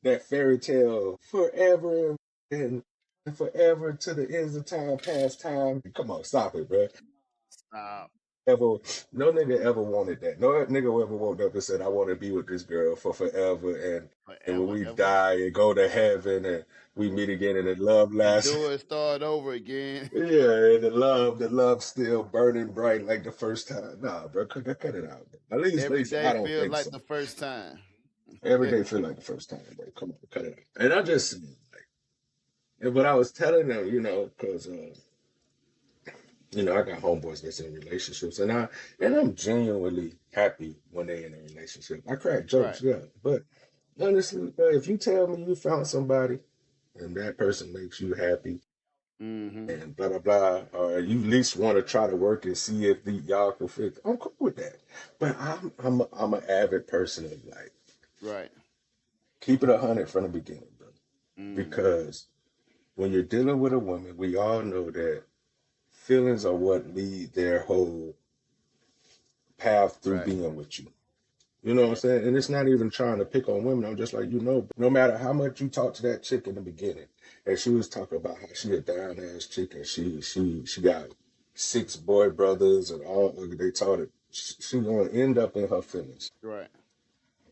that fairy tale forever and forever to the ends of time, past time. Come on, stop it, bro. Uh, Ever, no nigga ever wanted that. No nigga ever woke up and said, "I want to be with this girl for forever," and when forever, we ever. die and go to heaven and we meet again and the love And lasts. do it, start over again. Yeah, and the love still burning bright like the first time. Nah, bro, cut it out. At Every least day I don't feels think like so. the first time. Every day feel like the first time, bro. Come on, cut it out. And I just, but I was telling them, because I got homeboys that's in relationships, and I'm genuinely happy when they in a relationship. I crack jokes, Right. yeah, but honestly, bro, if you tell me you found somebody and that person makes you happy Mm-hmm. and blah blah blah, or you at least want to try to work and see if y'all can fit, I'm cool with that. But I'm an avid person of like Right. keep it 100 from the beginning, bro, Mm-hmm. because when you're dealing with a woman, we all know that feelings are what lead their whole path through Right. being with you. You know what I'm Yeah. saying? And it's not even trying to pick on women. I'm just like, no matter how much you talk to that chick in the beginning, and she was talking about how she a down ass chick and she got 6 boy brothers and all they taught it, she gonna end up in her feelings. Right.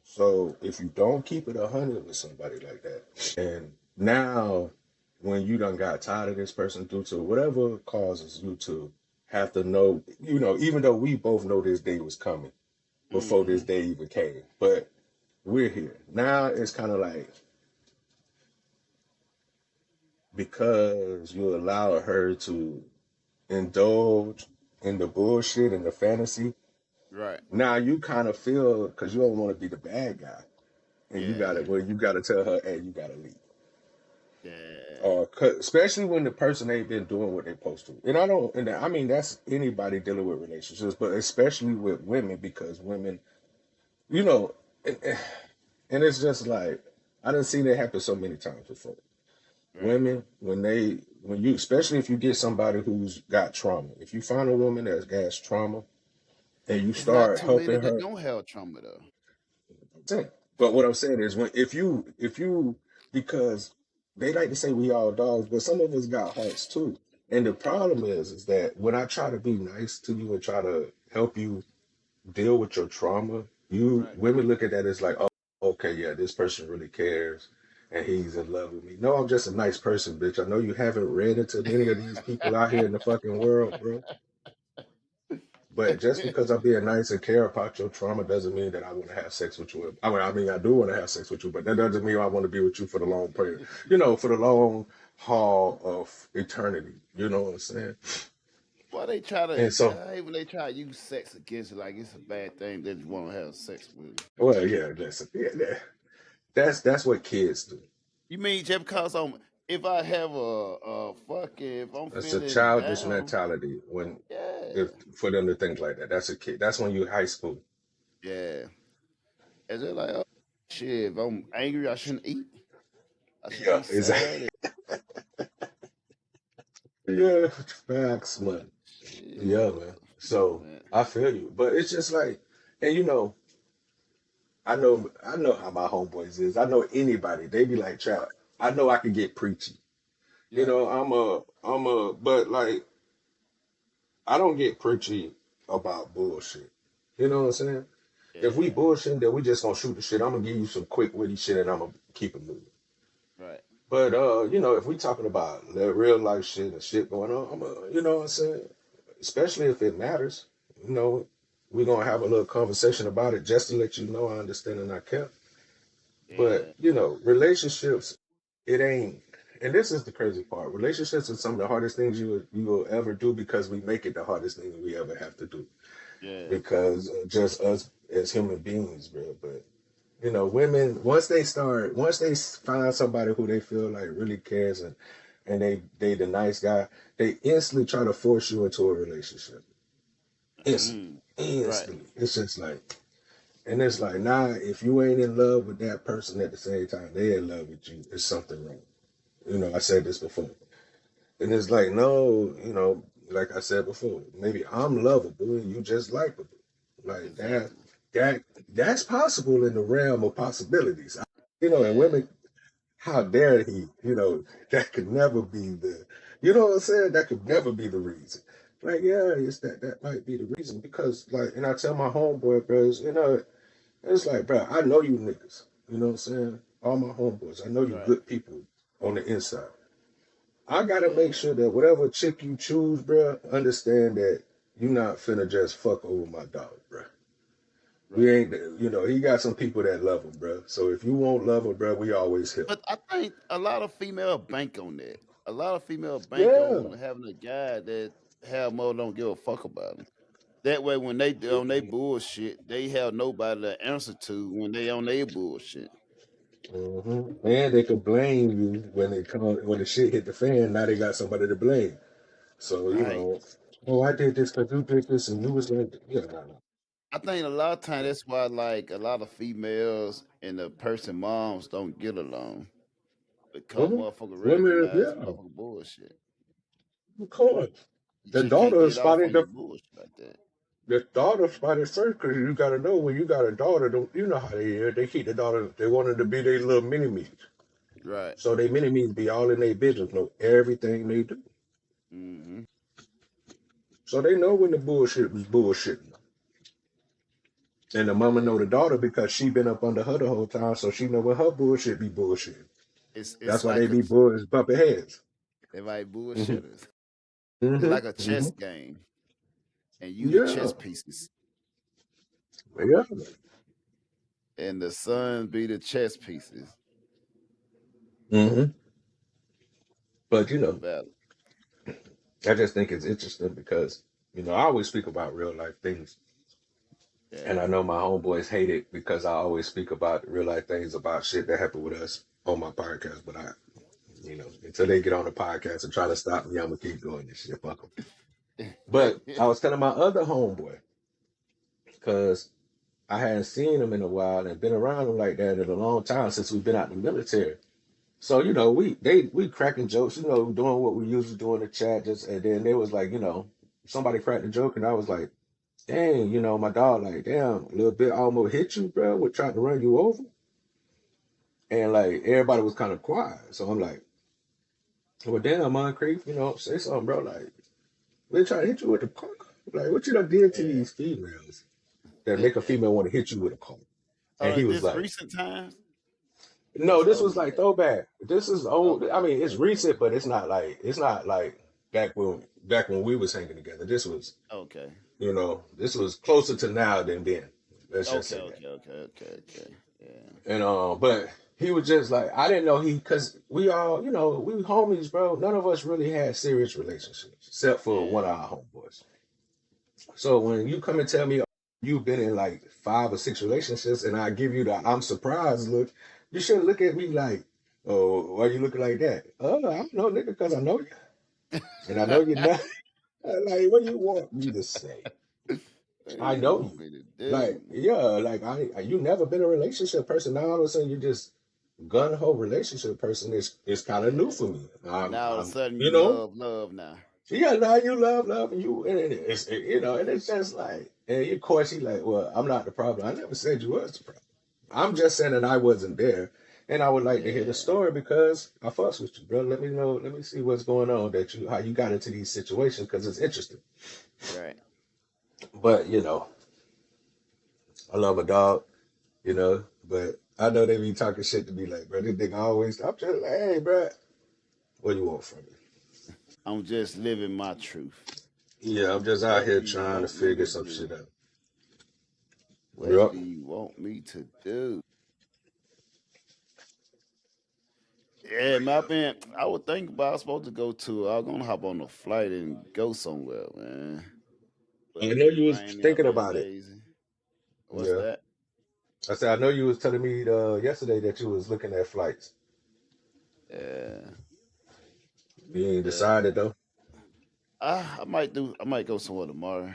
So if you don't keep it 100 with somebody like that, and now when you done got tired of this person due to whatever causes you to have to know, even though we both know this day was coming before this Mm-hmm. day even came, but we're here. Now it's kind of like because you allow her to indulge in the bullshit and the fantasy, Right. now you kind of feel because you don't want to be the bad guy. And Yeah. you gotta tell her, hey, you gotta leave. Yeah. Especially when the person ain't been doing what they supposed to. And I mean, that's anybody dealing with relationships, but especially with women because women, you know, and, and it's just like, I done seen it happen so many times before. Right. Women, especially if you get somebody who's got trauma, if you find a woman that has trauma and you It's not start too many helping that her, don't have trauma though. but what I'm saying is if you because they like to say we all dogs, but some of us got hearts too. And the problem is that when I try to be nice to you and try to help you deal with your trauma, you Right. women look at that as like, oh, okay, yeah, this person really cares and he's in love with me. No, I'm just a nice person, bitch. I know you haven't read into many of these people out here in the fucking world, bro. But just because I'm being nice and care about your trauma doesn't mean that I want to have sex with you. I mean, I do want to have sex with you, but that doesn't mean I want to be with you for the long period. For the long haul of eternity. You know what I'm saying? Why they try to? And so, I hate when they try to use sex against it, like it's a bad thing that you want to have sex with. well, yeah, that's what kids do. You mean just because if I have a fucking, if I'm That's a feeling childish down, mentality if yeah, for them to think like that. That's a kid. That's when you high school. yeah. And they're like, oh shit, if I'm angry, I shouldn't eat. I should Yeah, be sad. exactly. Yeah, facts, man. Yeah, Shit, man. So man. I feel you, but it's just like, and I know how my homeboys is. I know anybody. They be like, child, I know I can get preachy. Yeah, But like, I don't get preachy about bullshit. You know what I'm saying? If we yeah, bullshit, then we just gonna shoot the shit. I'm gonna give you some quick witty shit, and I'm gonna keep it moving. right. But if we talking about real life shit and shit going on, you know what I'm saying? Especially if it matters, you know, we're gonna have a little conversation about it just to let you know I understand and I care. But Yeah. relationships, it ain't. And this is the crazy part. Relationships are some of the hardest things you will ever do because we make it the hardest thing we ever have to do Yeah. because just us as human beings, bro. But women once they find somebody who they feel like really cares and they the nice guy, they instantly try to force you into a relationship. Instantly, Mm. Right. instantly. It's just like. And it's like, nah, if you ain't in love with that person at the same time, they in love with you. It's something wrong. I said this before. And it's like, no, like I said before, maybe I'm lovable and you just likable. Like that, Exactly. that that's possible in the realm of possibilities. And Yeah. women How dare he? That could never be the, you know what I'm saying? That could never be the reason. Like, yeah, it's that might be the reason because, like, and I tell my homeboy, bros, it's like, bro, I know you niggas. You know what I'm saying? All my homeboys, I know you Right. good people on the inside. I gotta make Yeah. sure that whatever chick you choose, bro, understand that you not finna just fuck over my dog, bro. We Right. ain't, he got some people that love him, bro. So if you won't love him, bro, we always help. But I think a lot of female bank on that. A lot of female bank Yeah. on having a guy that have more don't give a fuck about them. That way, when they on their bullshit, they have nobody to answer to when they on their bullshit. And they could blame you when the shit hit the fan. Now they got somebody to blame. So Right. oh, I did this because you did this, and you was like, yeah, no. I think a lot of times that's why like a lot of females and the person moms don't get along because Mm-hmm. motherfucker Women, recognize yeah, motherfucker bullshit. of course. You The just can't daughter get off spotted on your bullshit like that. the daughter spotted first because you got to know when you got a daughter, you know how they is. They keep the daughter. They wanted to be their little mini me's. Right. So they mini me's be all in their business, know everything they do. Hmm. So they know when the bullshit was bullshitting. And the mama know Yeah. the daughter because she been up under her the whole time, so she know when her bullshit be bullshit. It's That's why they like a be boys bumping heads. they like Hmm. bullshitters. It's Hmm. like a chess Hmm. game, and you the Yeah, chess pieces, yeah. and the son be the chess pieces Hmm. But in the battle. I just think it's interesting because I always speak about real life things, and I Yeah. know my homeboys hate it because I always speak about real life things about shit that happened with us on my podcast. But until they get on the podcast and try to stop me, I'm gonna keep doing this shit. Fuck 'em. But I was telling my other homeboy because I hadn't seen him in a while and been around him like that in a long time since we've been out in the military. So we cracking jokes, doing what we usually do in the chat, just and then they was like, somebody cracked a joke and I was like, dang, my dog, like, damn, a little bit almost hit you, bro, with trying to run you over. And like everybody was kind of quiet. So I'm like, well damn, Moncrief, say something, bro. Like, we trying to hit you with the car. Like, what you done did to Yeah. these females that make a female want to hit you with a car? And he was This like, recent times, no, it's this was older than like that. throwback. This is old. I Okay. mean, it's Okay. recent, but it's not like back when we was hanging together. This was, Okay. this was closer to now than then. Let's just Okay. say that. Okay. Okay. Okay. Okay. Yeah. And but he was just like, I didn't know because we all, we homies, bro. None of us really had serious relationships except for one Yeah. of our homeboys. So when you come and tell me you've been in like 5 or 6 relationships, and I give you the I'm surprised look, you shouldn't look at me like, oh, why you looking like that? Oh, I don't know, nigga, because I know you, and I know you're not. Like, what do you want me to say? What do I you know want you. me to Like, do? yeah, like you never been a relationship person. Now all of a sudden you just gun ho relationship person. It's kind of new Yeah. for me. Now all of a I'm sudden you you know. love now. Yeah, now you love, and and it's just like, and of course he like, well, I'm not the problem. I never said you was the problem. I'm just saying that I wasn't there, and I would like to hear the Yeah. story because I fucks with you, bro. Let me know, let me see what's going on how you got into these situations because it's interesting. Right. But I love a dog, but I know they be talking shit to me like, bro, this nigga always. I'm just like, hey, bro, what you want from me? I'm just living my truth. Yeah, I'm just out What here do you trying to want me figure to some do? shit out. What Yep. do you want me to do? Yeah, my man. I would think about I was supposed to go to. I was gonna hop on a flight and go somewhere, man. But I it know been you was raining. I've thinking been about it. lazy. What's Yeah. that? I said, I know you was telling me yesterday that you was looking at flights. Yeah, You ain't yeah. decided though. I might do. I might go somewhere tomorrow.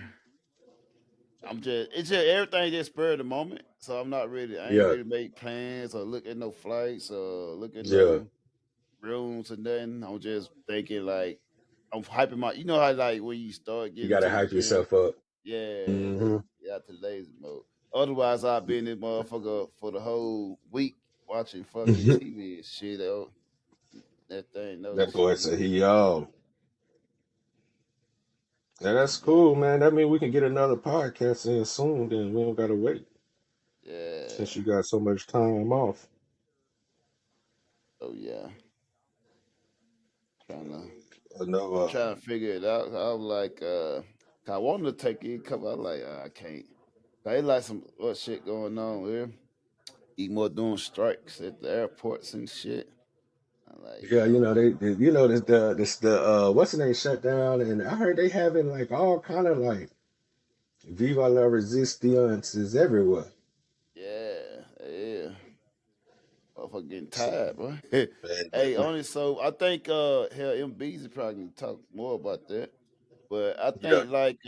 I'm just. It's just everything just spur of the moment. So I'm not ready. I ain't Yeah. ready to make plans or look at no flights or look at Yeah. no rooms or nothing. I'm just thinking like I'm hyping my. You know how like when you start You getting gotta to the hype gym. yourself up. Yeah, Hmm. yeah, to the lazy mode. Otherwise, I've been in motherfucker for the whole week. watching fucking TV and shit. That thing know That this shit boy real. said he yo. Yeah, that's cool, man. That means we can get another podcast in soon. Then we don't gotta wait Yeah. since you got so much time off. Oh yeah. Trying to I know. trying to figure it out. I was like, I wanted to take it, come. I was like, I can't. They like some what shit going on here. Eat more doing strikes at the airports and shit. I'm like, Yeah, you know yo, they you know this what's the name shut down, and I heard they having like all kind of like Viva la Resistance is everywhere. yeah, yeah. Motherfucker getting So, tired, bro. Hey, man, only so I think hell MBZ probably can talk more about that. But I yeah. think like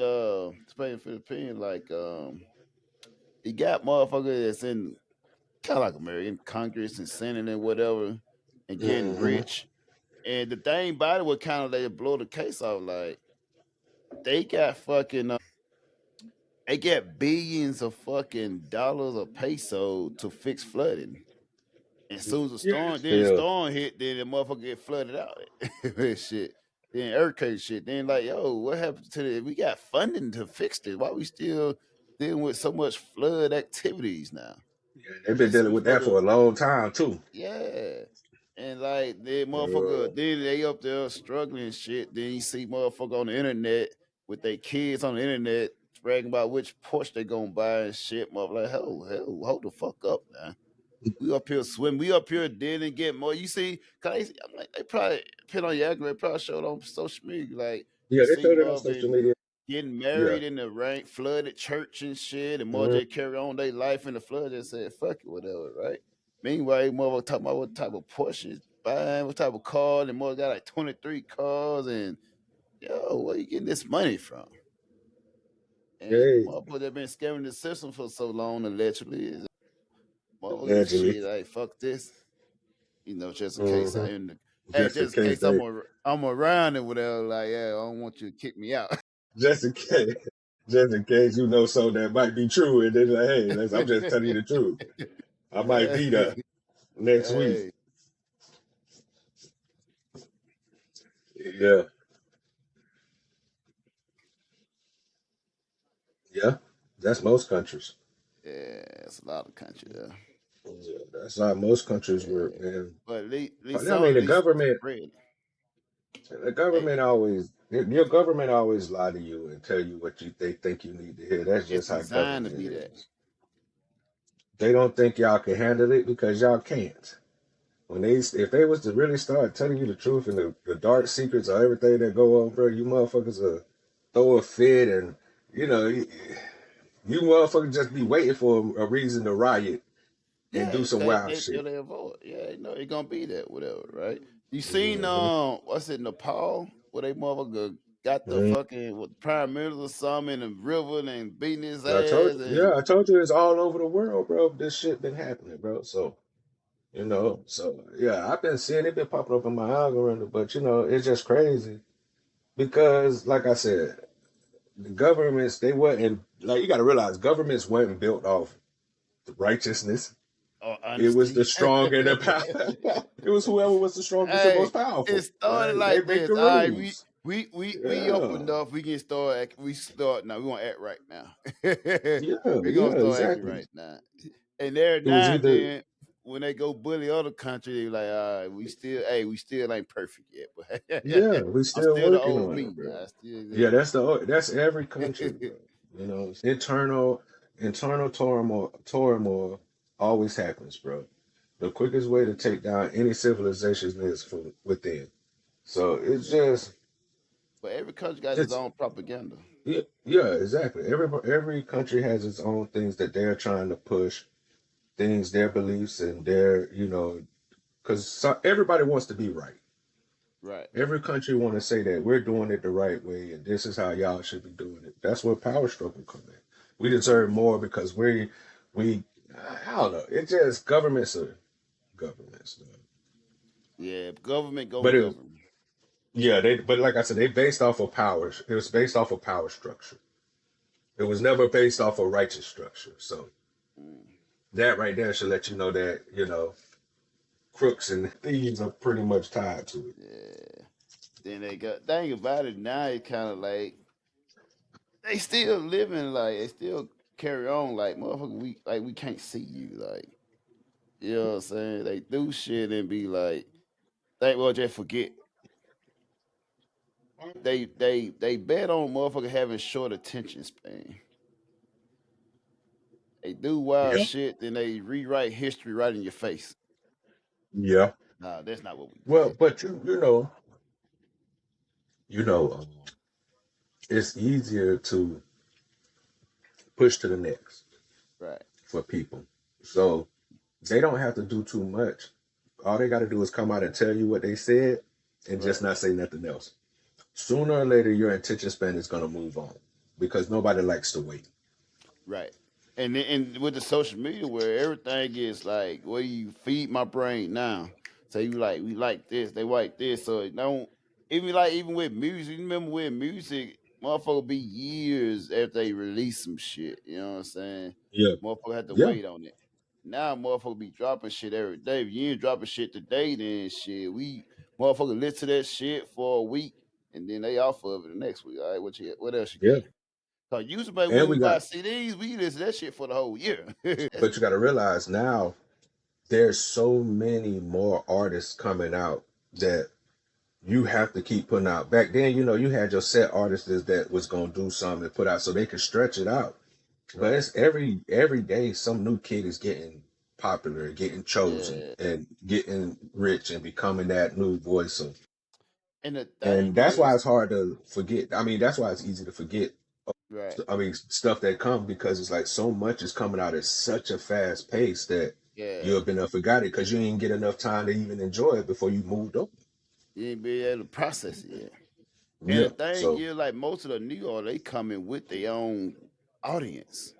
Spain Philippines, like you got motherfuckers that's in kind of like American Congress and Senate and whatever and getting Hmm. rich. And the thing about it was kind of they blow the case off like they got fucking they get billions of fucking dollars of peso to fix flooding. And as soon as Yeah, then the still. storm hit, then the motherfucker get flooded out. And shit. Then earthquake shit. Then like, yo, what happened to the we got funding to fix this? Why we still dealing with so much flood activities now? Yeah, they've been And some dealing with that motherfucker, for a long time too. yeah. And like the motherfucker, Uh, then they up there struggling and shit. Then you see motherfucker on the internet with their kids on the internet bragging about which Porsche they gonna buy and shit. Motherfucker, like, hell, hold the fuck up now. We up here swim. We up here didn't get more. You see, cause I'm like, they probably put on your argument, probably showed on social media. Like yeah, you they see showed it on social Marvin media. getting Yeah. married in the rain, flooded church and shit, and more Mhm. just carry on their life in the flood and said, fuck it, whatever, right? Meanwhile, mother talking about what type of Porsche is buying, what type of car, and more got like 23 cars, and yo, where you getting this money from? And Hey, motherfucker that been scamming the system for so long, allegedly, is motherfucker allegedly. shit, like fuck this. Just in case I Hmm. in the hey, Just in just in case case they, I'm around and whatever, like, yeah, I don't want you to kick me out. just in case, just in case you know something that might be true, and then like, hey, I'm just telling you the truth. I might be hey, there next week. hey, Yeah, yeah. That's most countries. yeah, it's a lot of country there. Yeah, that's how most countries work, Yeah. man. But at least I some mean, at least spread. the Hey, government always, your government always lie to you and tell you what they think you need to hear. That's it's just how designed to government be that. is. They don't think y'all can handle it because y'all can't. If they was to really start telling you the truth and the dark secrets of everything that go on, bro, you motherfuckers will throw a fit, and you motherfuckers just be waiting for a reason to riot and do Yeah, some wild shit. they avoid. Yeah, it's gonna be that, whatever, right? You seen Hmm. what's it, Nepal, where they motherfucker got the Hmm. fucking prime minister or something in the river and beating his I ass and I told you it's all over the world, bro. This shit been happening, bro. So yeah, I've been seeing it been popping up in my algorithm, but it's just crazy because, like I said, the governments they wasn't like you got to realize governments weren't built off the righteousness. It was the honesty. strong and the power. It was whoever was the strongest and Hey, most it powerful. started They like make this. the All right, we rules. we we we up Yeah, enough. We can start. We start now. We want to act right now. yeah, We gonna yeah, start acting exactly. right now. And every It was now and either then, when they go bully other countries, they be like, all right, we still ain't perfect yet, yeah, but we I'm still still the working old on it, me bro. now. I Yeah, still, that's every country, bro. It's internal turmoil always happens, bro. The quickest way to take down any civilization is from within. So but every country got its it's own propaganda. yeah, yeah, exactly. Every country has its own things that they're trying to push, things, their beliefs, and because everybody wants to be right. Right. Every country want to say that we're doing it the right way, and this is how y'all should be doing it. That's where power struggle come in. We deserve more because we I don't know. It just governments. Yeah, government gonna But it govern. yeah, but like I said, they based off of power. It was based off of power structure. It was never based off of righteous structure. So Mm. that right there should let you know that. crooks and thieves are pretty much tied to it. Yeah. Then they got thing about it now. It's kind of like they still living like they still carry on like motherfucker. We can't see you like you know what I'm saying. They do shit and be like, think well just forget. They bet on motherfucker having short attention span. They do wild Yeah. shit, then they rewrite history right in your face. Yeah. Nah, that's not what we Well, did. but you know, it's easier to push to the next Right, for people. So they don't have to do too much. All they got to do is come out and tell you what they said and just right, not say nothing else. Sooner or later, your attention span is going to move on because nobody likes to wait. right. And with the social media where everything is like, where you feed my brain now. So you like we like this, they like this. So it don't even with music. You remember with music, motherfucker be years after they release some shit. You know what I'm saying? Yeah. Motherfucker had to Yeah. wait on it. Now motherfucker be dropping shit every day. If you ain't dropping shit today, then shit, we motherfucker listen to that shit for a week and then they off of it the next week. All right, what else you Yeah. got? Cause usually when And we we buy got, CDs, we listen to that shit for the whole year. but you got to realize now there's so many more artists coming out that you have to keep putting out. Back then, you had your set artists that was gonna do something to put out so they could stretch it out. But Right. it's every day some new kid is getting popular, getting chosen, Yeah. and getting rich and becoming that new voice of. And the And thing that's why is, it's hard to forget. I mean, that's why it's easy to forget. right. I mean, stuff that come because it's like so much is coming out at such a fast pace that Yeah. you've been forgot it because you didn't get enough time to even enjoy it before you moved on. You ain't be able to process it yet. And Yeah. the thing So is, like most of the new artists, they come in with their own audience.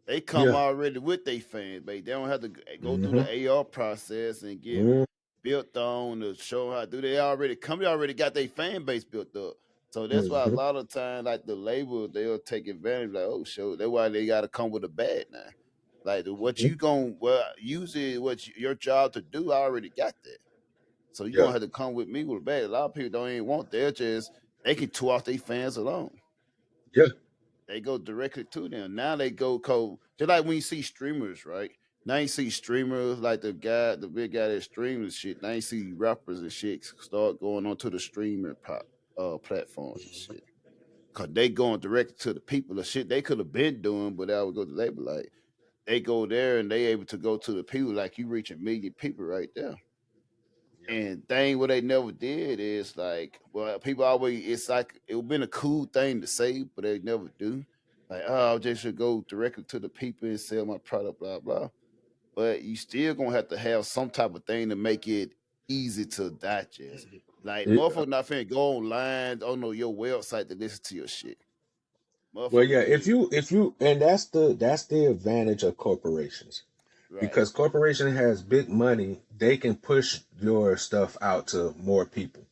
They come yeah. already with their fans, but they don't have to go through Hmm. the AR process and get Hmm. built on to show how to do. They already got their fan base built up. So that's why a Hmm. lot of times, like the label, they'll take advantage. Like, oh, show that's why they got to come with a bag now. Like what you going usually your job to do, I already got that. So you're Yeah. gonna have to come with me with a bag. A lot of people don't even want that. They can tour off their fans alone. Yeah. They go directly to them. Now they go cold. Just like when you see streamers, right? Now you see streamers like the big guy that streams shit. Now you see rappers and shit start going onto the streamer platforms and shit. Cause they going direct to the people. The shit they could have been doing, but I would go to label like they go there and they able to go to the people like you reach a million people right there. Yeah. And thing what they never did is like, well, people always it's like it would been a cool thing to say, but they never do. Like, oh, I just should go directly to the people and sell my product, blah blah. But you still gonna have to have some type of thing to make it easy to digest. Like, It, motherfucker not finna go online on your website to listen to your shit. well, Motherfucker yeah. do it. If you, and that's the advantage of corporations Right. because corporation has big money. They can push your stuff out to more people.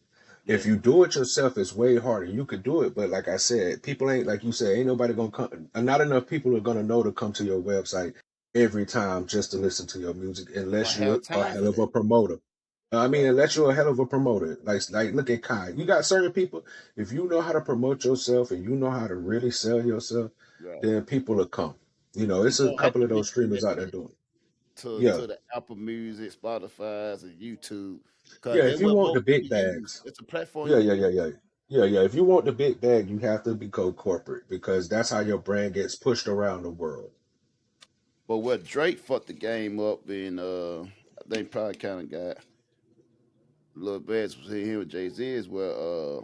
If Yeah. you do it yourself, it's way harder. You could do it, but like I said, people ain't like you said. Ain't nobody gonna come. Not enough people are gonna know to come to your website every time just to listen to your music, Or unless you're have a time hell for of a that. promoter. I mean, Right. unless you're a hell of a promoter, like look at Kai. You got certain people. If you know how to promote yourself and you know how to really sell yourself, Right. then people will come. You It's a don't have couple to of be those streamers out there connected doing it. to Yeah, the Apple Music, Spotify's, and YouTube, because yeah. that's If you what want the most big people use. bags, It's a platform yeah, you yeah, yeah, use. yeah, yeah, yeah. If you want the big bag, you have to go corporate because that's how your brand gets pushed around the world. But what Drake fucked the game up, and I think probably kind of got a little bad between him with Jay Z is where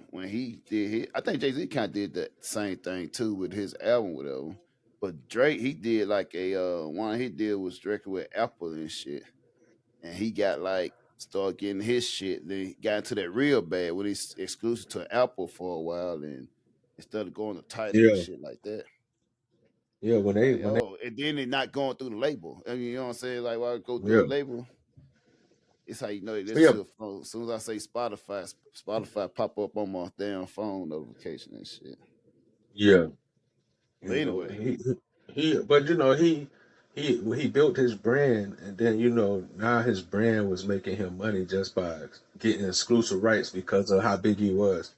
when he did his, I think Jay Z kind of did that same thing too with his album, whatever. But Drake, he did like a one he did was directly with Apple and shit. And he got like started getting his shit. Then he got into that real bad when he's exclusive to Apple for a while, and instead of going to title and Yeah, shit like that. yeah. When they, Like, when they, oh, and then they not going through the label. I mean, you know what I'm saying? Like, why go through yeah, the label? It's how you know they listen yeah, to the phone. As soon as I say Spotify, Spotify pop up on my damn phone notification and shit. yeah. But anyway, But he, he built his brand, and then now his brand was making him money just by getting exclusive rights because of how big he was.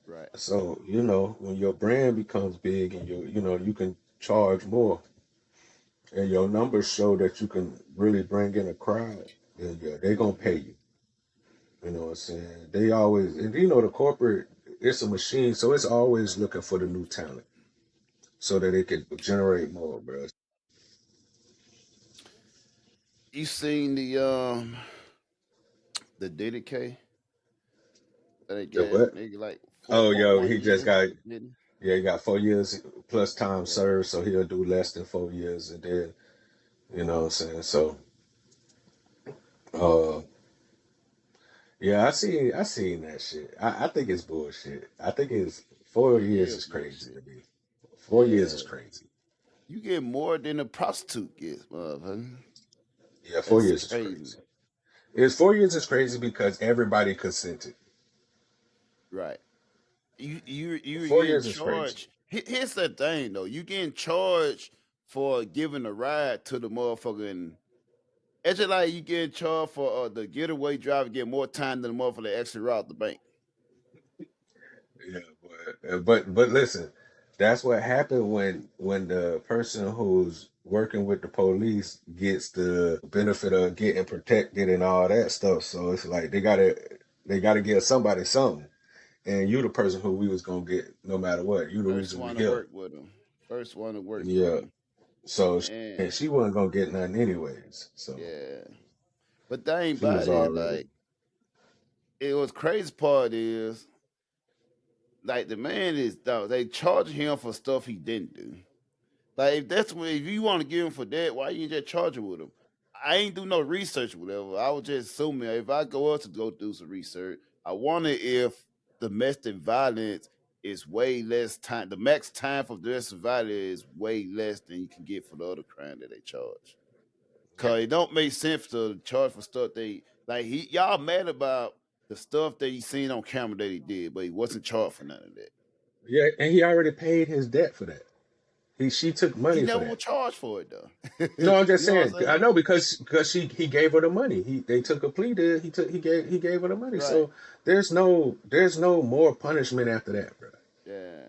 Right. So when your brand becomes big and you can charge more, and your numbers show that you can really bring in a crowd, then yeah, they're gonna pay you. You know what I'm saying? They always, and the corporate, it's a machine, so it's always looking for the new talent so that it can generate more, bro. You seen the DDK that they The gave what? nigga like Oh, yo, 4.1 he just years? got, Didn't yeah, he got 4 years plus time he? Yeah. served, so he'll do less than 4 years, and then, you know what I'm saying? So, uh, yeah, I seen that shit. I think it's bullshit. I think it's 4 years Yeah, is crazy bullshit. to me. 4 years is Yeah. crazy. You get more than a prostitute gets, motherfucker. Yeah, four That's years is crazy. crazy. It's 4 years is crazy because everybody consented. Right. You Four getting years is crazy. charged. Here's the thing though. You getting charged for giving a ride to the motherfucker, and it's just like you getting charged for the getaway driver get more time than the motherfucker that actually robbed the bank. Yeah, but listen, that's what happened when the person who's working with the police gets the benefit of getting protected and all that stuff. So it's like they gotta give somebody something. And you the person who we was gonna get no matter what. You the First reason we one to here. work with him. First one to work with Yeah. him. So and And she wasn't gonna get nothing anyways. So yeah. But that ain't she was about it. already. Like it was crazy part is like the man is dog, they charge him for stuff he didn't do. Like if you want to give him for that, why you just charge him with him? I ain't do no research, or whatever. I was just assuming if I go up to go do some research, I wonder if domestic violence is way less time. The max time for domestic violence is way less than you can get for the other crime that they charge. Yeah. Cause it don't make sense to charge for stuff they like. Y'all mad about the stuff that he seen on camera that he did, but he wasn't charged for none of that. Yeah, and he already paid his debt for that. She took He money for never that. was charged for it though. No, I'm just You know what saying. I'm I saying? know because he gave her the money. They took a plea deal. He gave her the money. Right. So there's no more punishment after that, bro. Yeah.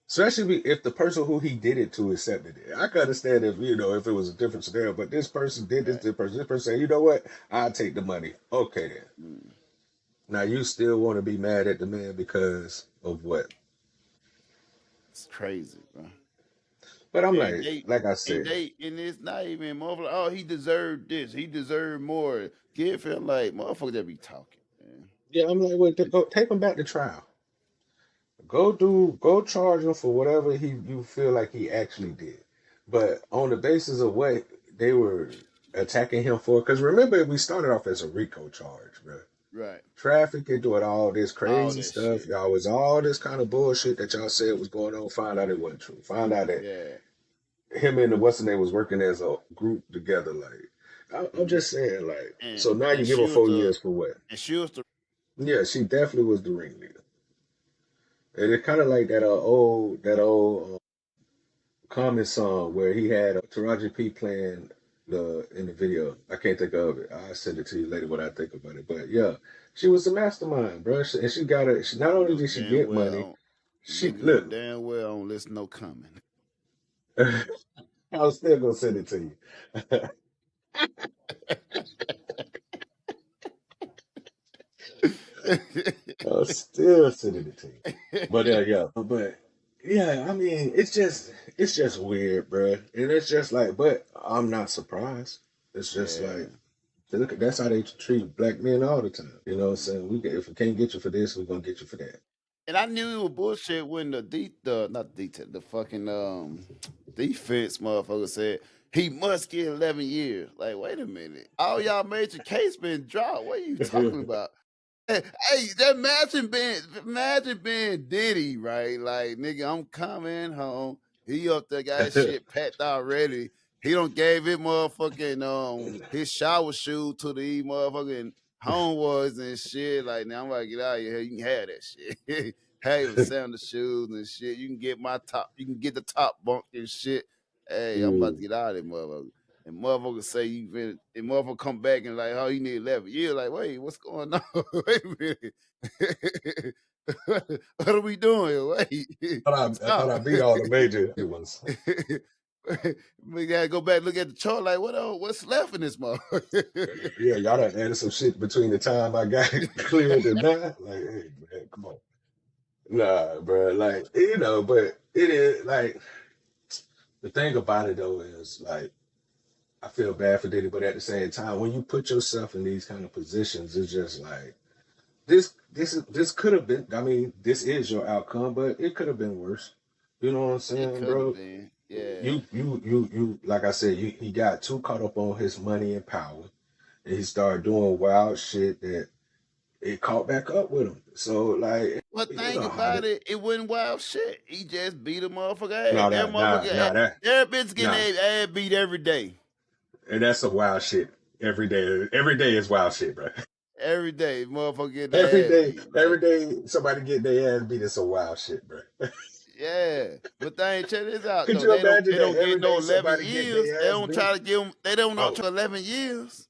Especially if the person who he did it to accepted it. I could understand if it was a different scenario, but this person did this Right. to the person. This person said, you know what? I'll take the money. Okay then. Mm. Now you still want to be mad at the man because of what? It's crazy, bro. But I'm And they like I and said, they and it's not even motherfucker. Oh, he deserved this. He deserved more. Give him like motherfucker that be talking, man. yeah, I'm like, well, go take him back to trial. Go charge him for whatever you feel like he actually did. But on the basis of what they were attacking him for, because remember we started off as a RICO charge, bro. Right. Trafficking, doing all this All crazy that stuff. shit. Y'all was all this kind of bullshit that y'all said was going on. Find out it wasn't true. Find out that Yeah. him and the what's the name was working as a group together. Like I'm Mm. just saying, like, And so now you and give she her was four the years for what? and she was the Yeah, she definitely was the ringleader. And it's kind of like that old Common song where he had Taraji P playing in the video. I can't think of it. I'll send it to you later when I think about it. But yeah, she was the mastermind, bro. And she got it. She not you only know did she damn get well money, on she nigga know look. damn well I don't listen no comment. I was still gonna send it to you. I was still sending it to you. But yeah, I mean, it's just weird, bro. And it's just like, but I'm not surprised. It's just Yeah. like. Look, that's how they treat black men all the time. You know what I'm saying? If we can't get you for this, we're gonna get you for that. And I knew it was bullshit when the not detail the fucking defense motherfucker said he must get 11 years. Like, wait a minute. All y'all major case been dropped. What are you talking about? Hey, that imagine being Diddy, right? Like, nigga, I'm coming home. He up there got his shit packed already. He don't gave it motherfucking his shower shoe to the motherfucking homeboys and shit. Like, now I'm about to get out of here. You can have that shit. Hey, with sound the shoes and shit. You can get my top. You can get the top bunk and shit. Hey, I'm about to Mm, get out of there, motherfucker. and motherfucker say you been, and motherfucker come back and like, oh, you need 11 years. Like, wait, what's going on? Wait a minute. What are we doing? Wait, I thought stop. I beat all the major ones. We gotta go back and look at the chart. Like, what's left in this motherfucker? Yeah, y'all done added some shit between the time I got cleared and now. Like, hey man, come on. Nah, bro. Like, you know, but it is like the thing about it though is like I feel bad for Diddy, but at the same time, when you put yourself in these kind of positions, it's just like this could have been. I mean, this is your outcome, but it could have been worse. You know what I'm It saying, could bro? have been. Yeah. You. Like I said, he got too caught up on his money and power, and he started doing wild shit that it caught back up with him. So like, Well, you think know how about to. it. It wasn't wild shit. He just beat a motherfucker ass. No, That that, nah, motherfucker nah, ass. that, Their bitch getting nah. their ass beat every day. And that's some wild shit. Every day is wild shit, bro. Every day, motherfucker getting their ass beat. Every Like, day, somebody get their ass beat is some wild shit, bro. yeah. But they ain't check this out Could though. you They imagine don't that get every no day 11 somebody get years. their They ass don't beat? try to give them. They don't know Oh, 11 years.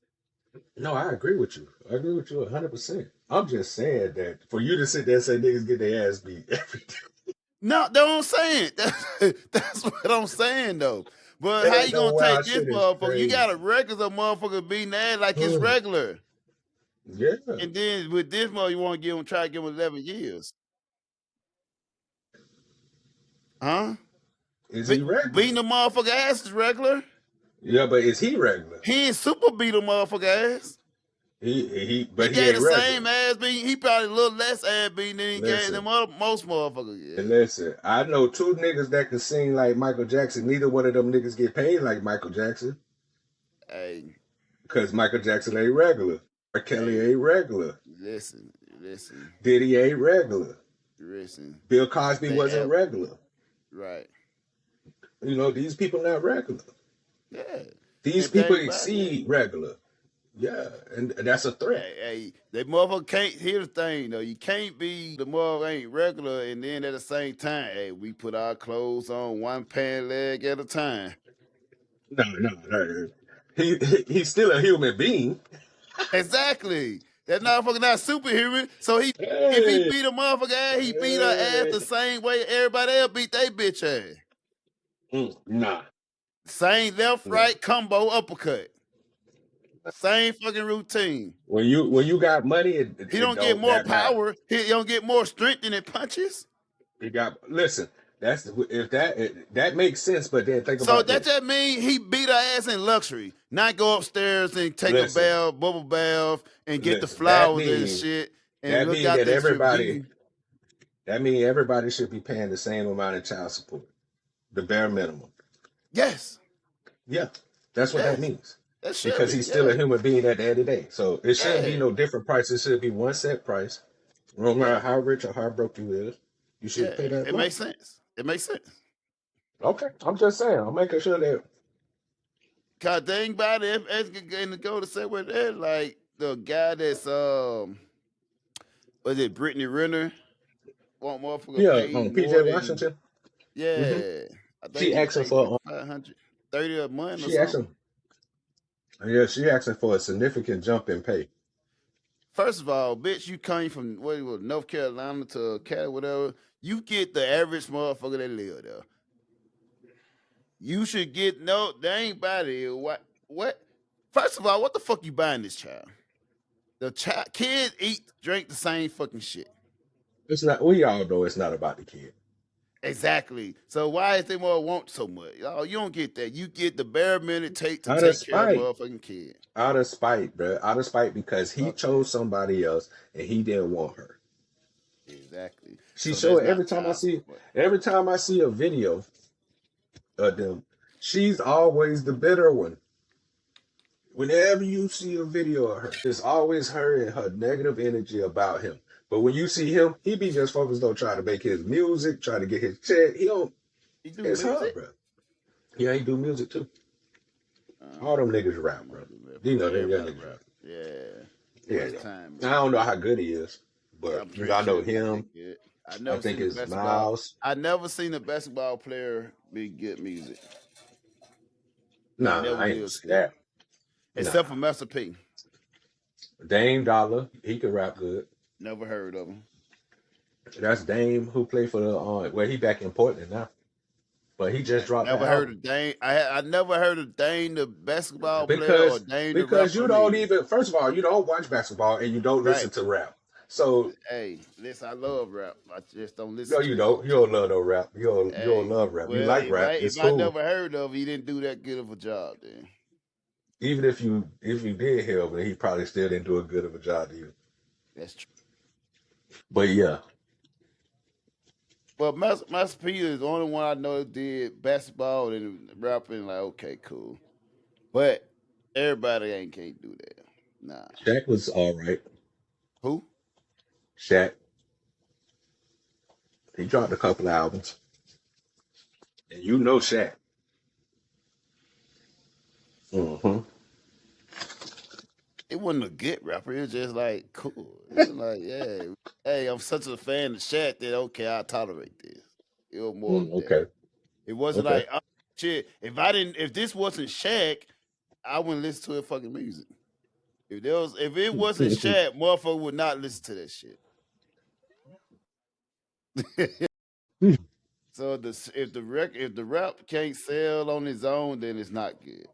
no, I agree with you. I agree with you 100%. I'm just saying that for you to sit there and say niggas get their ass beat every day, No, that's what I'm saying. That's what I'm saying though. But how that you no gonna take wild this shit is motherfucker? You got a crazy. record of motherfucker beating ass like it's regular. Yeah. And then with this mother, you want to try to give him 11 years. Huh? Is he Beating regular? the motherfucker ass is regular. Yeah, but is he regular? He ain't super beat a motherfucker ass. But He he gave ain't the regular. same ass beating. He probably a little less ass beating than he gave them Listen, most motherfuckers. Yeah. listen. I know two niggas that can sing like Michael Jackson. Neither one of them niggas get paid like Michael Jackson. Hey, Because Michael Jackson ain't regular. R. Kelly hey, ain't regular. listen. Diddy ain't regular. Bill If Cosby they wasn't ever, regular. right. You know, these people not regular. Yeah. These And people think about it. exceed regular. Yeah, and that's a threat. Hey, that motherfucker can't. Here's the thing, though. You can't be the motherfucker ain't regular, and then at the same time, hey, we put our clothes on one pant leg at a time. No. He's still a human being. Exactly. That motherfucker not superhuman. So if he Hey, beat a motherfucker ass, he beat her ass the same way everybody else beat they bitch ass. nah. Same left, Nah. right, combo, uppercut. Same fucking routine. When you got money, He it don't get don't more that matter. power. He don't get more strength than it punches. You got listen. That's if that makes sense. But then think So about that this. just mean he beat her ass in luxury, not go upstairs and take a Listen, bath, bubble bath, and get the listen. That flowers and means shit, and that look mean out that there strip everybody beating. that mean everybody should be paying the same amount of child support, the bare minimum. Yes. Yeah, that's what that means. That should Because be. he's still a human being at the end of the day. So it shouldn't be Yeah. no different price. It should be one set price. No matter how rich or how broke you is, you should pay that It amount. makes sense. It makes sense. Okay, I'm just saying. I'm making sure that. Cause dang about it, if going to go to say with that, like the guy that's was it Brittany Renner? One motherfucker Yeah, paid more PJ than Washington. hmm I think She he asking paid like for 530 a month or she something. asking she asking for a significant jump in pay. First of all, bitch, you came from what it was, North Carolina to Cali, whatever. You get the average motherfucker that live there. You should get they ain't body. What? First of all, what the fuck you buying this child? The child kids eat, drink the same fucking shit. It's not. We all know it's not about the kid. Exactly. So why is they more want so much? Oh, you don't get that. You get the bare minute take to Out of take care of spite. motherfucking kid. Out of spite, bro. Out of spite because he chose somebody else and he didn't want her. Exactly. She So showed that's not every time I see a video of them, she's always the bitter one. Whenever you see a video of her, it's always her and her negative energy about him. But when you see him, he be just focused on trying to make his music, trying to get his check. He don't. He do It's her, music? bro. Yeah, he do music too. All them niggas rap, bro. You know them young niggas rap. Yeah. Time, I don't know how good he is, but I know him. I think it's Miles. I never seen a basketball player be good music. They Nah, never I ain't will gonna say still. that. Except for Nah. Master P. Dame Dollar, he could rap good. Never heard of him. That's Dame who played for the well, he back in Portland now. But he just dropped that Never heard album. of Dane. I never heard of Dane the basketball player or Because Dane the because rapper. you I don't mean, even first of all, you don't watch basketball and you don't right. listen to rap. So Hey, listen, I love rap. I just don't no, listen you to it. don't. You don't love no rap. You don't Hey, love rap. You well, like if I rap. if It's I cool. never heard of, he didn't do that good of a job. Then Even if you did hear of it, he probably still didn't do a good of a job to you. that's true. But yeah. But Master P is the only one I know that did basketball and rapping. Like, okay, cool. But everybody ain't can't do that. Nah. Shaq was all right. Who? Shaq. He dropped a couple of albums. And you know Shaq. Mm-hmm. It wasn't a good rapper. It was just like cool. It was like, yeah, hey, I'm such a fan of Shaq that okay, I'll tolerate this. It was more of that. Okay. It wasn't Okay. like oh, shit. If this wasn't Shaq, I wouldn't listen to his fucking music. If it wasn't Shaq, motherfucker would not listen to that shit. So if the rap can't sell on his own, then it's not good.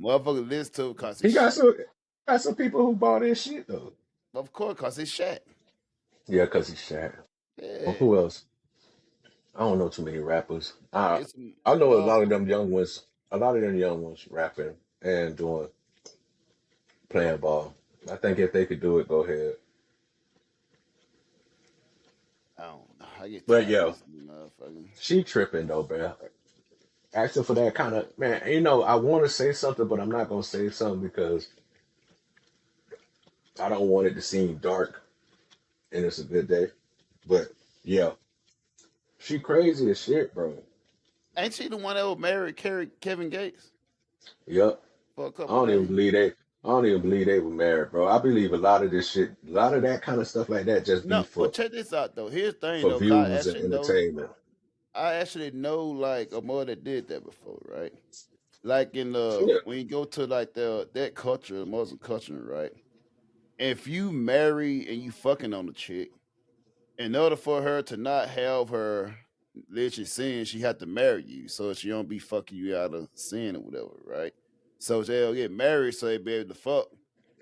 Motherfucker listen to it because He it's Shaq. got some people who bought his shit though. Of course, because it's Shaq. Yeah, because he's Shaq. Well, Yeah. who else? I don't know too many rappers. It's I know a lot of motherfucker. them young ones. A lot of them young ones rapping and doing playing ball. I think if they could do it, go ahead. I don't know. I get But tired of yeah, listening to motherfuckers. she tripping though, bro. Asking for that kind of man. You know, I want to say something, but I'm not gonna say something because I don't want it to seem dark and it's a good day. But yeah, she crazy as shit, bro. Ain't she the one that was married Kevin Gates Yep. for a I couple of don't even days? believe they. I don't even believe they were married, bro. I believe a lot of this shit, a lot of that kind of stuff like that, just be No, but check this out though. Here's the thing for though, 'cause views and entertainment. I actually know like a mother that did that before, right? Like in Yeah. when you go to like that culture, Muslim culture, right? If you marry and you fucking on the chick, in order for her to not have her literally sin, she had to marry you, so she don't be fucking you out of sin or whatever, right? So they'll get married so they be able to fuck,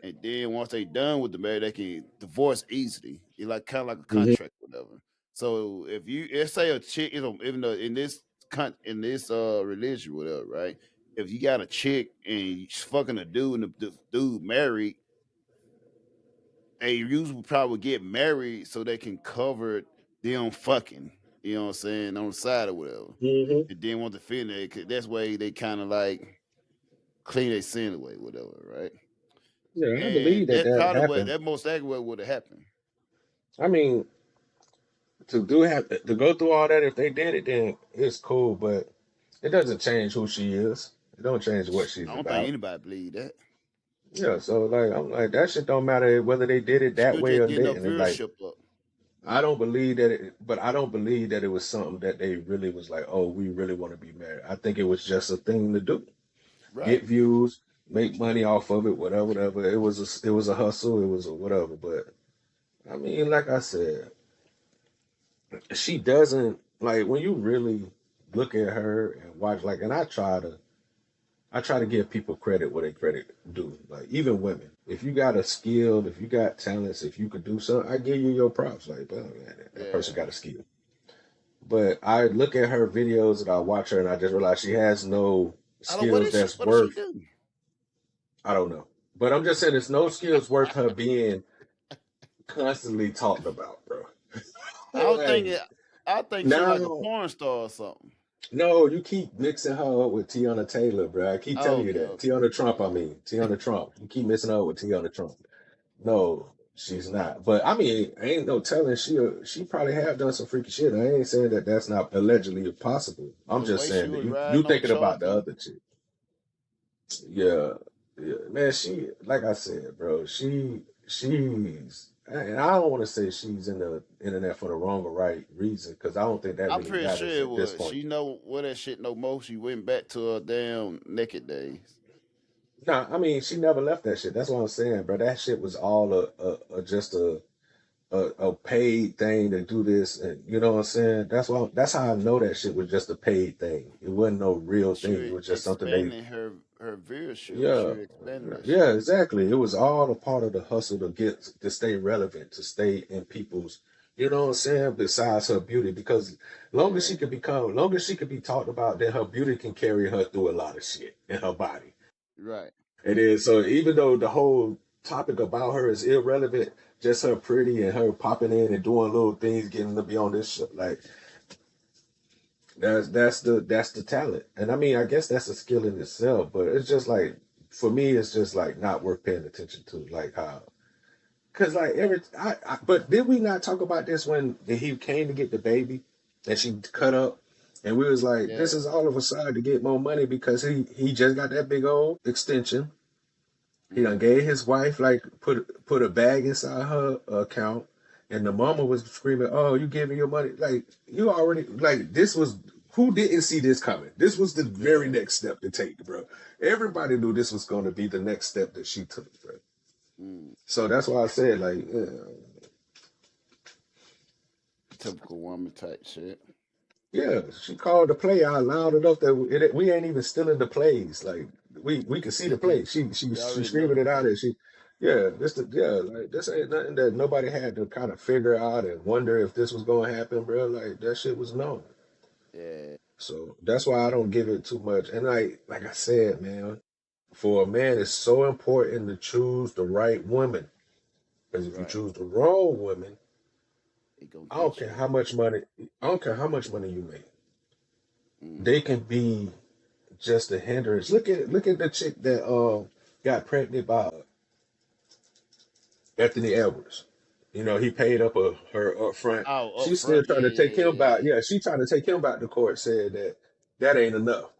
and then once they done with the marriage, they can divorce easily. It's like kind of like a Hmm. contract, or whatever. So if you let's say a chick, even though in this in this religion, whatever, right? If you got a chick and she's fucking a dude and the dude married, they usually probably get married so they can cover them fucking, you know what I'm saying, on the side or whatever. Hmm. And then want to fit it, 'cause that's way they kind of like clean their sin away, whatever, right? Yeah, I believe And that that's that probably happened. that most likely what would have happened. I mean, to go through all that, if they did it, then it's cool, but it doesn't change who she is. It don't change what I she's don't think about. anybody believe that. Yeah, so like I'm like that shit don't matter whether they did it She that was way just or getting her didn't. It's like viewership up. I don't believe that it, but I don't believe that it was something that they really was like, oh, we really want to be married. I think it was just a thing to do, Right. get views, make money off of it, whatever, whatever. It was a hustle, it was a whatever. But I mean, like I said, she doesn't like when you really look at her and watch like, and I try to give people credit where they credit due. Like even women, if you got a skill, if you got talents, if you could do something, I give you your props. Like, bro, man, that person Yeah. got a skill. But I look at her videos and I watch her and I just realize she has no I don't. What skills did she? that's What did she worth. do? I don't know. But I'm just saying it's no skills worth her being constantly talked about, bro. I don't think Like it. I think she like a now, porn star or something. no, you keep mixing her up with Tiana Taylor, bro. I keep Oh, telling you okay, that. okay. Tiana Trump, I mean. Tiana Trump. You keep mixing her up with Tiana Trump. No, she's not. But I mean, ain't no telling she probably have done some freaky shit. I ain't saying that that's not allegedly possible. I'm The just way she saying that was you riding on thinking about the Charleston. other chick. Yeah, yeah, man. She like I said, bro. She's and I don't want to say she's in the internet for the wrong or right reason because I don't think that I'm really pretty sure matters it at this was. point. She know where that shit no more. She went back to her damn naked days. Nah, I mean, she never left that shit. That's what I'm saying, bro. That shit was all a just a paid thing to do this, and you know what I'm saying. That's how I know that shit was just a paid thing. It wasn't no real She thing. It was was just something they, expanding her viewership. She yeah, was expanding that yeah, shit. exactly. It was all a part of the hustle to stay relevant, to stay in people's. You know what I'm saying? Besides her beauty, because Yeah, long as she could be talked about, then her beauty can carry her through a lot of shit in her body. right. It is. So even though the whole topic about her is irrelevant, just her pretty and her popping in and doing little things, getting to be on this show, like that's the talent. And I mean, I guess that's a skill in itself. But it's just like for me, it's just like not worth paying attention to. Like how, cause like but did we not talk about this when he came to get the baby and she cut up? And we was like, this Yeah, is all of a sudden to get more money because he just got that big old extension. He done mm, gave his wife like put a bag inside her account, and the mama was screaming, "Oh, you giving your money? Like you already like this was who didn't see this coming? This was the very yeah. next step to take, bro. Everybody knew this was going to be the next step that she took, bro. Mm. So that's why I said like, Typical woman type shit. yeah, she called the play out loud enough that we ain't even still in the plays. Like we could see the play. You She already know. screaming it out and like this ain't nothing that nobody had to kind of figure out and wonder if this was gonna happen, bro. Like that shit was known. Yeah, So that's why I don't give it too much. And like I said, man, for a man, it's so important to choose the right woman. Because if you right. choose the wrong woman, It gonna I don't get care you. how much money, I don't care how much money you make. Mm. They can be just a hindrance. Look at the chick that got pregnant by Anthony Edwards. You know, he paid up her up front. Oh, up She's still front. Yeah, trying to yeah, take yeah, him yeah, back. yeah. Yeah, she trying to take him back to court, said that ain't enough.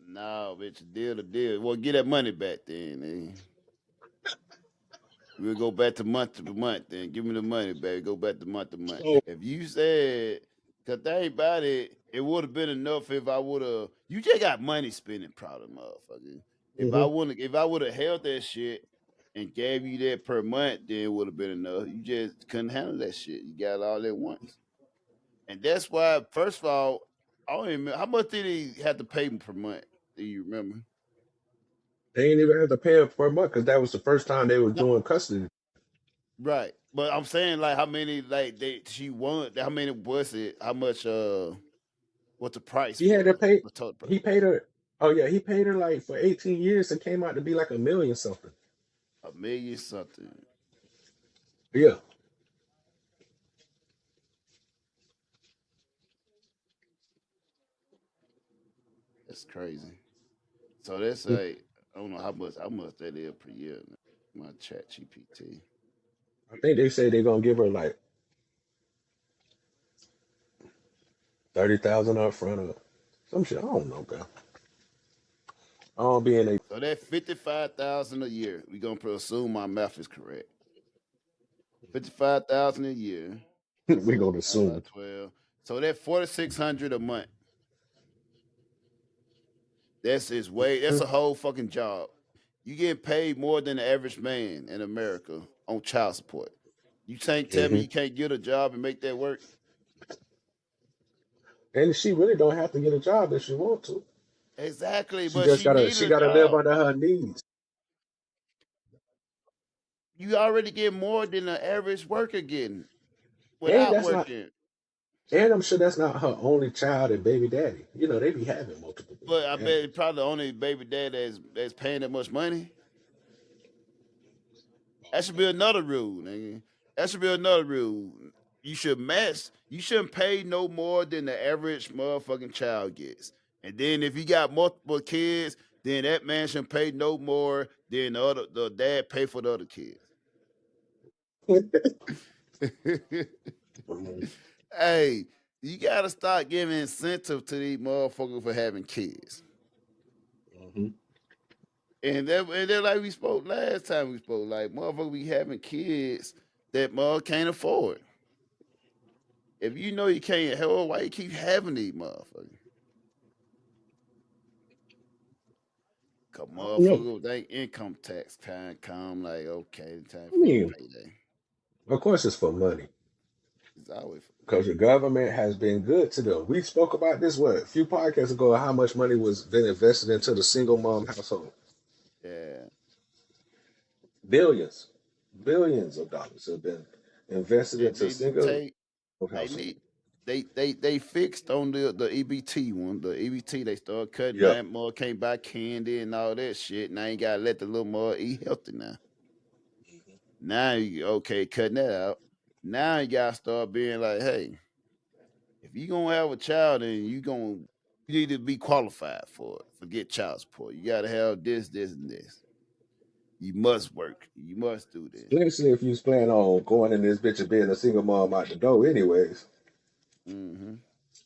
No, bitch, deal to deal. Well, get that money back then. We'll go back to month to month. Then give me the money, baby. Go back to month to month. So If you said, cause think about it, it would have been enough if I would have. You just got money spending problem, motherfucker. mhm. If I would have held that shit and gave you that per month, then it would have been enough. You just couldn't handle that shit. You got it all at once, and that's why. First of all, I don't even remember, how much did he have to pay me per month? Do you remember? They ain't even have to pay him for a month because that was the first time they were doing custody. Right. But I'm saying like how many like they she won how many was it? How much what the price He had to was? pay. The total price. He paid her. Oh yeah, he paid her like for 18 years. It came out to be like a million something. A million something. Yeah. That's crazy. So that's like I don't know how much that is per year. My chat GPT. I think they say they're gonna give her like 30,000 up front or some shit. I don't know, bro. I don't be in a. So that 55,000 a year. We gonna assume my math is correct. 55,000 a year. We gonna Divided by assume. 12. So that 4,600 a month. That's a whole fucking job. You getting paid more than the average man in America on child support. You can't tell me Hmm. you can't get a job and make that work. And she really don't have to get a job if she want to. Exactly, She but just she gotta needed she a gotta live job. under her needs. You already get more than the average worker getting And without that's not. working. And I'm sure that's not her only child and baby daddy. You know, they be having multiple But baby I bet daddies. it's probably the only baby dad that's paying that much money. That should be another rule, nigga. That should be another rule. You shouldn't pay no more than the average motherfucking child gets. And then if you got multiple kids, then that man shouldn't pay no more than the dad pay for the other kids. Mhm. Hey, you gotta start giving incentive to these motherfuckers for having kids. Mhm. And then like we spoke last time we spoke, like motherfuckers be having kids that mother can't afford. If you know you can't help, why you keep having these motherfuckers? Cause I don't know. motherfuckers, they income tax time come like, okay, time I for your mean, payday. of course it's for money. It's always Because the government has been good to them. We spoke about this a few podcasts ago, how much money was been invested into the single mom household. yeah. Billions, billions of dollars have been invested They into need to single take. They household. need. They fixed on the EBT one. The EBT they started cutting Yep. that more. Can't buy candy and all that shit. Now you gotta let the little more eat healthy now. Now you okay cutting that out. Now you gotta start being like, hey, if you gonna have a child, then you need to be qualified for it. Forget child support. You gotta have this, this, and this. You must work. You must do this. Especially if you plan on going in this bitch and being a single mom out the door, anyways. Mm-hmm.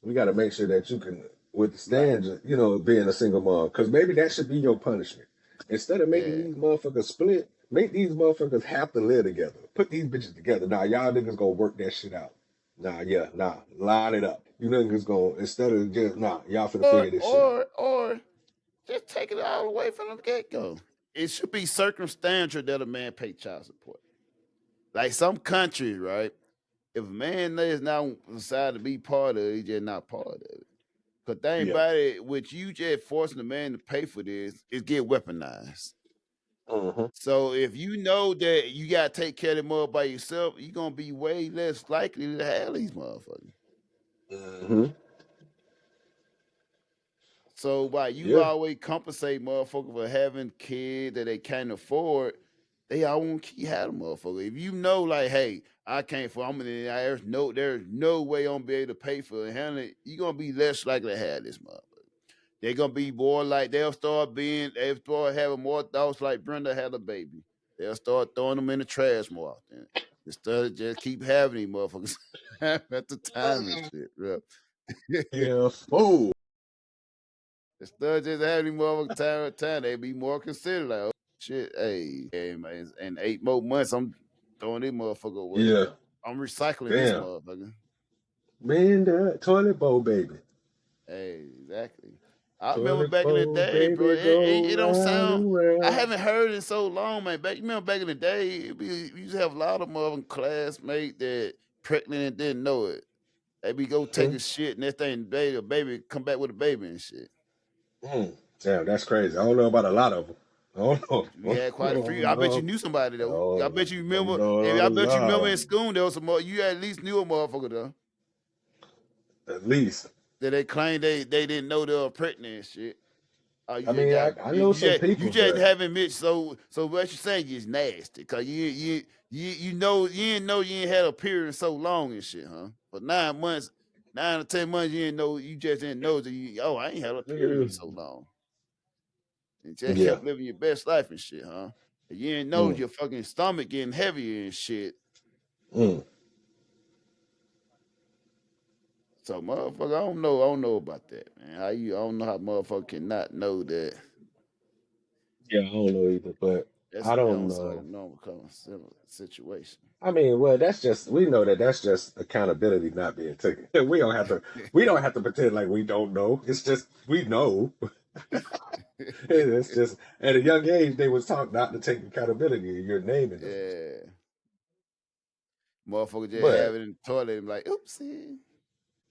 We got to make sure that you can Right. withstand, being a single mom. Because maybe that should be your punishment. Instead of making Yeah. these motherfuckers split, make these motherfuckers have to live together. Put these bitches together. Nah, y'all niggas gonna work that shit out. Nah, line it up. You niggas gonna, instead of just, y'all finna Or figure this shit out. or or just take it all away from the get go. It should be circumstantial that a man pay child support. Like some countries, right? If a man is not decided to be part of it, he's just not part of it. Cause thing Yeah. about it, which you just forcing the man to pay for this, is get weaponized. Mm-hmm. So if you know that you gotta take care of them all by yourself, you're gonna be way less likely to have these motherfuckers. Mm-hmm. So while you Yeah. always compensate motherfuckers for having kids that they can't afford, they all want to keep having motherfucker. If you know, like, hey, I can't afford, there's no way I'm gonna be able to pay for it and handle it, you're gonna be less likely to have this motherfucker. They're gonna be more like they'll start having more thoughts like Brenda had a baby. They'll start throwing them in the trash more often. Instead of just keep having these motherfuckers at the time and shit, bro. Yeah. Fool. Instead of just having these motherfuckers time, they be more considerate. Like, oh shit, hey man, in 8 more months, I'm throwing this motherfucker away. Yeah. I'm recycling this Damn. motherfucker. Man, the toilet bowl baby. Hey, exactly. I remember Toilet back in the bowl day, bro. baby, go It don't round sound. and I round. haven't heard it in so long, man. You remember back in the day, we used to have a lot of mother classmates that pregnant and didn't know it. They be go take Mhm. a shit, and that thing, baby, a baby come back with a baby and shit. Damn, that's crazy. I don't know about a lot of them. I don't know. We had I quite a few. don't I bet you know. knew somebody I though. I don't, bet you don't remember. know I a bet you lot remember of in them. school there was some. You at least knew a motherfucker though At least. that they claimed they didn't know they were pregnant and shit. Oh, I mean, I know some you people, just but haven't mixed. So what you saying is nasty, cause you know you didn't know you ain't had a period in so long and shit, huh? For 9 months, 9 or 10 months, you just didn't know that I ain't had a period in so long. And just yeah. kept living your best life and shit, huh? And you didn't know Mm, your fucking stomach getting heavier and shit. mm. So motherfucker, I don't know about that, man. I don't know how motherfucker can not know that. Yeah, I don't know either, but That's I an don't outside of know. normal kind of situation. I mean, well, we know that that's just accountability not being taken. We don't have to pretend like we don't know. It's just we know. It's just at a young age they was taught not to take accountability. You're naming them. Yeah. Motherfucker just have But it in the toilet and be like, oopsie.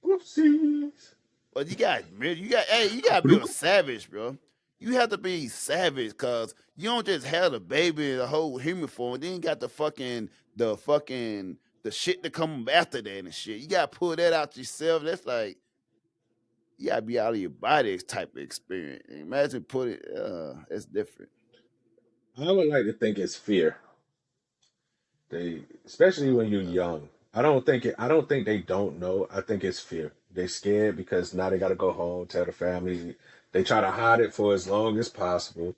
whoopsies. But you gotta be a savage, bro. You have to be savage cause you don't just have the baby in the whole human form. Then you got the shit that come after that and shit. You gotta pull that out yourself. That's like you gotta be out of your body type of experience. Imagine it's different. I would like to think it's fear. Especially when you're Uh, young. I don't think they don't know. I think it's fear. They scared because now they got to go home, tell the family. They try to hide it for as long as possible.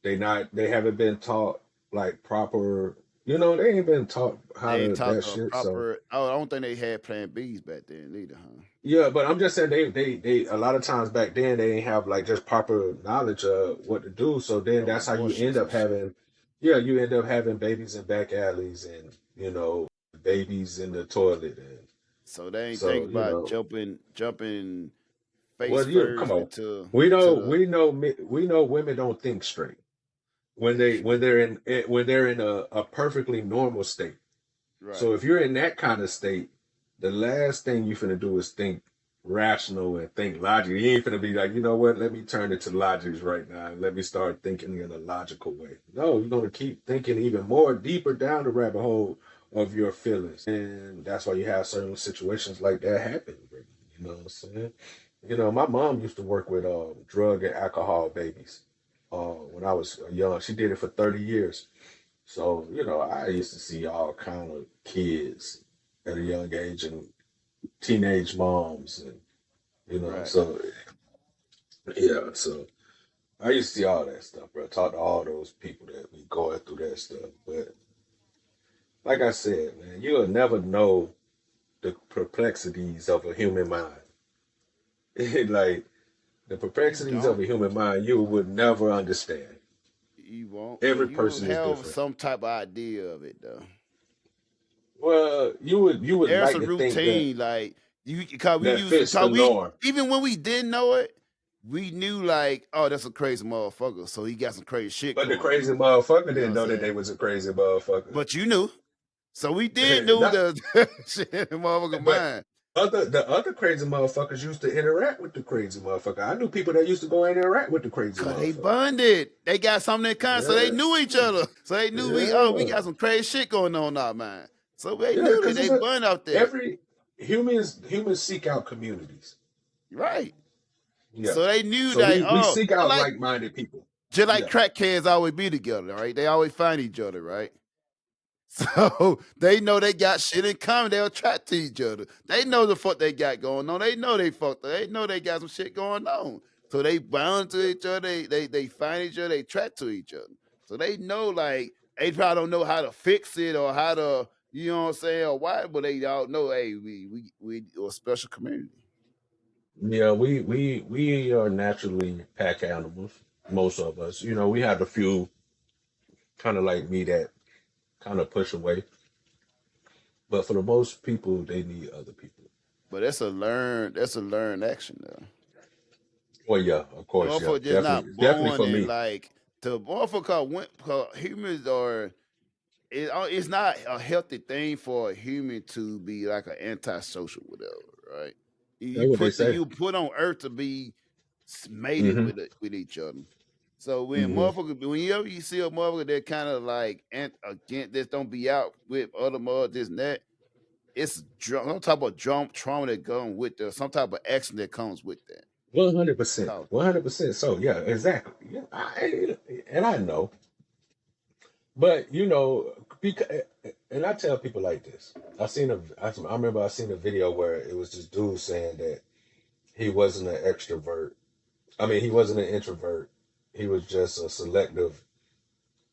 They haven't been taught like proper. They ain't been taught how they to ain't taught that the shit. So proper. Oh, I don't think they had Plan Bs back then either, huh? yeah, but I'm just saying they a lot of times back then they didn't have like just proper knowledge of what to do. So then Oh, that's how you end abortions up and shit. having, yeah, you end up having babies in back alleys and babies in the toilet, and So they ain't so think about jumping face well, you come first on. into We to know, the we know women don't think straight when they're in a perfectly normal state. right. So if you're in that kind of state, the last thing you finna do is think rational and think logic. You ain't finna be like, you know what? Let me turn it to logics right now and let me start thinking in a logical way. No, you're gonna keep thinking even more deeper down the rabbit hole of your feelings, and that's why you have certain situations like that happen. You know what I'm saying? You know, my mom used to work with drug and alcohol babies when I was young. She did it for 30 years. So, you know, I used to see all kind of kids at a young age and teenage moms and you know, Right. so yeah, so I used to see all that stuff, bro. Talk to all those people that be going through that stuff. But like I said, man, you'll never know the perplexities of a human mind. Like the You perplexities of don't. a human mind, you would never understand. You won't. But Every you will person is have different. some type of idea of it though. Well, you would There's like a to think that routine, like you cause we that used to fits the cause we norm. even when we didn't know it, we knew like, oh, that's a crazy motherfucker. So he got some crazy shit But the going crazy on. motherfucker You know what didn't I'm know that saying? they was a crazy motherfucker. But you knew. So we did know Not, the shit in the motherfucker but mind. the other crazy motherfuckers used to interact with the crazy motherfucker. I knew people that used to go and interact with the crazy Cause they motherfucker. bonded. They got something in common. So they Yeah, knew each other. So they knew we yeah, got some crazy shit going on now, man. So they yeah. knew that Because they it's a bond out there. every humans seek out communities. Right. Yeah. So they knew So that, we oh, seek out like minded people. just like Yeah. crackheads always be together, right? They always find each other, right? So they know they got shit in common. They'll attract to each other. They know the fuck they got going on. They know they fucked. They know they got some shit going on. So they bound to each other. They find each other. They attract to each other. So they know like they probably don't know how to fix it or how to, you know what I'm saying, or why, but they all know, hey, we are a special community. Yeah, we are naturally pack animals. Most of us, you know, we have a few kind of like me that kind of push away, but for the most people, they need other people. But that's a learned action though. Well, yeah, of course, yeah, Motherfucker just definitely, not definitely born for and me. like the motherfucker called humans are it's not a healthy thing for a human to be like an antisocial whatever, right? That's what they say. You put on earth to be mated Hmm. with each other. So Hmm. whenever you see a motherfucker that kind of like against this, don't be out with other mother this and that. It's some type of trauma that comes with that, some type of action that comes with that. 100%, So 100%. So yeah, exactly. Yeah, and I know, but you know, because and I tell people like this. I remember I seen a video where it was this dude saying that he wasn't an extrovert. I mean, he wasn't an introvert. He was just a selective.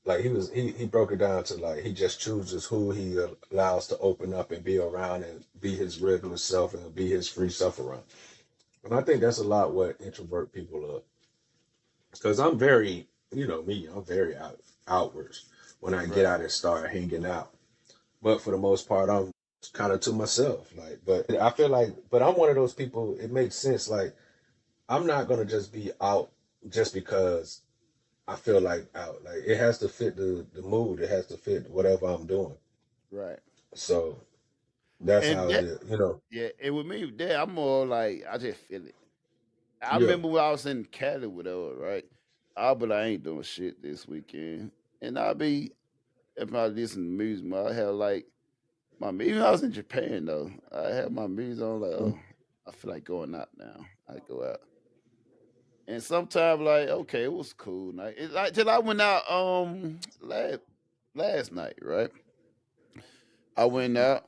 Like he broke it down to like he just chooses who he allows to open up and be around and be his regular self and be his free self around. And I think that's a lot what introvert people are. Because I'm very, you know me, I'm very outwards when I get right. out and start hanging out. But for the most part, I'm kind of to myself. Like, but I feel like, but I'm one of those people. It makes sense. Like, I'm not gonna just be out just because I feel like out. Like, it has to fit the mood. It has to fit whatever I'm doing. Right. So that's And how it that is. You know. yeah, and with me, that I'm more like I just feel it. I Yeah. remember when I was in Cali with her, right? I'll be like, I ain't doing shit this weekend. And I'll be if I listen to music, I have like even I was in Japan though. I had my music on like, oh, I feel like going out now. I go out. And sometimes like, okay, it was cool night. It, like till I went out last night, right? I went out,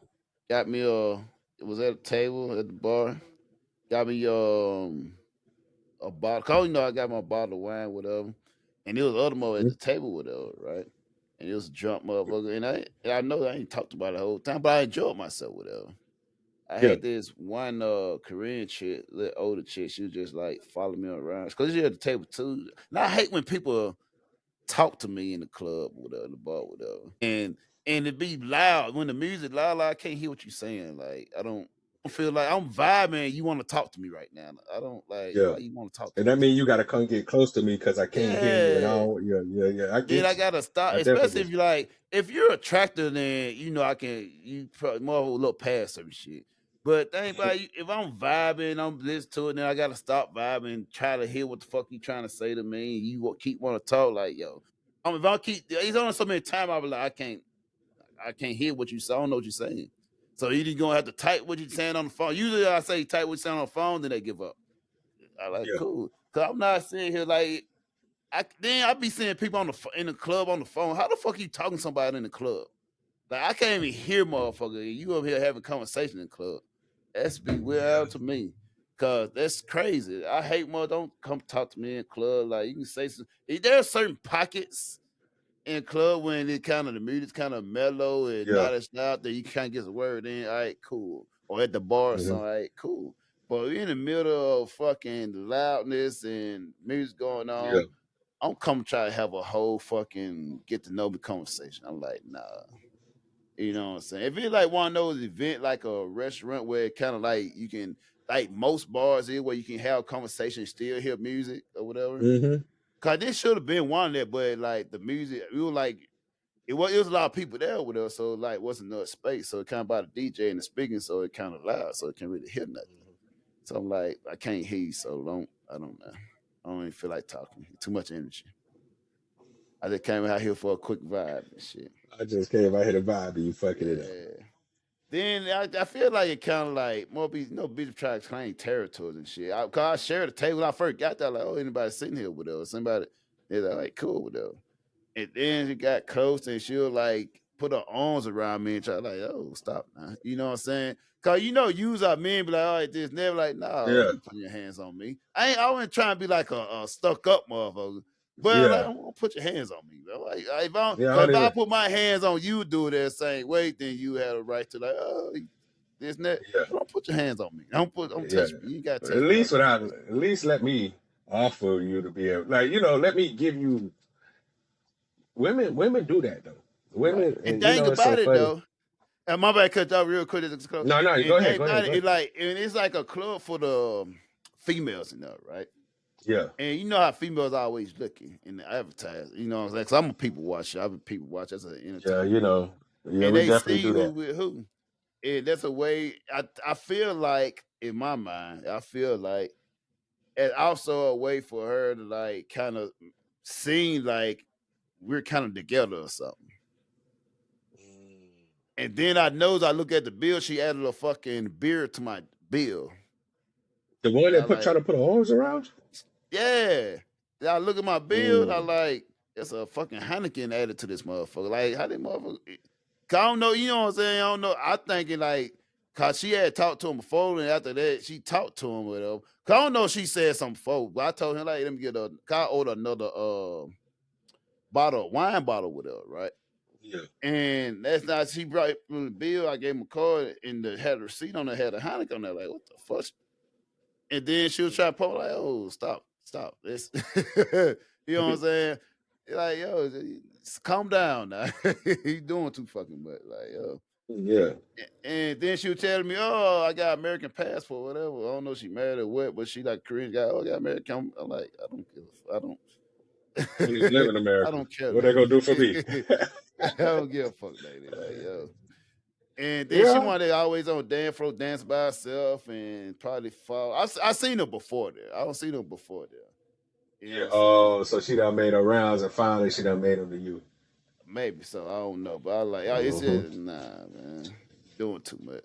got me it was at a table at the bar, got me a bottle. Cause you know I got my bottle of wine, whatever. And there was other mo at the table with her, right? And it was a drunk motherfucker. And I know I ain't talked about it the whole time, but I enjoyed myself with her. I Yeah. had this one Korean chick, little older chick. She was just like following me around because she at the table too. And I hate when people talk to me in the club with her, the bar with her. And and it be loud. When the music loud, I can't hear what you're saying. Like I don't feel like I'm vibing. You want to talk to me right now? I don't like. Yeah. Why you want to talk to And me? that means you gotta come get close to me because I can't hear you and I Yeah. don't yeah. I Then I get you. gotta stop, I especially definitely if you like, if you're a tractor, then I can you probably more of a little past certain shit. But think about it, if I'm vibing, I'm listening to it, then I gotta stop vibing, and try to hear what the fuck you trying to say to me. And you keep want to talk like yo. If I keep, it's only so many times I'll be like, I can't hear what you say. I don't know what you're saying. So either gonna have to type what you're saying on the phone. Usually I say type what you're saying on the phone, then they give up. I like yeah. cool, cause I'm not sitting here like I be seeing people in the club on the phone. How the fuck you talking to somebody in the club? Like I can't even hear motherfucker. You over here having conversation in the club. That's be weird to me. Cause that's crazy. I hate more. Don't come talk to me in club. Like you can say some. There are certain pockets in club when it kind of the music's kind of mellow and Yeah. not as loud that you can't get a word in. All right, cool. Or at the bar or Hmm. something. All right, cool. But in the middle of fucking loudness and music going Yeah. on, I'm come try to have a whole fucking get to know me conversation. I'm like, nah. You know what I'm saying? If it's like one of those event like a restaurant where it kind of like you can like most bars is where you can have a conversation and still hear music or whatever. Hmm. Cause this should have been one of that, but like the music, we were like it was a lot of people there with us, so like wasn't enough space. So it kind of by the DJ and the speaking, so it kind of loud, so it can't really hear nothing. So I'm like, I can't hear you, so I don't know. I don't even feel like talking. Too much energy. I just came out here for a quick vibe and shit. I just came out here to vibe and you fucking it up. Yeah. Then I feel like it kind of like more be bitch try to claim territories and shit. Cause I shared the table when I first got there, like, oh, anybody sitting here with us? Somebody is like cool with us. And then she got close and she'll like put her arms around me and try like, oh, stop now. You know what I'm saying? Cause use our men be like, all right, this never like, nah, don't Yeah. be putting your hands on me. I wasn't trying to be like a stuck up motherfucker. But like, Yeah. I won't put your hands on me, bro. Like, Yeah. I cause don't if I even put my hands on you, do it that same way, then you have a right to like, oh, this and that. yeah. But don't put your hands on me. Don't Yeah. touch me. You ain't gotta At touch me. least without at least let me offer you to be able like, let me give you women do that though. Right. Women And and dang it's so about it funny. though. And my bad, cut off real quick. No, no, And go ahead, dang go ahead, about go it, ahead. it's like a club for the females in there, right? Yeah. And you know how females always looking in the advertise. You know what I'm saying? 'Cause I'm a people watcher. I'm a people watcher as an Yeah, entertainment. yeah, And we they definitely see do who that. with who. And that's a way I feel like in my mind, I feel like it's also a way for her to like kind of seem like we're kind of together or something. And then I look at the bill, she added a fucking beer to my bill. The one And I that try like, to put her arms around yeah. And I look at my you? bill and I like, it's a fucking Heineken added to this motherfucker. Like, how did motherfucker? 'Cause I don't know, you know what I'm saying? I don't know. I thinking like, cause she had talked to him before, and after that, she talked to him with him. Cause I don't know if she said something before, but I told him like, let me get cause I ordered another wine bottle with her, right? Yeah. And that's not she brought the bill. I gave him a card and had a receipt on it, had a Heineken on there. Like, what the fuck? And then she was trying to pull like, oh, stop this. You know what I'm saying? Like, yo, calm down now. He doing too fucking much. Like, yo. Yeah. And then she was telling me, oh, I got American passport, whatever. I don't know if she married or what, but she like Korean guy. Oh, I got American. I'm like, I don't give a. I don't. I don't even live in I America. don't care, What they gonna lady. do for me? I don't give a fuck, lady. Like, yo. And then she Yeah. wanted to always on dance floor, dance by herself, and probably fall. I seen her before there. I don't see her before there. You know Yeah. what I'm saying? Oh, so she done made her rounds and finally she done made them to you. Maybe so. I don't know, but I like. It's Hmm. just nah, man. Doing too much.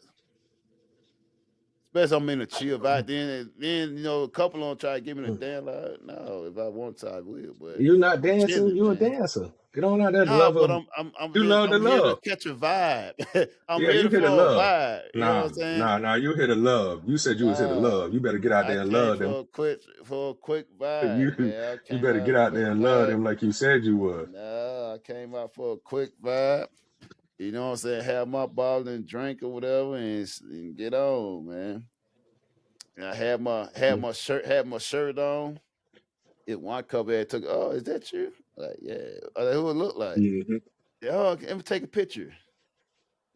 Especially I'm in a chill vibe. Then a couple on try to give me the damn like, no, if I want to, I will. But You not I'm dancing, chilling, you a man. dancer. Get on out there, No, but lover. I'm You just love the I'm here to love. catch a vibe. I'm Yeah, here you hit a for a love. vibe. You know what Nah, I'm saying? nah, nah, you hit a love. You said you was hit a Nah, love. You better get out I there and came love them. for a quick You vibe, man. I you came better get out out for there a and love vibe. them like you said you would. No, I came out for a quick vibe. You know what I'm saying? Have my bottle and drink or whatever, and get on, man. And I had my shirt on. It one couple had took. Oh, is that you? Like, yeah. Like, who it look like? Mm-hmm. Oh, let me take a picture.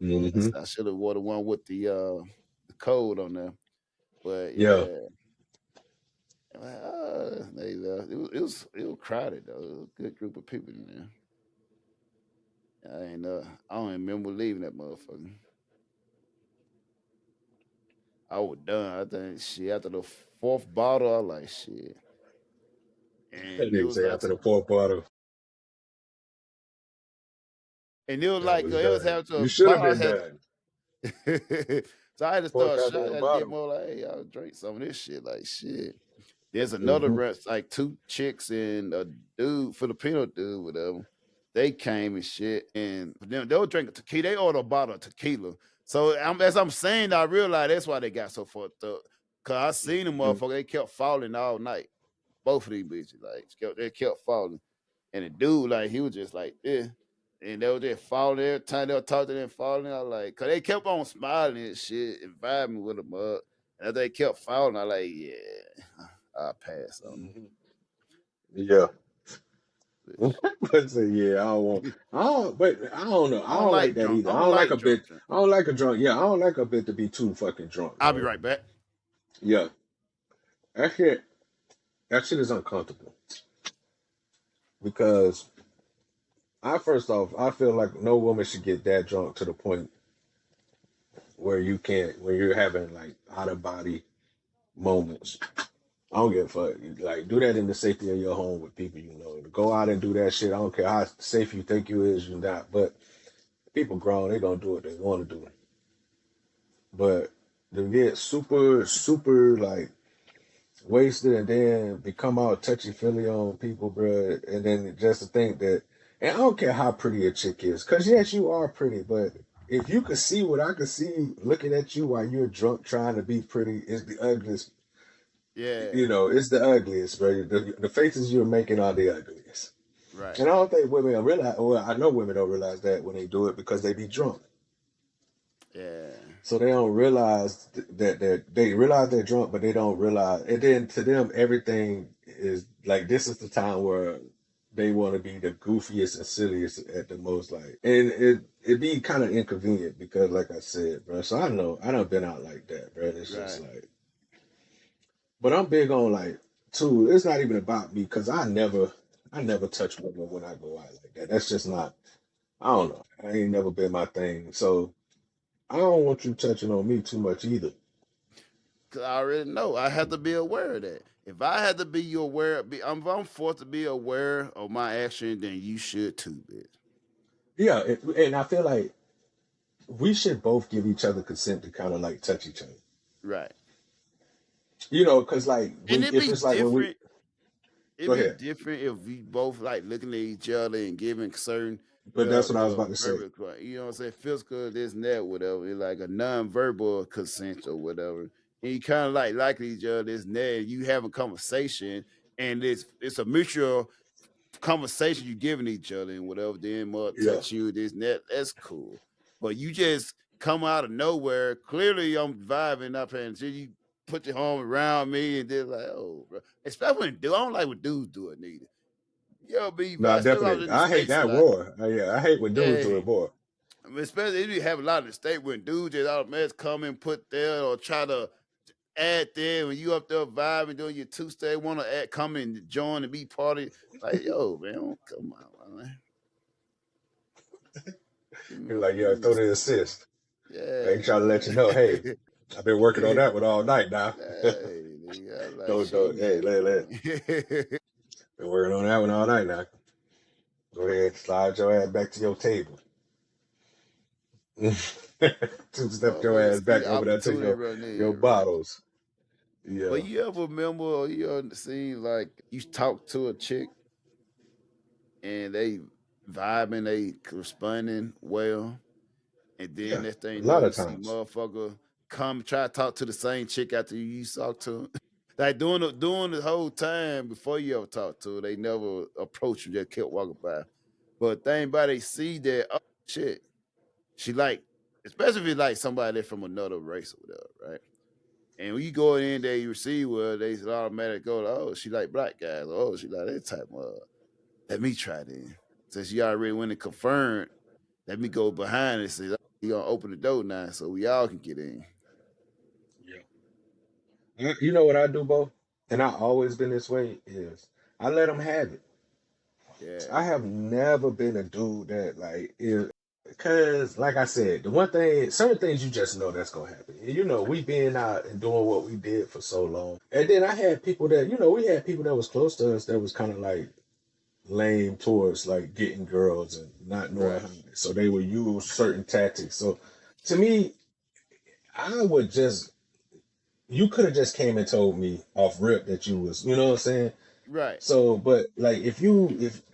Mm-hmm. I should have wore the one with the code on there. But Yeah. yeah, they it was crowded though. It was a good group of people in there. I don't even remember leaving that motherfucker. I was done. I think shit after the fourth bottle, I was like shit. That And it nigga was say like after the fourth bottle, and it was I like was it was done. after a You should have bar been had done. so I had to Fourth start shot. I goddamn had to get bottle. more like, hey, y'all drink some of this shit. Like shit. There's another Mm-hmm. rest, like two chicks and a dude, Filipino dude, whatever. They came and shit, and them they were drinking tequila. They ordered a bottle of tequila. So as I'm saying, I realized that's why they got so fucked up. Cause I seen them Mm-hmm. motherfucker, they kept falling all night. Both of these bitches, like they kept falling. And the dude, like, he was just like, yeah. And they were just falling every time they were talking to them falling. I like, cause they kept on smiling and shit and vibing with them up. And as they kept falling, I like, yeah, I'll pass on them. Mm-hmm. Yeah. But say, yeah, I don't want. I don't. But I don't know. I I don't don't like like that drunk. either. I I don't don't like like a bit. drunk. I don't like a drunk. Yeah, I don't like a bit to be too fucking drunk, I'll be bro. right back. Yeah, that shit. That shit is uncomfortable because I first off, I feel like no woman should get that drunk to the point where you can't, when you're having like out of body moments. I don't give a fuck. Like, do that in the safety of your home with people you know. Go out and do that shit. I don't care how safe you think you is, you not. But people grown, they gonna do what they want to do. But to get super, super like wasted and then become all touchy feely on people, bro, and then just to think that, and I don't care how pretty a chick is, cause yes, you are pretty, but if you could see what I could see looking at you while you're drunk trying to be pretty, is the ugliest. Yeah, You know, it's the ugliest, bro. The faces you're making are the ugliest. right. And I don't think women realize, well, I know women don't realize that when they do it because they be drunk. Yeah, So they don't realize that they realize they're drunk, but they don't realize. And then to them, everything is like this is the time where they want to be the goofiest and silliest at the most. Like, and it be kind of inconvenient because, like I said, bro. So I know I done been out like that, bro. It's just right. like, but I'm big on like too. It's not even about me because I never touch women when I go out like that. That's just not. I don't know. I ain't never been my thing. So I don't want you touching on me too much either. Cause I already know I have to be aware of that. If I had to be aware, I'm forced to be aware of my action, then you should too, bitch. Yeah, and I feel like we should both give each other consent to kind of like touch each other. Right. You know, because like And when it'd if be it's like when we different. go It'd be ahead, different if we both like looking at each other and giving certain but that's what I was about to say. verbal, you know what I'm saying, physical, this and that, whatever. It's like a non-verbal consent or whatever. And you kind of like liking each other, this and that. And you have a conversation, and it's a mutual conversation you giving each other and whatever. Then more Yeah, touch you, this and that. That's cool. But you just come out of nowhere. Clearly, I'm vibing up and you put your arm around me and then like, oh, bro. Especially when I don't like when dudes do it neither. Yo, be no, especially I was definitely. in the I hate states a that lot. more. Yeah, I hate when dudes do Yeah, it more. I mean, especially if you have a lot in the state when dudes just out of mess come and put there or try to add there when you up there vibing doing your two step, want to add come and join and be party. Like, yo, man, come on, man. Like, Give yeah, me throw some, the assist. yeah, They try to let you know, hey, man. I've been working on that one all night now. Hey, nigga, I'm like, show Don't. me Hey, how, let. man. Been working on that one all night now. Go ahead, slide your ass back to your table. Two step your Motherfucker, ass see back the over there to opportunity right your there, right? bottles. But Yeah. you ever remember or you ever seen like you talk to a chick and they vibing, they responding well, and then Yeah. next thing A you know, lot you of see times. motherfucker come try to talk to the same chick after you talk to her. Like doing the whole time before you ever talk to her, they never approach you, just kept walking by. But thing about they see that oh shit, she like, especially if it's like somebody that's from another race or whatever, right? And when you go in there, you receive well, they automatically go, oh, she like black guys, oh, she like that type of. Let me try then. since you already went and confirmed, let me go behind and say you gonna open the door now so we all can get in. Yeah. You know what I do, Bo? And I always been this way is I let them have it. Yeah, I have never been a dude that like is because like I said, the one thing certain things you just know that's gonna happen. And, you know, we been out and doing what we did for so long. And then I had people that, you know, we had people that was close to us that was kind of like lame towards like getting girls and not knowing right. how. So they would use certain tactics. So to me, I would just you could have just came and told me off rip that you was, you know what I'm saying? Right. So, but like if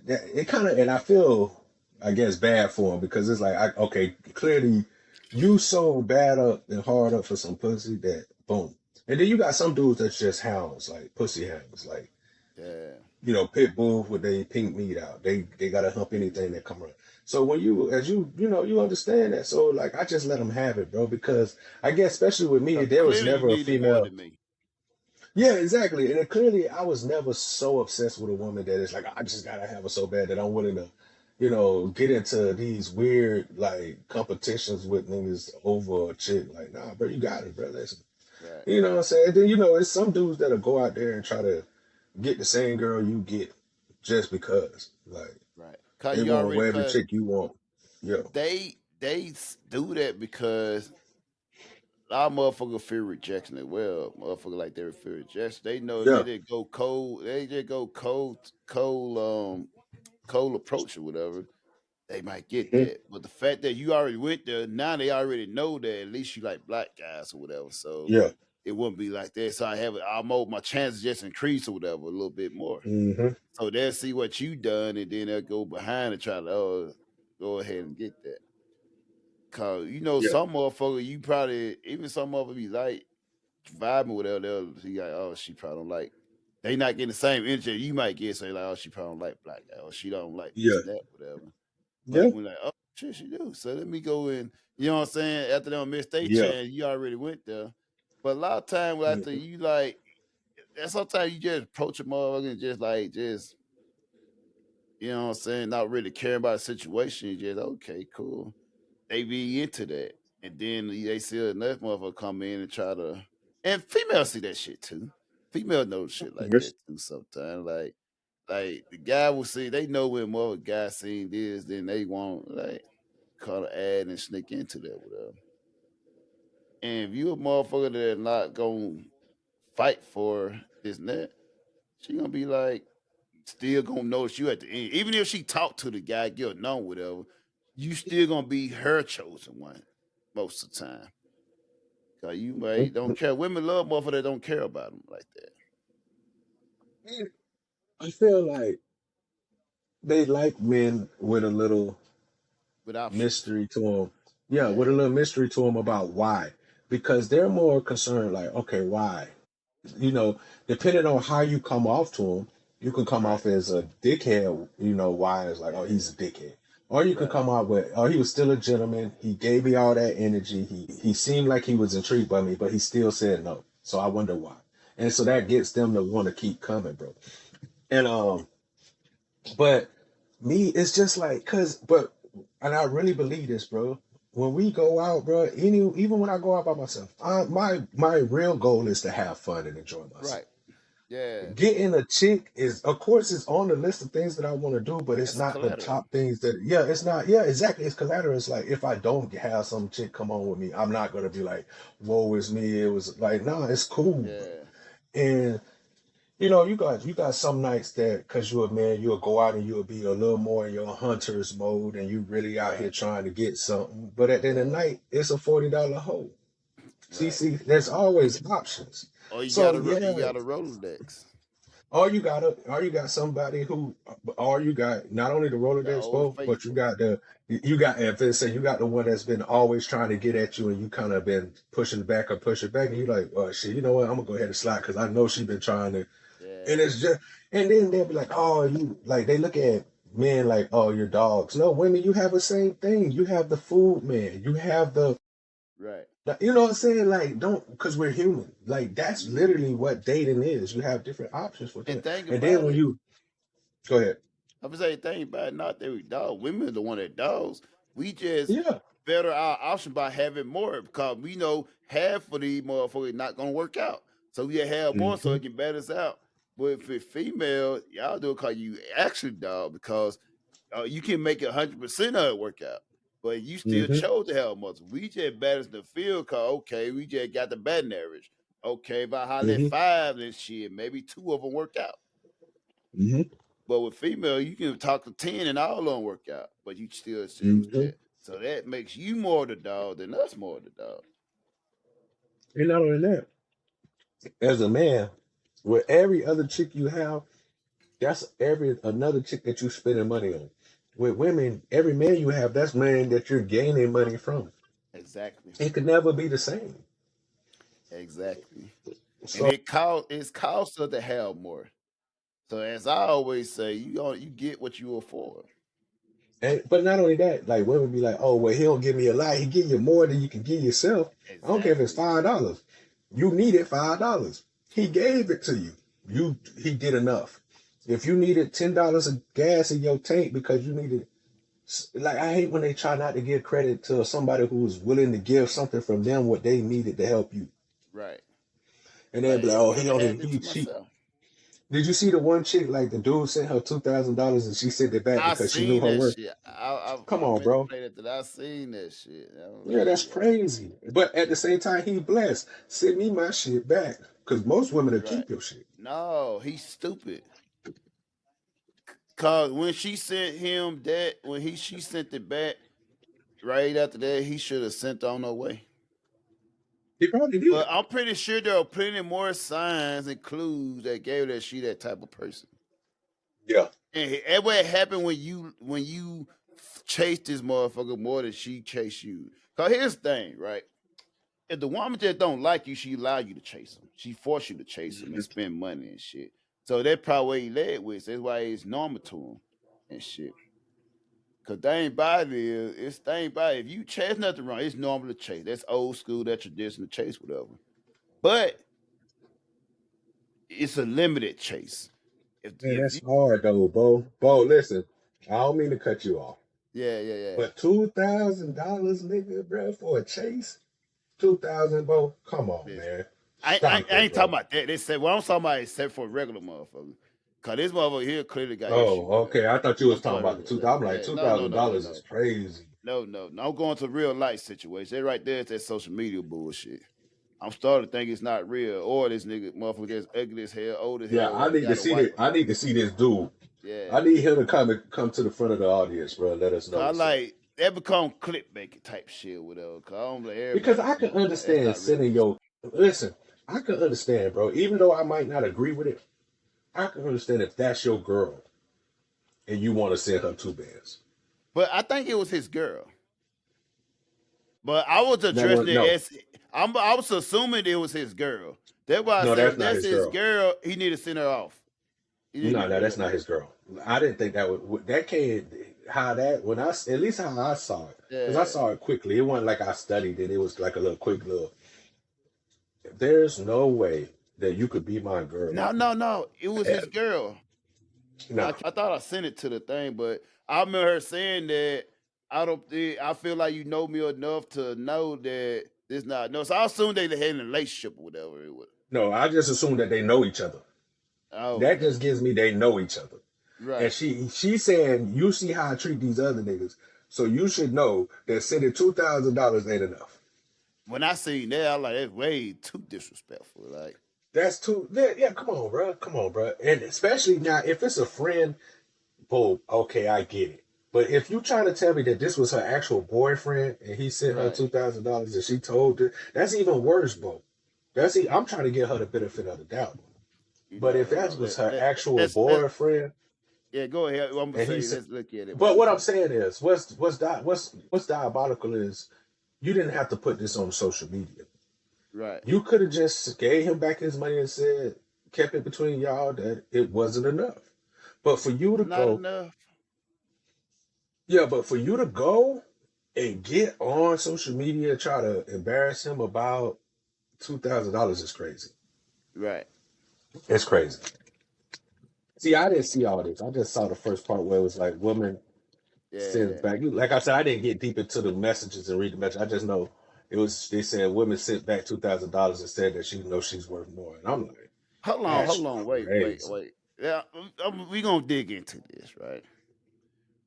that it kind of, and I feel, I guess, bad for him because it's like, okay, clearly you so bad up and hard up for some pussy that boom. And then you got some dudes that's just hounds, like pussy hounds, like, Yeah. you know, pit bull with they pink meat out. They gotta hump anything that come around. So when you, as you know, you understand that. So like, I just let them have it, bro, because I guess especially with me, there was Clearly, you never a needed more female. than me. Yeah, exactly. And clearly, I was never so obsessed with a woman that it's like I just gotta have her so bad that I'm willing to, you know, get into these weird like competitions with niggas over a chick. Like, nah, bro, you got it, bro. Listen, Right. you know what I'm saying? Then you know, it's some dudes that'll go out there and try to get the same girl you get just because, like, Right. Cause they you want already whatever cause chick you want. Yeah, they do that because our motherfucker fear rejection as well. Motherfucker like they fear rejection. They know if they yeah, didn't go cold, they just go cold approach or whatever, they might get mhm, that. But the fact that you already went there, now they already know that at least you like black guys or whatever. So yeah, it wouldn't be like that. So I have almost my chances just increase or whatever a little bit more. hmm, So they'll see what you done and then they'll go behind and try to go ahead and get that. Cause you know yeah, some motherfucker you probably even some motherfucker be like vibing with her, they'll be like, oh, she probably don't like. They not getting the same energy you might get. So like, oh, she probably don't like black guy, or she don't like this yeah, and that, whatever. But yeah, when like, oh shit, she do. So let me go in. You know what I'm saying? After they don't miss their yeah, chance, you already went there. But a lot of time after mhm, you like, and sometimes you just approach a motherfucker and just you know what I'm saying, not really caring about the situation. You just okay, cool. They be into that, and then they see another motherfucker come in and try to. And females see that shit too. Females know shit like yes, that too. Sometimes, like the guy will see, they know when more guy seen this, then they want like call an ad and sneak into that whatever. And if you a motherfucker that not gonna fight for this and that, she gonna be like still gonna notice you at the end. Even if she talked to the guy, get a known whatever, you still gonna be her chosen one most of the time. Cause you might don't mhm. care. Women love motherfuckers that don't care about them like that. I feel like they like men with a little With options. mystery to them. Yeah, with a Yeah. little mystery to them about why. Because they're more concerned, like, okay, why? You know, depending on how you come off to them, you can come Right. off as a dickhead, you know, why it's like, oh, he's Yeah. a dickhead. Or you can Right. come out with, oh, he was still a gentleman. He gave me all that energy. He seemed like he was intrigued by me, but he still said no. So I wonder why. And so that Right. gets them to want to keep coming, bro. And but me, it's just like, and I really believe this, bro. When we go out, bro, even when I go out by myself, my real goal is to have fun and enjoy myself. Right. Yeah. Getting a chick is, of course, it's on the list of things that I want to do, but it's That's not the collateral. top things that. Yeah, it's not. Yeah, exactly. It's collateral. It's like if I don't have some chick come on with me, I'm not gonna be like, "Whoa, it's me." It was like, nah, it's cool, bro. Yeah. And you know, you got some nights that because you're a man, you'll go out and you'll be a little more in your hunter's mode and you really out here Right. trying to get something. But at the end of the Yeah. night, it's a $40 hole. Right. There's always options. Or So you yeah, got a Rolodex. or you got somebody who, or you got not only the The Rolodex old both, but faithful. you got if it's say you got the one that's been always trying to get at you and you kind of been pushing back or pushing back and you like, oh shit, you know what? I'm gonna go ahead and slide because I know she been trying to. And Yeah. it's just, and then they'll be like, oh, you like they look at men like, oh, you're dogs. No, women, you have the same thing. You have the food man. You have Right. you know what I'm saying? Like, don't, because we're human. Like, that's Hmm. literally what dating is. You have different options for And that. think And then about when it. you go ahead. I was saying thing about not that we dog. Women are the one that dogs. We just Yeah. better our option by having more because we know half of these motherfuckers not gonna work out. So we have more so Mm-hmm. it can better us out. But if it's female, y'all do it cause you actually dog because you can make 100% of it work out. But you still Mm-hmm. chose to have muscle. We just batters the field cause okay, we just got the batting average. Okay, if I holler at Mm-hmm. 5 and shit, maybe 2 of them work out. Mm-hmm. But with female, you can talk to 10 and all of them work out, but you still choose Mm-hmm. that. So that makes you more the dog than us more the dog. And not only that, as a man, with every other chick you have, that's every another chick that you spending money on. With women, every man you have, that's man that you're gaining money from. Exactly. It could never be the same. Exactly. And So, it's cost us to have more. So as I always say, you get what you afford. but not only that, like women be like, "Oh, well, he don't give me a lot. He give you more than you can give yourself." I don't care if it's Exactly. $5. You needed $5. He gave it to you. He did enough. If you needed $10 of gas in your tank because you needed, like, I hate when they try not to give credit to somebody who's willing to give something from them what they needed to help you, Right. and they'll Like be like, "Oh, I he had only it he to cheap." myself. Did you see the one chick like the dude sent her $2,000 and she sent it back I because she knew seen her that worth? shit. Come I on, meant to bro. play that. I seen that shit. I was Yeah, like, that's yeah, crazy. But at the same time, he blessed. Send me my shit back. Because most women will right. keep your shit. No, he's stupid. Cause when she sent him that, she sent it back right after that, he should have sent on her way. He probably But did. I'm pretty sure there are plenty more signs and clues that gave that she that type of person. Yeah. And what happened when you chase this motherfucker more than she chase you. Cause here's the thing, right? If the woman just don't like you, she allow you to chase him. She force you to chase him and Mhm. spend money and shit. So that's probably what he led with. So that's why it's normal to him and shit. Cause thing about it is, it's thing about it. If you chase nothing wrong, it's normal to chase. That's old school, that tradition to chase, whatever. But it's a limited chase. Man, If that's you hard though, Bo. Bo, listen, I don't mean to cut you off. yeah, yeah, yeah. But $2,000, nigga, bro, for a chase? 2,000, Bo? Come on, This man. I Stop it, ain't talking bro. about that. They said what I'm talking about is set for a regular motherfucker. Cause this motherfucker here clearly got issue Oh, with her. okay. I thought you was I'm talking talking about about the two. I'm like, yeah, two no, no, thousand no, no, dollars no. is crazy. No, no, no. I'm going to real life situation. That right there is that social media bullshit. I'm starting to think it's not real, or this nigga motherfucker that's ugly as hell, old as Yeah, hell, I or need to got a see wife that. or I something. need to see this dude. Yeah. I need him to come to the front of the audience, bro. Let us Cause know I what's up. like that become clickbait type shit, whatever. Cause I don't let Because everybody I can see. Like, that's understand not real sending shit. your listen. I can understand, bro. Even though I might not agree with it, I can understand if that's your girl and you want to send her two bands. But I think it was his girl. But I was That addressing one, it no, as I was assuming it was his girl. That's why I no, say that's if not that's his his girl. girl, he need to send her off. He need to No, get no, rid that's of her. not his girl. I didn't think that would that can't how that when I at least how I saw it because I Yeah. saw it quickly. It wasn't like I studied it. It was like a little quick little. There's no way that you could be my girl. No, no, no. It was his And, girl. no, I thought I sent it to the thing, but I remember her saying that I feel like you know me enough to know that this not no. So I assumed they had a relationship or whatever it was. no, I just assume that they know each other. That Okay. just gives me they know each other. And Right. she's saying, you see how I treat these other niggas, so you should know that sending $2,000 ain't enough. When I seen that, I like that's way too disrespectful. Like, That's too yeah, come on, bro. Come on, bro. And especially now, if it's a friend, boom, okay, I get it. But if you trying to tell me that this was her actual boyfriend and he sent her right. $2,000 and she told her, that's even worse, bro. I'm trying to give her the benefit of the doubt. You But if know, that was her actual let's boyfriend yeah, go ahead. I'm gonna and he say said, let's look at it but while we what I'm talk. saying is, what's diabolical is you didn't have to put this on social media. Right. You could have just gave him back his money and said, kept it between y'all that it wasn't enough. But for you to Not go, enough. yeah, but for you to go and get on social media and try to embarrass him about $2,000 is crazy. Right. It's crazy. See, I didn't see all this. I just saw the first part where it was like woman sends Yeah. back. Like I said, I didn't get deep into the messages and read the message. I just know it was. They said women sent back $2,000 and said that she knows she's worth more. And I'm like, Hold that's on, crazy. wait. Yeah, we gonna dig into this, right?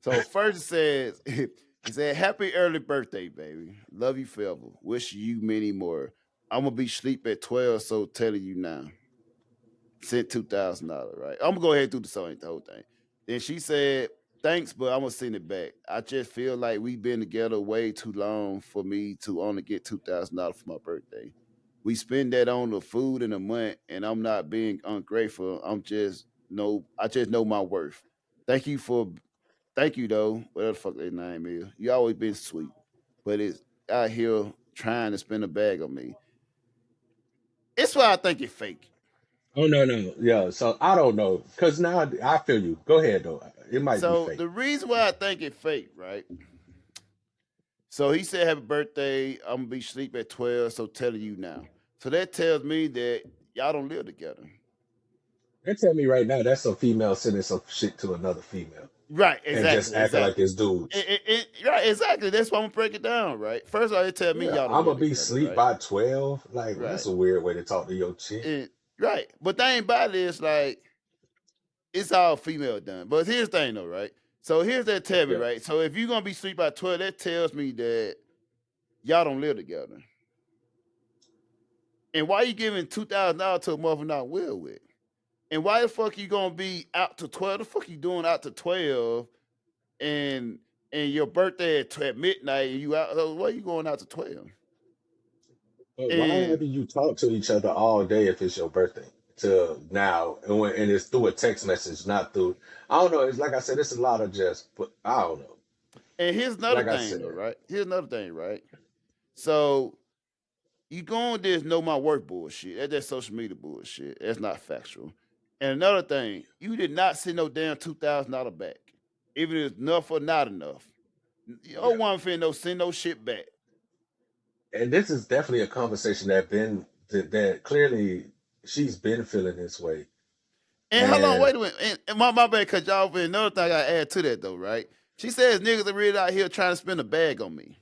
So first it says, it said, "Happy early birthday, baby. Love you forever. Wish you many more. I'm gonna be sleep at 12, so telling you now." Sent $2,000, right? I'm gonna go ahead and do the whole thing. Then she said, "Thanks, but I'm gonna send it back. I just feel like we've been together way too long for me to only get $2,000 for my birthday. We spend that on the food in a month, and I'm not being ungrateful. I just know my worth. Thank you for Thank you though, whatever the fuck that name is. You always been sweet, but it's out here trying to spend a bag on me. It's why I think it's fake. Oh no, no, yeah. So I don't know, cause now I feel you. Go ahead though. It might be So fake. the reason why I think it's fake, right? So he said, "Happy birthday. I'm gonna be sleep at 12, so telling you now." So that tells me that y'all don't live together. They tell me right now that's a female sending some shit to another female Right, and just acting like it's dudes. Right, exactly. That's why I'm gonna break it down, right? First of all, it tell me Yeah, y'all don't I'm live gonna be together, sleep right? by 12. Like Right. that's a weird way to talk to your chick. Right. But the thing about it is like it's all female done. But here's the thing though, right? So here's that tell me, Yeah. right? So if you're gonna be sleep by 12, that tells me that y'all don't live together. And why you giving $2,000 to a mother not will with? And why the fuck you gonna be out to 12? The fuck you doing out to 12 and your birthday at midnight and you out? So why you going out to 12? But why And haven't you talked to each other all day if it's your birthday till now and it's through a text message, not through. I don't know. It's like I said, it's a lot of just. But I don't know. here's another Like I thing said, though, right? Here's another thing, right? So you go on this know my worth bullshit. That's just social media bullshit. That's not factual. And another thing, you did not send no damn $2,000 back, even if it's enough or not enough. Your yeah. woman finna no send no shit back. And this is definitely a conversation that clearly she's been feeling this way. And hold on, And wait a minute. And my bad, cause y'all been another thing I gotta add to that though, right? She says niggas are really out here trying to spend a bag on me.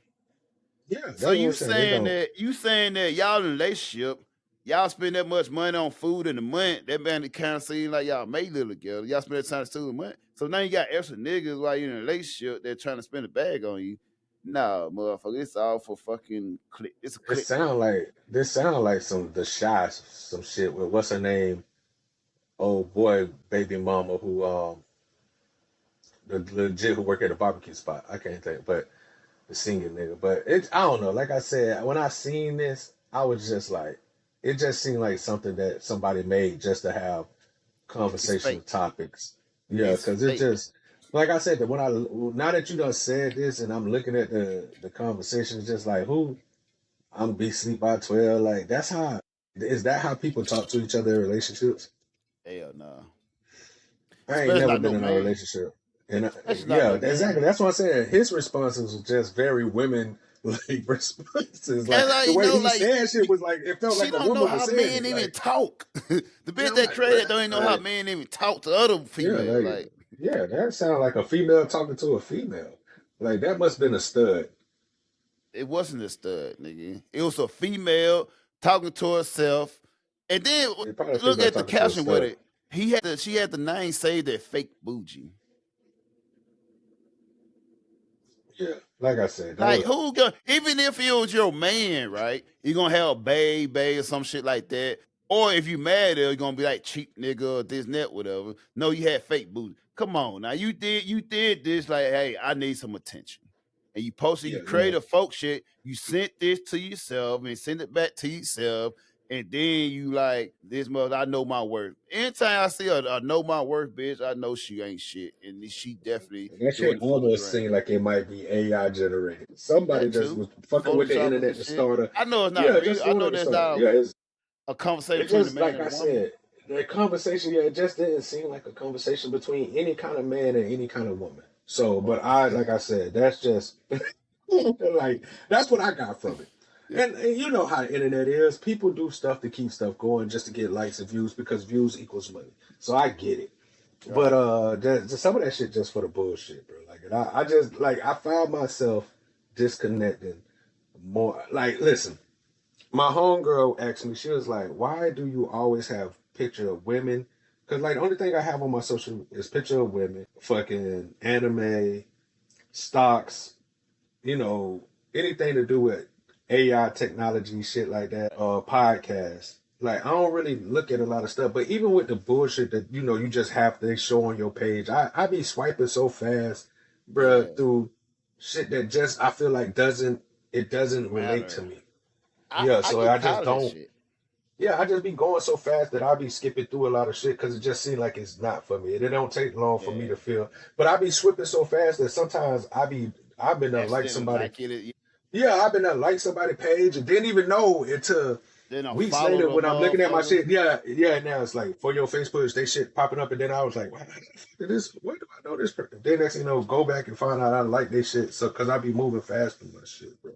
yeah, So that's what I'm saying. They don't. you saying that y'all in a relationship, y'all spend that much money on food in a month, that man it kind of seem like y'all may live together. Y'all spend that time to a month. So now you got extra niggas while you're in a relationship that trying to spend a bag on you. Nah, motherfucker, it's all for fucking click. It's a It clickbait. sound like this sound like some shit with what's her name? Oh boy, baby mama who the legit who work at a barbecue spot. I can't think, but the singing nigga. But it, I don't know. Like I said, when I seen this, I was just like, it just seemed like something that somebody made just to have It's conversational fake. topics. Yeah, It's because it fake. just like I said that when I now that you done said this and I'm looking at the conversation, it's just like who I'm be sleep by 12. Like that's how is that how people talk to each other in relationships? Hell no. I ain't Especially never not been no in a man. relationship. And Especially not yeah, no exactly. man. That's what I said. His responses was just very women like responses. Like And the like, way he like said shit was like it felt she like a don't know woman was how saying men it. even Like, talk. The and bitch I'm that like, created what? don't even know how Like, men even talk to other yeah, females. like Like yeah, that sounded like a female talking to a female. Like that must have been a stud. it wasn't a stud, nigga. It was a female talking to herself. And then It's probably a look female at the talking to a caption with stud. it. She had the name saved that fake bougie. Yeah, like I said, that Like was who gonna even if it was your man, right? You gonna have a babe or some shit like that. Or if you mad at her, you're gonna be like cheap nigga or this net, whatever. No, you had fake booty. Come on now. You did this like, hey, I need some attention. And you posted, yeah, you no. created folk shit, you sent this to yourself and send it back to yourself. And then you like this mother, I know my worth. Anytime I see a know my worth, bitch, I know she ain't shit. And she definitely That doing shit it for the almost gram. seemed like it might be AI generated. Somebody That just too. was fucking with the Photoshopping internet some to shit. start a I know it's not yeah, real. just I doing know it to that's start. not Yeah, it's a conversation it between a just man like and a I woman. said, that conversation, yeah, it just didn't seem like a conversation between any kind of man and any kind of woman. So, but I, like I said, that's just like that's what I got from it. And you know how the internet is. People do stuff to keep stuff going just to get likes and views because views equals money. So I get it. But Right. just some of that shit just for the bullshit, bro. Like, and I just like I found myself disconnecting more. Like, listen, my homegirl asked me, she was like, "Why do you always have picture of women?" Because like the only thing I have on my social is picture of women, fucking anime, stocks, you know, anything to do with AI technology, shit like that, podcasts. Like I don't really look at a lot of stuff, but even with the bullshit that you just have to show on your page, I be swiping so fast, bruh, Yeah. through shit that just I feel like doesn't relate to Matter. me. I Yeah, I so get I just tired of that don't. shit. Yeah, I just be going so fast that I be skipping through a lot of shit because it just seems like it's not for me. It don't take long for me Yeah. to feel, but I be swipping so fast that sometimes I've been like Accidentally somebody. like it. Yeah, I've been like somebody page and didn't even know until Then I weeks follow later the when I'm looking at my motherfucker. shit. Yeah, yeah. Now it's like for your Facebook, they shit popping up, and then I was like, "Wow, how the fuck did this? Where do I know this person?" Then next thing you know, go back and find out I like this shit. So because I be moving fast with my shit, bro.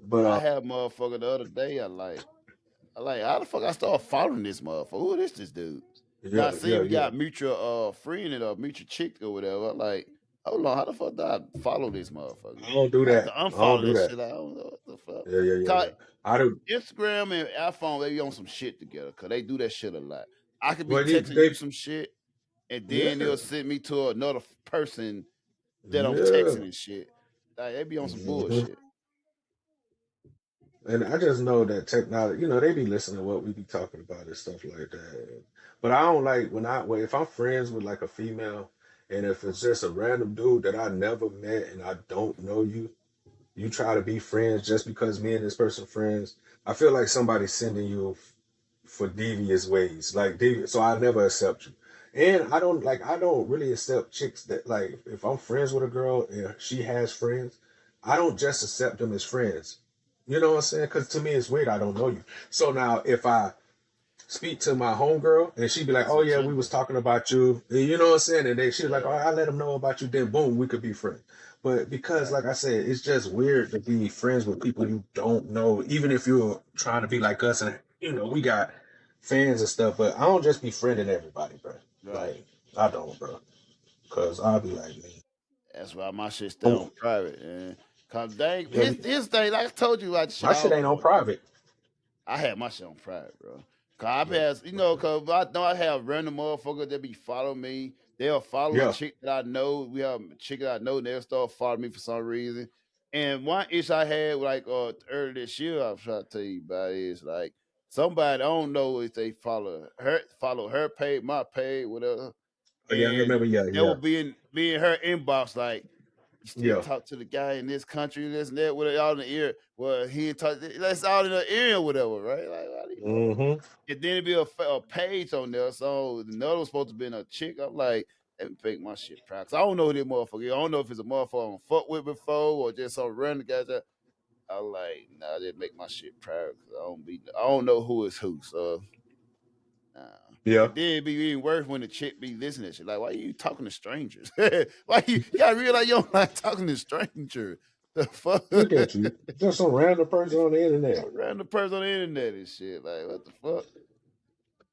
But I had motherfucker the other day. I like, how the fuck I start following this motherfucker? Who this dude? yeah, Cause I see yeah, we yeah. got mutual friend and a mutual chick or whatever. Like, hold on, how the fuck do I follow this motherfucker? I don't do I have to that. I don't unfollow do that that. shit. I don't know what the fuck. Yeah, yeah, yeah, Cause yeah. I do. Instagram and iPhone, they be on some shit together. Cause they do that shit a lot. I could be Well, texting they you some shit, and then yeah, they'll send me to another person that I'm yeah. texting and shit. Like they be on some hmm bullshit. And I just know that technology, they be listening to what we be talking about and stuff like that. But I don't like when if I'm friends with like a female, and if it's just a random dude that I never met and I don't know you, you try to be friends just because me and this person friends. I feel like somebody's sending you for devious ways, like devious. So I never accept you. And I don't really accept chicks that like if I'm friends with a girl and she has friends, I don't just accept them as friends. You know what I'm saying? Because to me it's weird. I don't know you. So now if I speak to my homegirl and she'd be like, That's "Oh yeah, we was agenda. talking about you," you know what I'm saying? And then she was like, "Oh, Yeah, I let them know about you." Then boom, we could be friends. But because, right. like I said, it's just weird to be friends with people you don't know, even if you're trying to be like us and we got fans and stuff. But I don't just be friending everybody, bro. Right. Like I don't, bro, because I'll be like, man, That's why my shit stay on oh, private. And cause dang, yeah, his thing, like I told you about the shit. my shit ain't on private. I had my shit on private, bro. Cause I've Yeah, had, cause I know I have random motherfuckers that be following me. They'll follow a yeah, chick that I know. We have a chick that I know, and they'll start following me for some reason. And one issue I had, like earlier this year, I was trying to tell you about is like somebody I don't know if they follow her page, my page, whatever, oh, yeah. I and remember. Yeah, they will yeah, be in her inbox like, you still yeah. talk to the guy in this country, this and that, with it all in the ear. Well, he ain't talk. That's all in the ear or whatever, right? Like, why do you fuck? Mm-hmm. And then it'd be a page on there. So another was supposed to be a chick. I'm like, let me fake my shit proud. Cause I don't know who this motherfucker is. I don't know if it's a motherfucker I'm fuck with before or just some random guy. I like, nah, just make my shit proud. Cause I don't know who is who. So nah. Yeah. And then it'd be even worse when the chick be listening to shit. Like, why are you talking to strangers? Why you gotta realize you don't like talking to strangers. The fuck? Look at you, just some random person on the internet. A random person on the internet and shit. Like, what the fuck?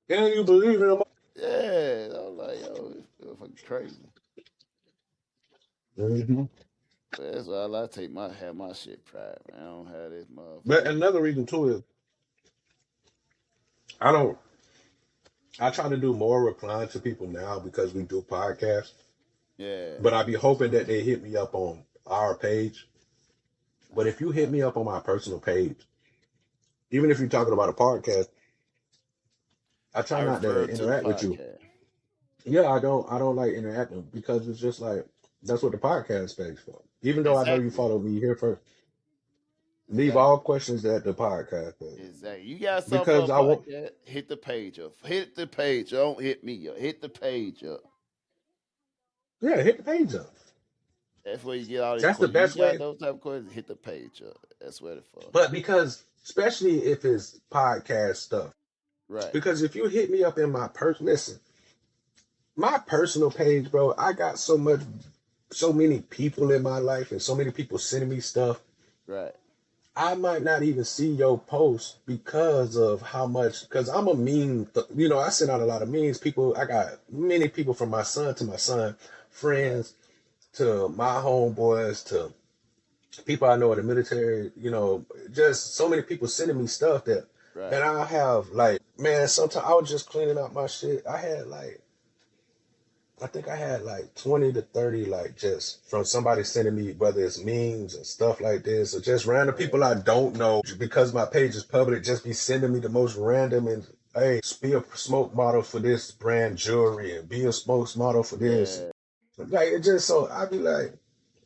Can you believe it? Yeah. I was like, yo, it's fucking crazy. Mm-hmm. But that's why I like to have my shit private, man. I don't have this But motherfucker. another reason too is I don't. I try to do more replying to people now because we do podcasts. Yeah. But I be hoping that they hit me up on our page. But if you hit me up on my personal page, even if you're talking about a podcast, I try I not to refer to the interact with you. podcast. Yeah, I don't. I don't like interacting because it's just like that's what the podcast page for. Even though I know you Exactly. follow me here first, leave Exactly. all questions at the podcast page Exactly. You got something for a because I want. podcast? Hit the page up. Hit the page. Don't hit me up. Hit the page up. Yeah, hit the page up. That's where you get all these That's the questions. You best got way. those type of questions, hit the page up. That's where the for. But because, especially if it's podcast stuff, Right. because if you hit me up in listen, my personal page, bro, I got so many people in my life and so many people sending me stuff. Right. I might not even see your post because of how much, because I'm a meme, I send out a lot of memes. People, I got many people from my son to my son, Right, friends to my homeboys to people I know in the military, just so many people sending me stuff that, right. and I have like, man, sometimes I was just cleaning out my shit. I think I had like 20 to 30, like just from somebody sending me, whether it's memes and stuff like this, or just random Yeah, people I don't know, because my page is public, just be sending me the most random and, hey, be a smoke model for this brand jewelry and be a smoke model for this. yeah, Like, it just so I be like,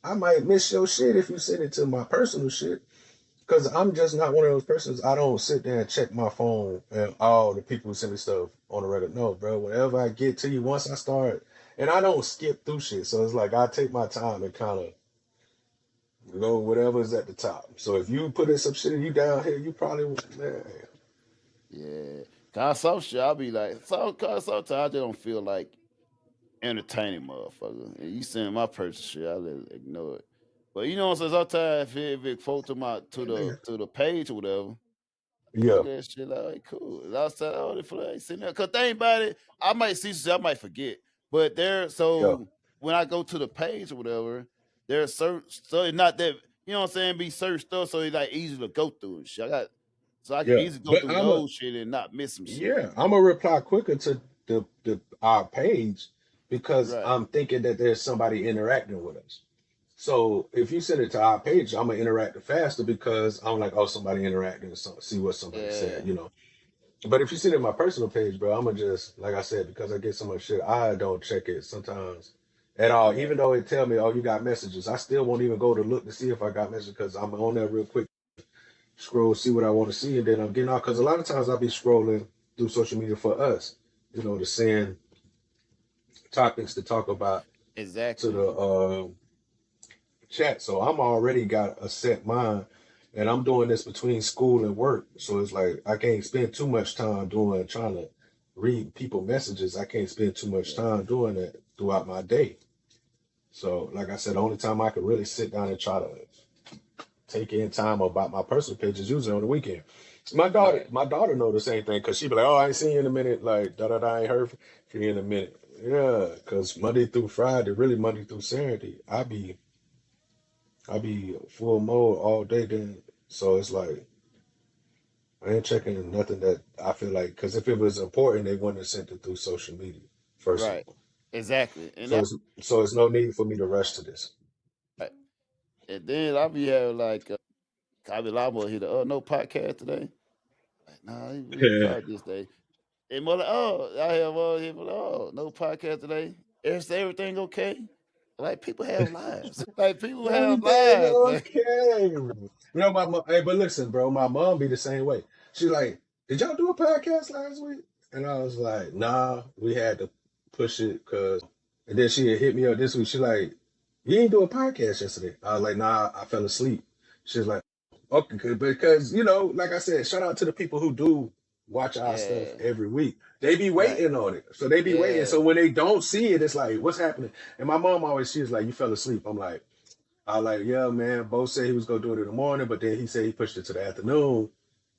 I might miss your shit if you send it to my personal shit. Cause I'm just not one of those persons. I don't sit there and check my phone and all the people who send me stuff on the regular. No, bro. Whenever I get to you, once I start, and I don't skip through shit. So it's like I take my time and kind of go whatever's at the top. So if you put in some shit and you down here, you probably, man. yeah. Cause some shit, I be like, cause sometimes I just don't feel like entertaining motherfucker. And you send my personal shit, I just ignore it. But you know what I'm saying? Sometimes if it float to my to the page or whatever, I Yeah, look at that shit like, hey, cool. And I said, oh, the flag sitting there. Cause think about it, I might see something, I might forget. But there, yeah, so when I go to the page or whatever, there's certain so it's not that you know what I'm saying, be certain stuff, so it's like easy to go through and shit. So I can yeah. easily go But through those shit and not miss some shit. I'm gonna reply quicker to the our page because Right. I'm thinking that there's somebody interacting with us. So if you send it to our page, I'm gonna interact faster because I'm like, oh, somebody interacting, so see what somebody Yeah. said. But if you send it to my personal page, bro, I'm gonna just like I said, because I get so much shit, I don't check it sometimes at all. Right. Even though it tell me, oh, you got messages, I still won't even go to look to see if I got messages because I'm on there real quick, scroll, see what I want to see, and then I'm getting out. Because a lot of times I'll be scrolling through social media for us, to send topics to talk about to Exactly. the chat. So I'm already got a set mind, and I'm doing this between school and work. So it's like I can't spend too much time doing trying to read people messages. I can't spend too much Yeah. time doing that throughout my day. So like I said, the only time I could really sit down and try to take in time about my personal page is usually on the weekend. My daughter, Right. my daughter know the same thing because she be like, "Oh, I ain't seen you in a minute." Like, da da da, I ain't heard from you in a minute. Yeah, because Monday through Friday, really Monday through Saturday, I be full mode all day then. So it's like I ain't checking nothing that I feel like because if it was important, they wouldn't have sent it through social media. First of Right. all, Exactly. And so that it's no need for me to rush to this. right. And then I be having like I be liable to hit the no podcast today. Like, nah, we ain't Yeah. pod this day. And mother, oh, I have him, oh, no podcast today. Is everything okay? Like people have lives. Like people have Everything lives, man. okay. My mom. Hey, but listen, bro, my mom be the same way. She like, did y'all do a podcast last week? And I was like, nah, we had to push it because. And then she had hit me up this week. She like, you didn't do a podcast yesterday. I was like, nah, I fell asleep. She was like, okay, good. Because, like I said, shout out to the people who do watch our stuff Yeah. every week. They be Right. waiting on it. So they be waiting. Yeah. So when they don't see it, it's like, what's happening? And my mom always, she was like, you fell asleep. I like, yeah, man. Bo said he was gonna do it in the morning, but then he said he pushed it to the afternoon.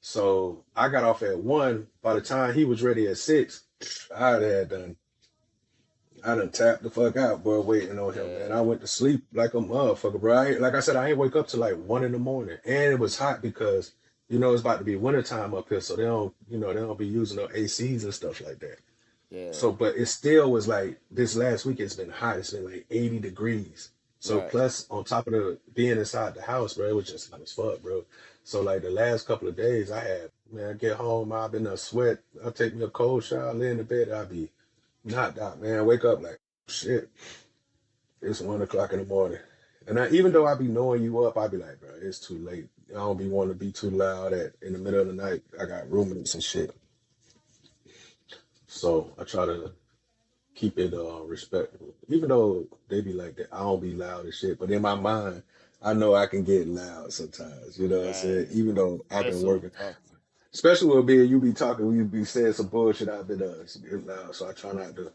So I got off at 1. By the time he was ready at 6, I had done I done tapped the fuck out, bro, waiting on him, man. I Yeah. went to sleep like a motherfucker, bro. Like I said, I ain't wake up till like 1 in the morning. And it was hot because, it's about to be wintertime up here. So they don't be using no ACs and stuff like that. So, Yeah. but it still was like this last week, it's been hot. It's been like 80 degrees. So Right. plus on top of the being inside the house, bro, it was just hot as fuck, bro. So like the last couple of days I get home, I've been a sweat. I take me a cold shower, lay in the bed, I be knocked out, man. Wake up like shit. It's 1 o'clock in the morning. And even though I be knowing you up, I be like, bro, it's too late. I don't be wanting to be too loud in the middle of the night. I got roommates and shit. So I try to keep it respectful. Even though they be like that, I don't be loud and shit. But in my mind, I know I can get loud sometimes. You know what I'm saying? Right. Even though I've been Especially when working, talking. especially with being you be talking, you be saying some bullshit. I've been getting loud, so I try not to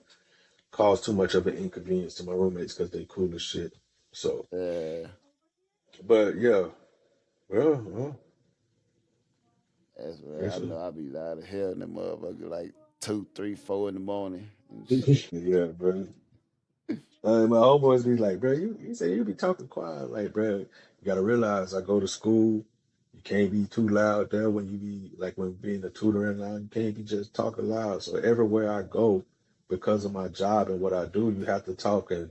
cause too much of an inconvenience to my roommates because they cool as shit. So, Yeah. but yeah, well. That's right. Yes, I sir. know I be loud as hell in the motherfucker like 2, 3, 4 in the morning and Yeah, shit. bro. My homeboys be like, bro, you say you be talking quiet. Like, bro, you gotta realize I go to school. You can't be too loud there when you be like when being a tutor and all. You can't be just talking loud. So everywhere I go, because of my job and what I do, you have to talk in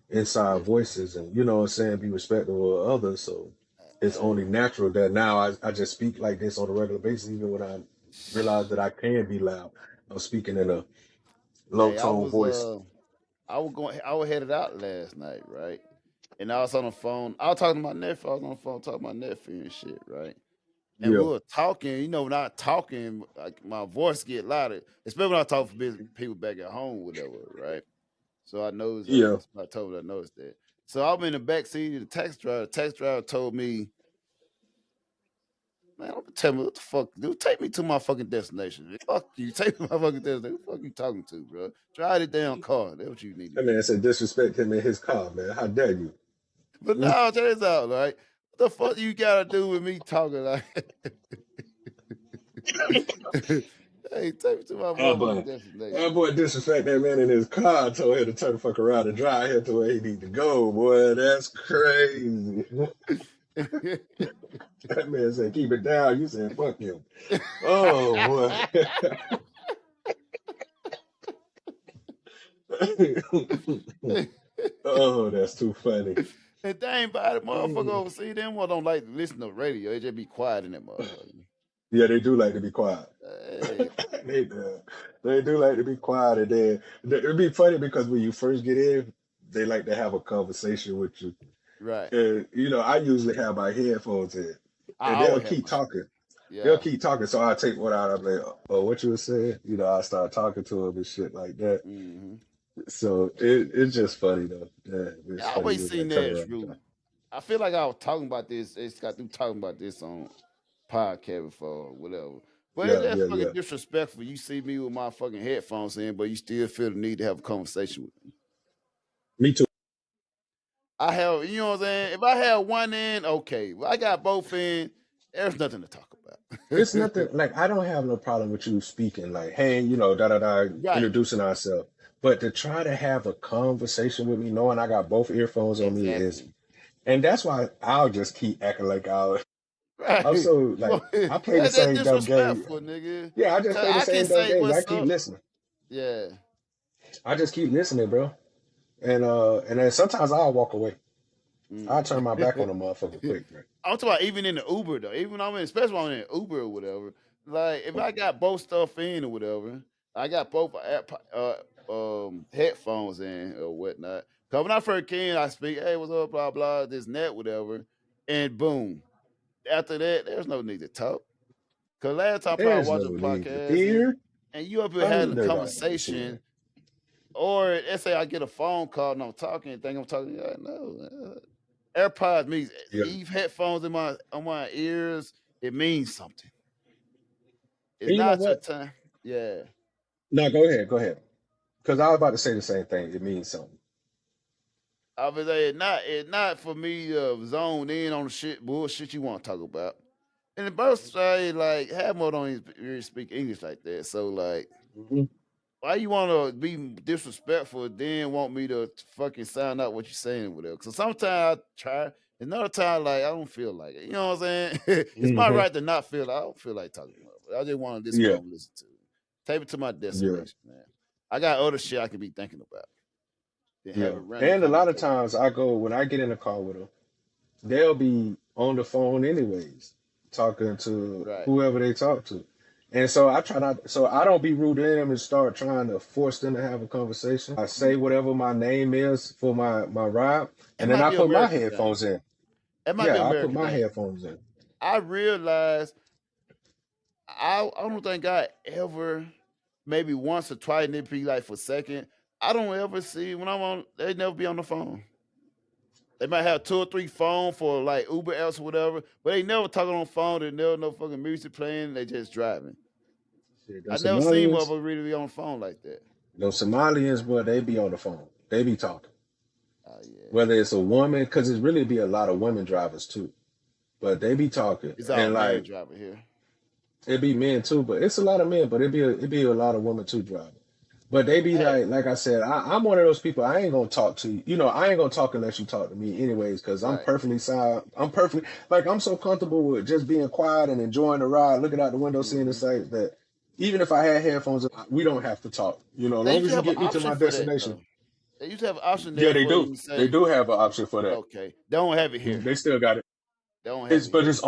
inside voices and you know what I'm saying, be respectful of others. So it's only Hey, natural that now I just speak like this on a regular basis, even when I realize that I can be loud. I'm speaking in a low hey, I tone was voice. I was headed out last night, right? And I was on the phone. I was talking to my nephew. I was on the phone talking to my nephew and shit, right? And we Yeah, were talking, when I talking, like my voice get louder, especially when I talk for people back at home, whatever, right? So I noticed yeah. I told her I noticed that. So I'm in the back seat of the taxi driver. The taxi driver told me, man, don't tell me what the fuck, dude. Take me to my fucking destination. Fuck you. Take me to my fucking destination. Who the fuck you talking to, bro? Drive the damn car. That's what you need to That do. man said disrespect him in his car, man. How dare you? But now check this out, right? What the fuck you gotta do with me talking like hey, take me to my That motherfucking boy, destination. that boy disrespect that man in his car. Told him to turn the fuck around and drive him to where he need to go. Boy, that's crazy. That man said keep it down. You said fuck him. Oh boy. Oh, that's too funny. And thing about it, motherfucker overseas, them one don't like to listen to radio. They just be quiet in that motherfucker. Yeah, they do like to be quiet. Hey, They do. They do like to be quiet, and then it'd be funny because when you first get in, they like to have a conversation with you. right. And I usually have my headphones in, I and they'll always have keep my shit. talking. They'll Yeah. keep talking, so I take one out. I'm like, "Oh, what you were saying?" I start talking to them and shit like that. Mm-hmm. So it's just funny though. Yeah, it's I funny always when seen they that turn as around. rude. I feel like I was talking about this. It's got through talking about this on podcast before, or whatever. But it's Yeah, just yeah, fucking yeah. disrespectful. You see me with my fucking headphones in, but you still feel the need to have a conversation with me. Me too. I have, you know what I'm saying? If I have one in, okay. Well, I got both in, there's nothing to talk It's about. nothing like I don't have no problem with you speaking like, hey, da da da, Right. introducing ourselves. But to try to have a conversation with me, knowing I got both earphones on me, Exactly. and that's why I'll just keep acting like I'm Right. so You like want I play the that's same dumb game. disrespectful, nigga. Yeah, I just Cause play the I can same dumb say games. I what's keep up. listening. Yeah. I just keep listening, bro. And then sometimes I'll walk away. I'll Mm. turn my back on a motherfucker quick, man. I'm talking about even in the Uber though. Even when I'm in, especially when I'm in Uber or whatever. Like if I got both stuff in or whatever, I got both headphones in or whatnot. Cause when I first came, I speak, hey, what's up, blah blah, this net, whatever, and boom. After that, there's no need to talk. Cause last time I probably There's watched no a need to podcast fear. and you up here Oh, having a no, no, listen, conversation, man. or let's say I get a phone call and I'm talking and think I'm talking. Like, no, AirPods means Yeah. Eve headphones in my on my ears. It means something. It's And you know not your what? time. Yeah. No, go ahead, go ahead. Because I was about to say the same thing. It means something. I was say it's not for me to zone in on the shit bullshit you want to talk about. And the both say like have more don't even really speak English like that. So like Hmm. why you want to be disrespectful then want me to fucking sound out what you're saying or whatever? Because sometimes I try, another time like I don't feel like it. You know what I'm saying? It's my Hmm. right to not feel. I don't feel like talking about it. I just want to listen what Yeah, I'm listening to. Take it to my yeah, destination, man. I got other shit I can be thinking about than yeah. having random And a lot of conversation. times when I get in the car with them, they'll be on the phone anyways, talking to Right. whoever they talk to. And so I try not, so I don't be rude to them and start trying to force them to have a conversation. I say whatever my name is for my ride, It and then might I be put my American thing. headphones in. It might be Yeah, I put American my thing. headphones in. I realized I don't think I ever maybe once or twice and it be like for a second. I don't ever see when I'm on they never be on the phone. They might have two or three phone for like Uber else or whatever, but they never talking on phone, they never no fucking music playing, they just driving. Shit, I those never seen Somalians, motherfucker really be on the phone like that. those Somalians, boy, they be on the phone. They be talking. Oh yeah. Whether it's a woman, because it's really be a lot of women drivers too, but they be talking It's all and man like driver here. It'd be men too, but it's a lot of men, but it'd be a lot of women too driving. But they be Hey, like I said, I'm one of those people. I ain't gonna talk to you. You know, I ain't gonna talk unless you talk to me, anyways. Because I'm right. perfectly silent. I'm perfectly like I'm so comfortable with just being quiet and enjoying the ride, looking out the window, seeing the Mm-hmm. sights. That even if I had headphones, we don't have to talk. You know, as They long used to as you have an get me to option my for that destination. though. They used to have an option Yeah, there they for you do. to They say, do have an option for that. okay. They don't have it here. They still got it. They don't have It's it but here. it's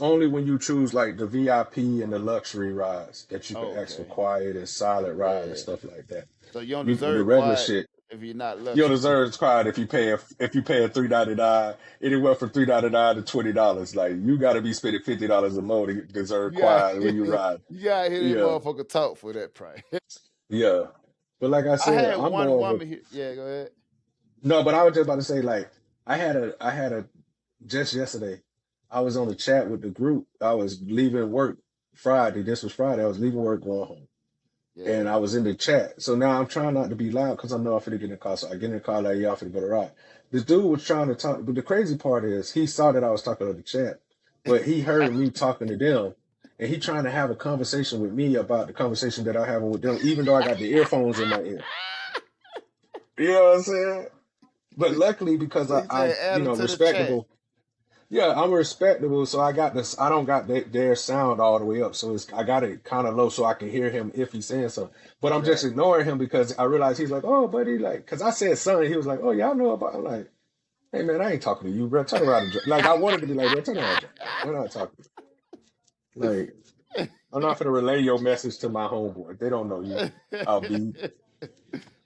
only when you choose like the VIP and the luxury rides that you can ask for Okay. quiet and silent ride and Yeah. stuff like that. So you don't The deserve regular quiet shit, if you're not you luxury. deserve quiet if you pay a $3.99 anywhere from $3.99 to $20. Like you got to be spending $50 or more to deserve You got quiet when you ride. you gotta hear that Yeah, motherfucker talk for that price. yeah. But like I I said, had I'm one more of a woman here. Yeah, go ahead. no. But I was just about to say like I had a just yesterday. I was on the chat with the group. I was leaving work Friday. This was Friday. I was leaving work going home. And Yeah. I was in the chat. So now I'm trying not to be loud because I know I'm finna get in the car. So I get in the car like, yeah, I'm finna go to ride. This dude was trying to talk, but the crazy part is he saw that I was talking to the chat, but he heard me talking to them, and he trying to have a conversation with me about the conversation that I'm having with them, even though I got the earphones in my ear. You know what I'm saying? But luckily, because He I'm, said add him to the chat. respectable. Yeah, I'm respectable, so I got this. I don't got their sound all the way up, so I got it kind of low so I can hear him if he's saying something. But I'm just Right. ignoring him because I realize he's like, "Oh, buddy," like, because I said son, he was like, "Oh, y'all know about." I'm like, "Hey, man, I ain't talking to you, bro. Turn around and drive." Like, I wanted to be like, "Bro, turn around and drive. We're not talking." Like, I'm not gonna relay your message to my homeboy. They don't know you. I'll be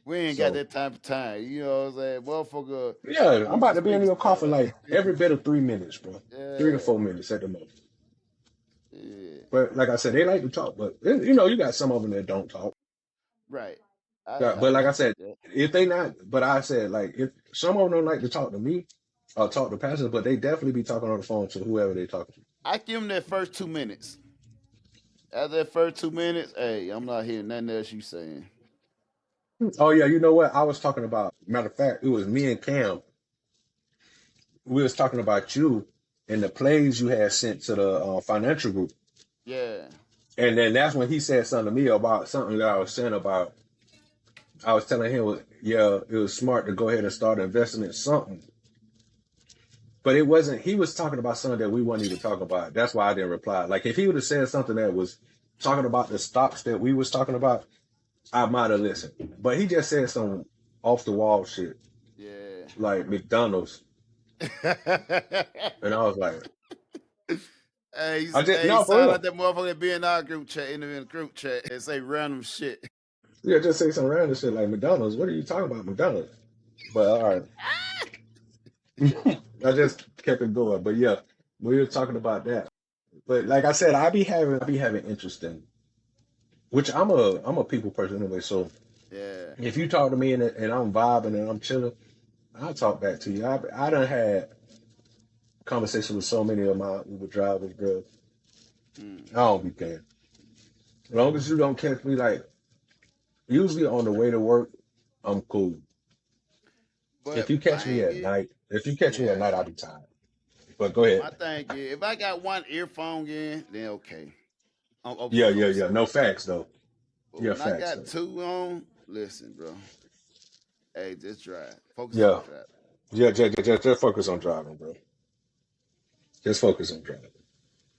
We ain't got so. that type of time. You know what I'm saying? Motherfucker, Yeah, I'm use about the to be in speaker your car stuff. for like every bit of 3 minutes, bro. 3 to 4 minutes at the most. Yeah. But like I said, they like to talk, but you got some of them that don't talk. Right. Yeah, I but like I respect said, that. if they not, but I said like if some of them don't like to talk to me or talk to passengers, but they definitely be talking on the phone to whoever they talking to. I give him that first 2 minutes. After that first 2 minutes, hey, I'm not hearing nothing else you saying. Oh yeah, you know what? I was talking about. Matter of fact, it was me and Cam. We was talking about you and the plays you had sent to the financial group, Yeah. and then that's when he said something to me about something that I was saying about. I was telling him, yeah, it was smart to go ahead and start investing in something. But it wasn't. He was talking about something that we weren't even talking about. That's why I didn't reply. Like if he would have said something that was talking about the stocks that we was talking about, I might have listened. But he just said some off the wall shit Yeah. like McDonald's, and I was like, I just Hey, he no for sound like real. that motherfucker be in our group chat, in the group chat, and say random shit. Yeah, just say some random shit like McDonald's. What are you talking about, McDonald's? But all right, I just kept it going. But yeah, we were talking about that. But like I said, I be having interest in which I'm a people person anyway. So Yeah. if you talk to me and I'm vibing and I'm chilling, I'll talk back to you. I done had conversations with so many of my Uber drivers, bro. Mm. I don't be caring. As long as you don't catch me like usually on the way to work, I'm cool. If But you my catch me thing at is, night, if you catch me at yeah, night, I'll be tired. But go ahead. my thing is, if I got one earphone in, then okay, I'm open Yeah, for yeah, yeah. conversation. No facts though. But Yeah, when I facts got though. two on, listen, bro. Hey, just drive. Focus on Yeah, drive. yeah. Just focus on driving, bro. Just focus on driving.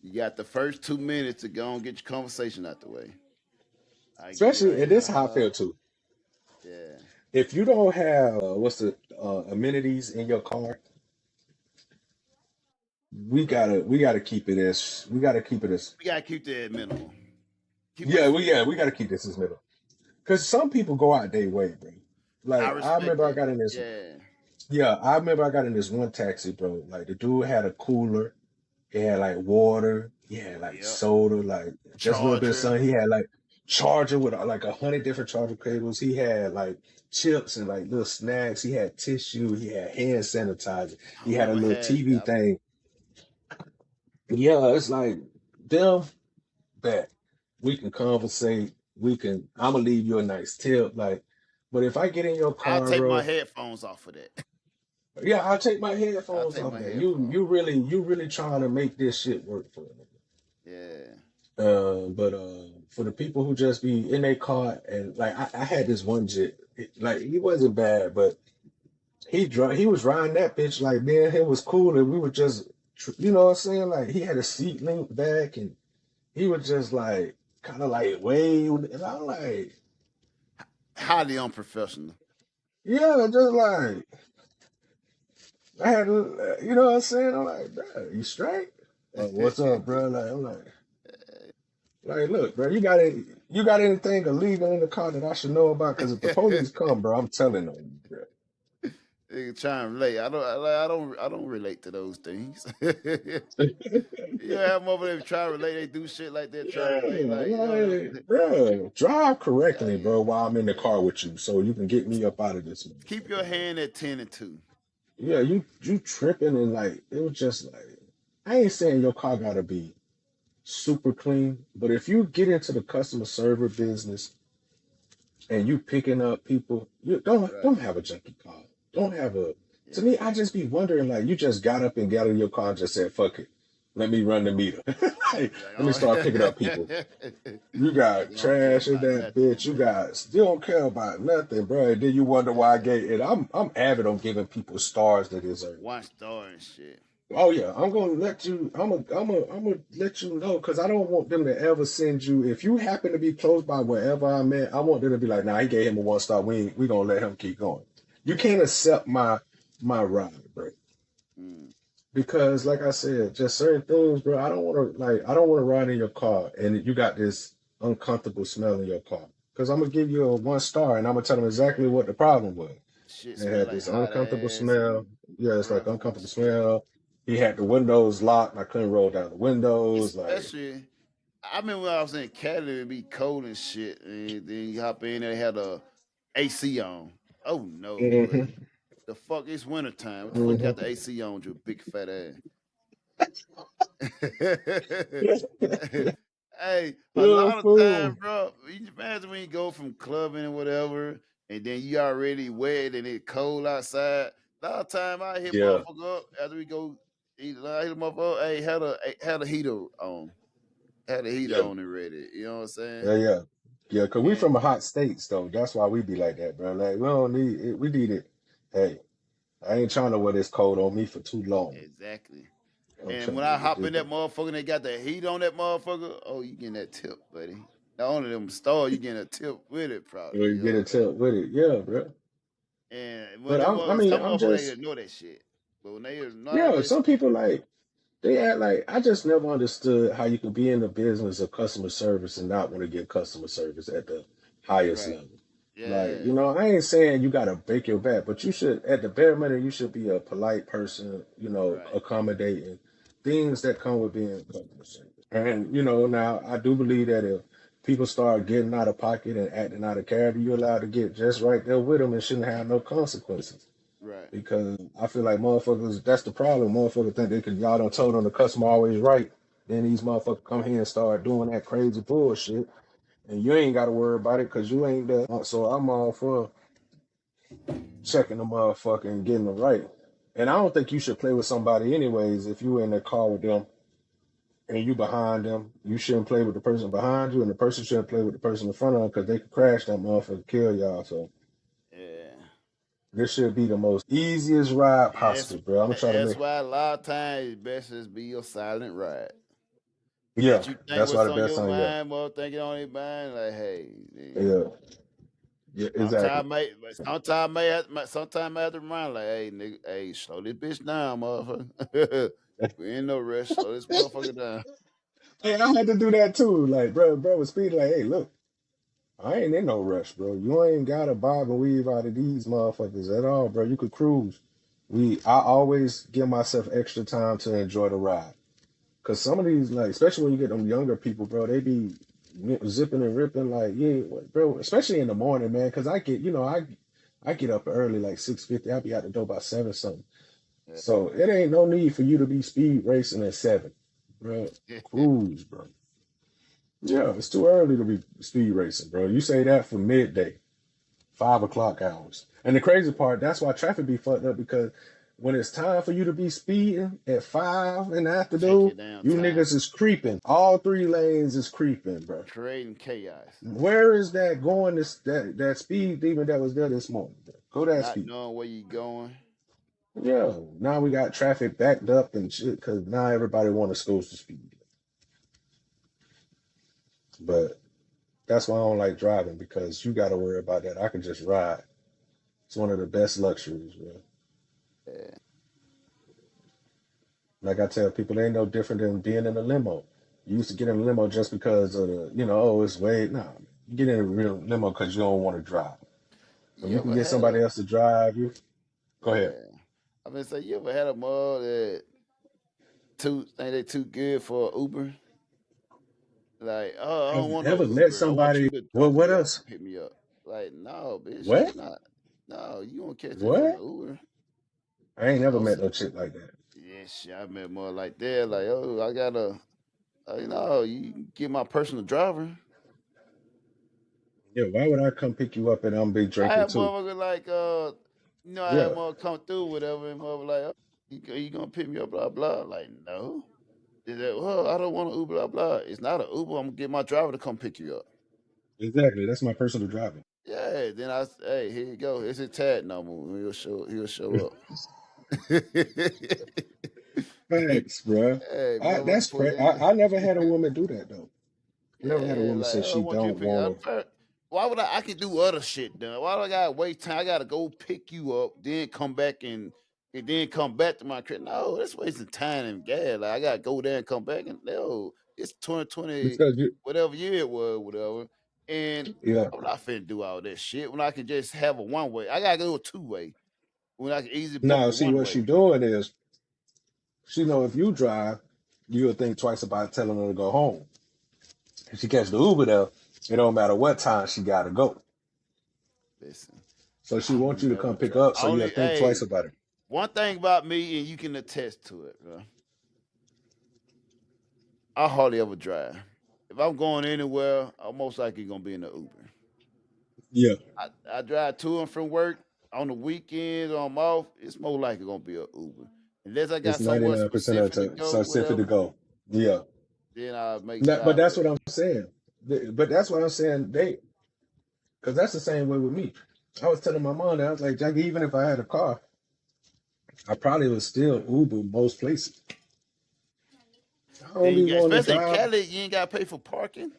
You got the first 2 minutes to go and get your conversation out the way. I get Especially, and like, this is how I feel too. yeah. If you don't have what's the amenities in your car, we gotta keep it as We gotta keep that minimum. Keep yeah us. we gotta keep this as middle. Because some people go out their way, bro. I Like I respect remember I that. got in this Yeah. yeah I remember I got in this one taxi, bro. Like the dude had a cooler, he had like water, he had like Yep. soda, like just a little bit of Charger. sun. He had like charger with like 100 different charger cables. He had like chips and like little snacks. He had tissue. He had hand sanitizer. I He had a remember little had TV thing. Yeah, it's like them that we can conversate. I'm gonna leave you a nice tip. Like, but if I get in your I'll car, take my bro, headphones off of that. yeah, I'll take my I'll headphones take off my that. You headphones. you really trying to make this shit work for me. Yeah. But for the people who just be in their car and like I had this one jit, like he wasn't bad, but he was riding that bitch like me and him was cool, and we were just you know what I'm saying? Like he had a seat linked back, and he was just like kind of like wave, and I'm like, Highly unprofessional. yeah, just like I had to, you know what I'm saying? I'm like, bro, you straight? What's up, bro? Like I'm like, look, bro, you got anything illegal in the car that I should know about? Because if the police come, bro, I'm telling on you, bro. Nigga trying to relate. I don't relate to those things. You have them over there try to relate. They do shit like that. Try to Yeah, relate, like you know. like, bro, drive Yeah, correctly, bro, yeah, while I'm in the car yeah. with you, so you can get me up out of this Keep motherfucker. your hand at 10 and 2. Yeah, you tripping and like it was just like I ain't saying your car gotta be super clean, but if you get into the customer service business and you picking up people, you Right. don't have a junkie car. Don't have a. To Yeah. me, I just be wondering like you just got up and got in your car and just said fuck it, let me run the meter. Like, let me start picking up people. You Like got I don't care trash in about that bitch. nothing. You got still don't care about nothing, bro. And then you wonder why I gave it. I'm avid on giving people stars they deserve. 1 star and shit. Oh yeah, I'm gonna let you. I'm gonna let you know because I don't want them to ever send you. If you happen to be close by wherever I'm at, I want them to be like, nah, he gave him a 1 star. We gonna let him keep going. You can't accept my ride, bro. Mm. Because like I said, just certain things, bro. I don't want to ride in your car and you got this uncomfortable smell in your car. Because I'm gonna give you a 1 star and I'm gonna tell them exactly what the problem was. Shit It smell had like this hot uncomfortable ass smell. and Yeah, it's like breath and uncomfortable shit. smell. He had the windows locked. And I couldn't roll down the windows. Like, Especially, I remember when I was in Cali, it'd be cold and shit, and then you hop in there, they had a AC on. Oh no, hmm buddy. The fuck, it's wintertime. What the fuck you got hmm the AC on with your big fat ass? Hey, a yeah, lot of fool. time, bro. You imagine when you go from clubbing and whatever, and then you already wet and it's cold outside. A lot of time I hit Yeah, motherfucker up after we go eat. I hit motherfucker. Hey, had a heater on, had a heater yeah, on and ready. You know what I'm saying? yeah, yeah, yeah. Cause we And from a hot states though. That's why we be like that, bro. Like we don't need it. We need it. Hey, I ain't trying to wear this coat on me for too long. exactly. I'm And trying when to I get hop this. in that motherfucker and they got the heat on that motherfucker, oh, you getting that tip, buddy. Not only them stars, you getting a tip with it, probably. You You know get what a I'm saying? tip with it, yeah, bro. And when But them I mean, some I'm motherfuckers they just ignore that shit. But when they acknowledge yeah. that Some shit, people like they act like I just never understood how you could be in the business of customer service and not want to give customer service at the highest right? level. Like, Yeah, you know, I ain't saying you gotta break your back, but you should at the bare minimum you should be a polite person, you know, right. accommodating things that come with being customer service. And, you know, now I do believe that if people start getting out of pocket and acting out of character, you're allowed to get just right there with them and shouldn't have no consequences. Right. Because I feel like motherfuckers, that's the problem. Motherfuckers think they can, y'all done told them the customer always right. Then these motherfuckers come here and start doing that crazy bullshit. And you ain't got to worry about it because you ain't there. So I'm all for checking the motherfucker and getting them right. And I don't think you should play with somebody anyways. If you in the car with them and you behind them, you shouldn't play with the person behind you, and the person shouldn't play with the person in front of them because they could crash that motherfucker, kill y'all. So Yeah. this should be the most easiest ride And that's possible, bro. I'm gonna try to that's make. why a lot of times it's best just be your silent ride. Yeah, Let you think that's why what's the on best your song. Yeah, mind, more thinking on your mind. Like, hey, yeah, yeah, exactly. sometimes I have to remind like, hey, nigga, hey, slow this bitch down, motherfucker. We ain't no rush. Slow this motherfucker down. Hey, I had to do that too. Like, bro was speeding. Like, hey, look, I ain't in no rush, bro. You ain't gotta bob and weave out of these motherfuckers at all, bro. You could cruise. I always give myself extra time to enjoy the ride. Cause some of these, like, especially when you get them younger people, bro, they be zipping and ripping, like, yeah, bro. Especially in the morning, man. Cause I get, I get up early, like 6:50. I'll be out the door by 7 something. So it ain't no need for you to be speed racing at 7, bro. Cruise, bro. Yeah, it's too early to be speed racing, bro. You say that for midday, 5 o'clock hours. And the crazy part, that's why traffic be fucked up because when it's time for you to be speeding at 5 in the Take afternoon, your damn you time. niggas is creeping. All 3 lanes is creeping, bro. Creating chaos. Where is that going? That speed demon that was there this morning? Bro? Go that Not speed. knowing where you going. Yeah. Now we got traffic backed up and shit because now everybody want to go to speed. But that's why I don't like driving, because you got to worry about that. I can just ride. It's one of the best luxuries, bro. Yeah. Like I tell people, it ain't no different than being in a limo. You used to get in a limo just because of the, oh, it's way. No, you get in a real limo because you don't want to drive. When You you can ever get had a somebody else to drive you, go ahead. yeah. I mean, say you ever had a mug that think they too good for Uber? Like, oh, I Have don't you want no ever met Uber. I want somebody? you to Well, drop what me off else? and pick me up. Like, no, bitch, you What? not. No, you won't catch that from the What? Uber. I ain't never No, met sir. no chick like that. Yeah, shit, I met more like that. Like, oh, I gotta, you can get my personal driver. Yeah, why would I come pick you up and I'm be I drinking had too? motherfucker like, I had Yeah, motherfucker come through, whatever, and mother like, oh, you gonna pick me up, blah blah. Like, no. Is that, well, I don't want an Uber, blah blah. It's not an Uber. I'm gonna get my driver to come pick you up. exactly. That's my personal driver. Yeah. Then hey, here you go. It's a tag number. He'll show up. Thanks, bro. Hey, motherfucker, That's pull crazy. in. I never had a woman do that though. I never had a Yeah, woman like, say oh, I she want you to don't pick up. want to. Why would I can do other shit done? Why do I gotta wait time? I gotta go pick you up, then come back and then come back to my crib. No, that's wasting time and gas. Like I gotta go there and come back and no, it's 2020, Because you, whatever year it was, whatever. And yeah. I'm not finna do all that shit when I can just have a one way. I gotta go a 2-way when I can easily book Now, a see one what she way. doing is she know if you drive, you'll think twice about telling her to go home. If she catch the Uber there, it don't matter what time she gotta go. Listen, So she I wants you to never come pick try. up, so you'll Only think twice about it. one thing about me, and you can attest to it, bro. I hardly ever drive. If I'm going anywhere, I'm most likely gonna be in the Uber. Yeah, I drive to and from work on the weekends. Or I'm off. It's more likely gonna be a Uber, unless I it's got somewhere 99% of specific to the time. go, So specific to whatever. go. Yeah, Then I make but drive that's with what it. I'm saying. But that's what I'm saying. Because that's the same way with me. I was telling my mom that I was like, Jackie, even if I had a car, I probably would still Uber most places. I don't Then you be got, wanting to especially in drive. Cali, you ain't gotta pay for parking.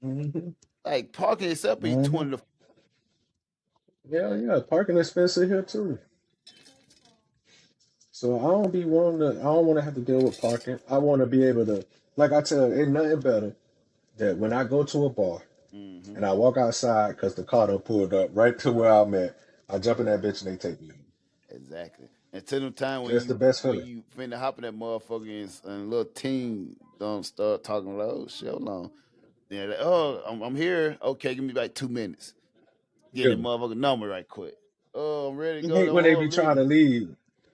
Hmm. Like parking itself be Hmm. 20 to. Yeah, yeah. Parking expensive here too. So I don't be wanting to. I don't want to have to deal with parking. I want to be able to, like I tell, ain't nothing better that when I go to a bar Mm-hmm. and I walk outside because the car done pulled up right to where I'm at. I jump in Yeah, that bitch and they take me home. exactly. Until the time That's the best when feeling. you finna hop in that motherfucker and little team don't start talking like, oh shit, hold on. Then like, oh, I'm here. Okay, give me like 2 minutes. Get the Yeah. motherfucking number right quick. Oh, I'm ready to I go. hate when they Oh, be trying leave. to leave.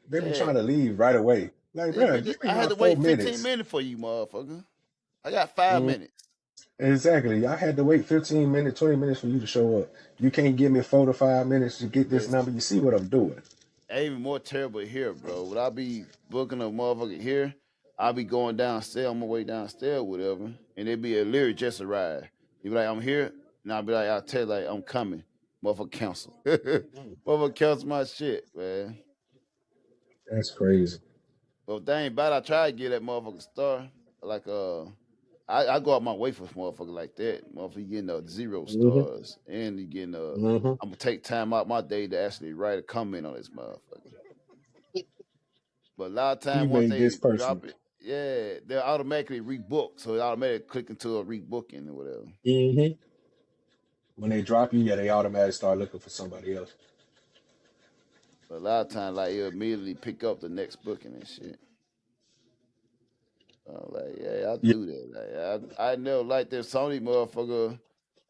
They be Yeah. trying to leave right away. Like, bro, give me I my had to four wait 15 minutes. minutes for you, motherfucker. I got 5 minutes. Exactly. I had to wait 15 minutes, 20 minutes for you to show up. You can't give me 4 to 5 minutes to get this number. Listen, You see what I'm doing. even more terrible here, bro. Would I be booking a motherfucker here? I'll be going downstairs on my way downstairs, whatever, and it'd be a literally just a ride. You be like, I'm here, and I'll be like, I'll tell you, like, I'm coming. Motherfucker cancel. Motherfucker cancel my shit, man. That's crazy. But dang, but I try to get that motherfucker star. Like I go out my way for motherfucker like that. Motherfucker you getting 0 stars. And you getting Hmm. I'm gonna take time out my day to actually write a comment on this motherfucker. But a lot of You time once made this they personal. drop it, yeah, they'll automatically rebook. So it automatically click into a rebooking or whatever. Hmm. When they drop you, yeah, they automatically start looking for somebody else. But a lot of times like it'll immediately pick up the next booking and shit. Like, yeah, I Yeah. do that. Like, I never like that Sony motherfucker.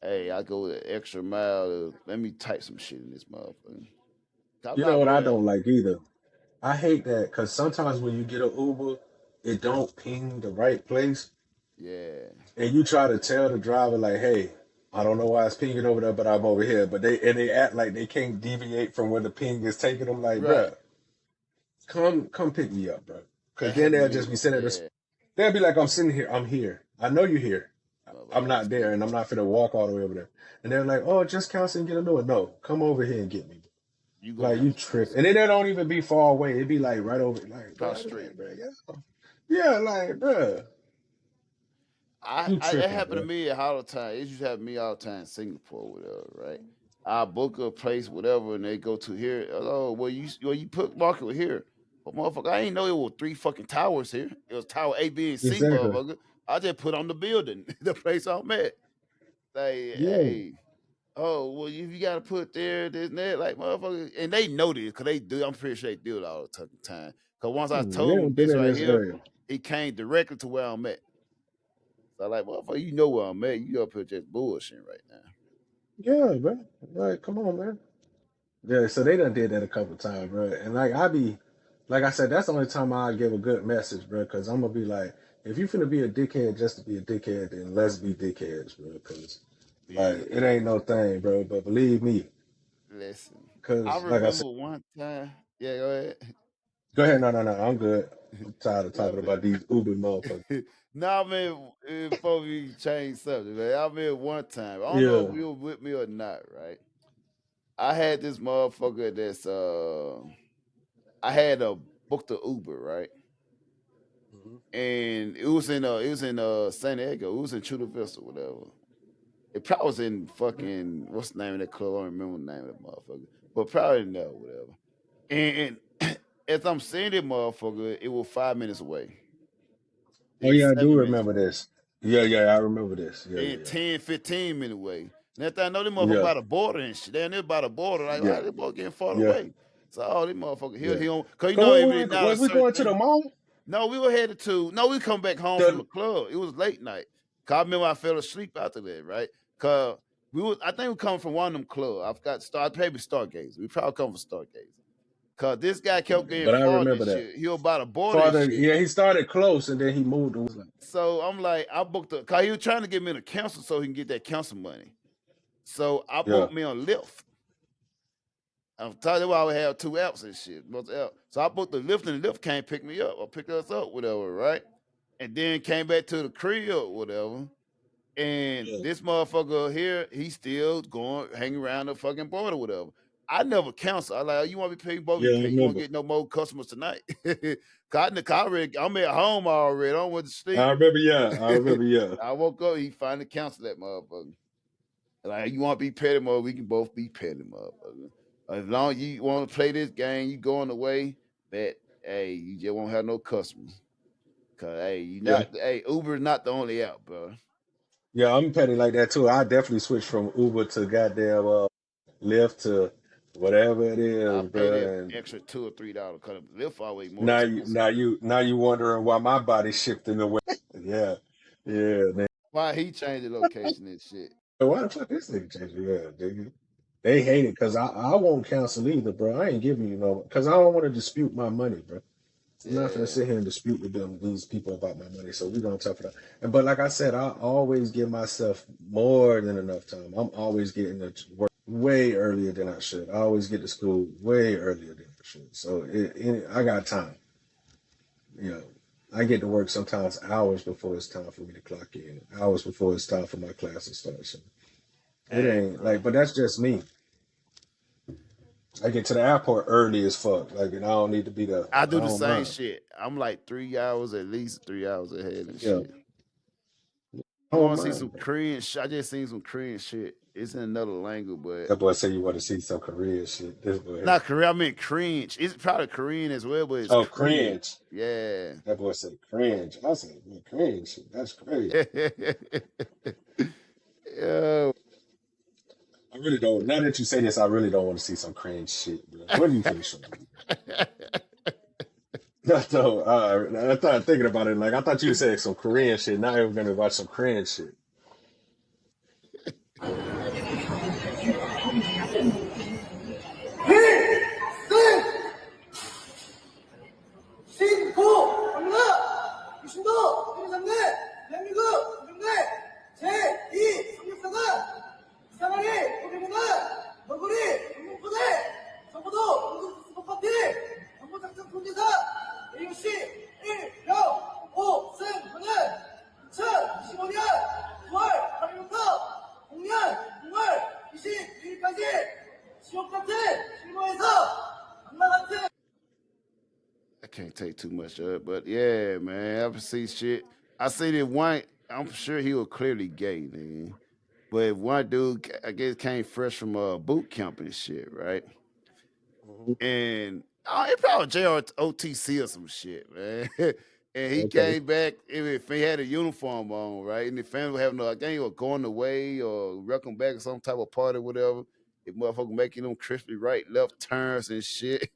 Hey, I go the extra mile. Let me type some shit in this motherfucker. I'm You know not what I worried. don't like either? I hate that because sometimes when you get an Uber, it don't ping the right place. Yeah, And you try to tell the driver, like, hey, I don't know why it's pinging over there, but I'm over here. But they act like they can't deviate from where the ping is taking them. Like, right. bruh, come pick me up, bro. Because That then happened they'll to me. just be sitting at this. Yeah. They'll be like, I'm sitting here. I'm here. I know you're here. Motherfucker, I'm I not there, see and I'm not finna walk all the way over there. And they're like, oh, just cancel and get a new one. No, come over here and get me. you gonna Like have you to trip, cancel and then they don't even be far away. It'd be like right over, like bro, across the street. yeah, like bro, you It tripping, happened to bro. me all the time. It used to happen to me all the time in Singapore, whatever, right? I book a place, whatever, and they go to here. Oh, well, you put market here. But motherfucker, I ain't know it was 3 fucking towers here. It was tower A, B, and C, Exactly. motherfucker. I just put on the building, the place I'm at. Like, Yeah. hey, oh, well, you got to put there, this and that, like motherfucker, and they know this because they do. I'm pretty sure they do it all the fucking time. Because once I They told done them been this in right this here, area. it came directly to where I'm at. So like, motherfucker, you know where I'm at. You up here just bullshitting right now. Yeah, bro. Like, come on, man. Yeah, so they done did that a couple times, bro. And like I be, like I said, that's the only time I give a good message, bro. Because I'm gonna be like, if you finna be a dickhead just to be a dickhead, then let's be dickheads, bro. Because like Yeah, it ain't no thing, bro. But believe me, listen. I because like I said, remember one time. Yeah, go ahead. go ahead. No, no, no. I'm good. I'm tired of Yeah, talking about these Uber motherfuckers. nah, man, before we change subject, man, I remember one time. I don't know if Yeah. you were with me or not, right? I had this motherfucker that's I had a booked the Uber, right? Mhm. And it was in San Diego. It was in Chula Vista, whatever. It probably was in fucking what's the name of that club? I don't remember the name of that motherfucker. But probably in there, whatever. And as I'm seeing that motherfucker, it was 5 minutes away. Oh Then yeah, I do 7 minutes remember away. this. Yeah, yeah, I remember this. Yeah, Then yeah, 10, 15 minutes away. Now I know this motherfucker yeah, by the border and shit. Down there by the border, like, yeah, why this motherfucker getting far yeah, away? So this motherfucker, yeah. he don't, cause you Cause know what if it's not a was we certain going to the thing. mall? No, we were headed to we come back home from the The club. It was late night. Cause I remember I fell asleep after that, right? Cause I think we come from one of them clubs. I forgot maybe Stargaze. We probably come from Stargaze. Cause this guy kept getting but I farther and remember that. shit. He was by the border and Father, shit. yeah, he started close and then he moved. So I'm like, I booked cause he was trying to get me to council so he can get that council money. So I Yeah, booked me on Lyft. I'm telling you, I would have 2 apps and shit. So I booked the Lyft and the Lyft came pick me up or pick us up, whatever, right? And then came back to the crib, whatever. And yeah, this motherfucker here, he still going hang around the fucking border, whatever. I never cancel. I like, oh, you want to be paid, both yeah. you I pay. You want remember. to get no more customers tonight? I'm at home already. I don't want to sleep. I remember. Yeah, I remember. Yeah, I woke up. He finally canceled that motherfucker. Like, you want to be petty, mother? We can both be petty, motherfucker. As long as you want to play this game, you going away. That hey, you just won't have no customers. Cause hey, yeah, Uber is not the only app, bro. yeah. I'm petty like that too. I definitely switched from Uber to goddamn Lyft to whatever it I is, pay that bro. And extra $2 or $3 because Lyft always more now you, expensive. now you wondering why my body's shifting away. Yeah, yeah, man. Why he changed the location and shit? Why the fuck this nigga changing? Yeah, nigga. They hate it because I won't cancel either, bro. I ain't giving you no because I don't want to dispute my money, bro. I'm not gonna Yeah, sit here and dispute with these people about my money. So we're gonna tough it out. But like I said, I always give myself more than enough time. I'm always getting to work way earlier than I should. I always get to school way earlier than I should. So I got time. You know, I get to work sometimes hours before it's time for me to clock in, hours before it's time for my class to start. So it hey, ain't bro. like, but that's just me. I get to the airport early as fuck. Like, and I don't need to be there. I I do the don't same mind. shit. I'm like 3 hours, at least 3 hours ahead and Yeah, shit. I You don't want to see some mind. Korean shit? I just seen some Korean shit. It's in another language, but That boy say you want to see some Korean shit. This boy here. not Korean. I mean cringe. It's probably Korean as well, but it's Oh, cringe. cringe. Yeah. That boy said cringe. I said, man, cringe. That's crazy. Yo, I really don't. Now that you say this, I really don't want to see some cringe shit, bro. What do you think, Sean? No, I started thinking about it. Like, I thought you said some Korean shit. Now we're going to watch some cringe shit. 신고 갑니다. 유신도 대리장대 대한민국 국내 제2 상륙사관 이상하리 고개문은 너구리 공공부대 정보도 공동수습 파티 정보작전 통제사 can't take too much of it. But yeah, man, I see shit. I see that one. I'm sure he was clearly gay, man. But one dude, I guess, came fresh from boot camp and shit, right? And it probably JROTC or some shit, man. And he Okay. came back if he had a uniform on, right? And the family would have no, I think he was going away or welcome back or some type of party, whatever. If motherfucker making them crispy right, left turns and shit.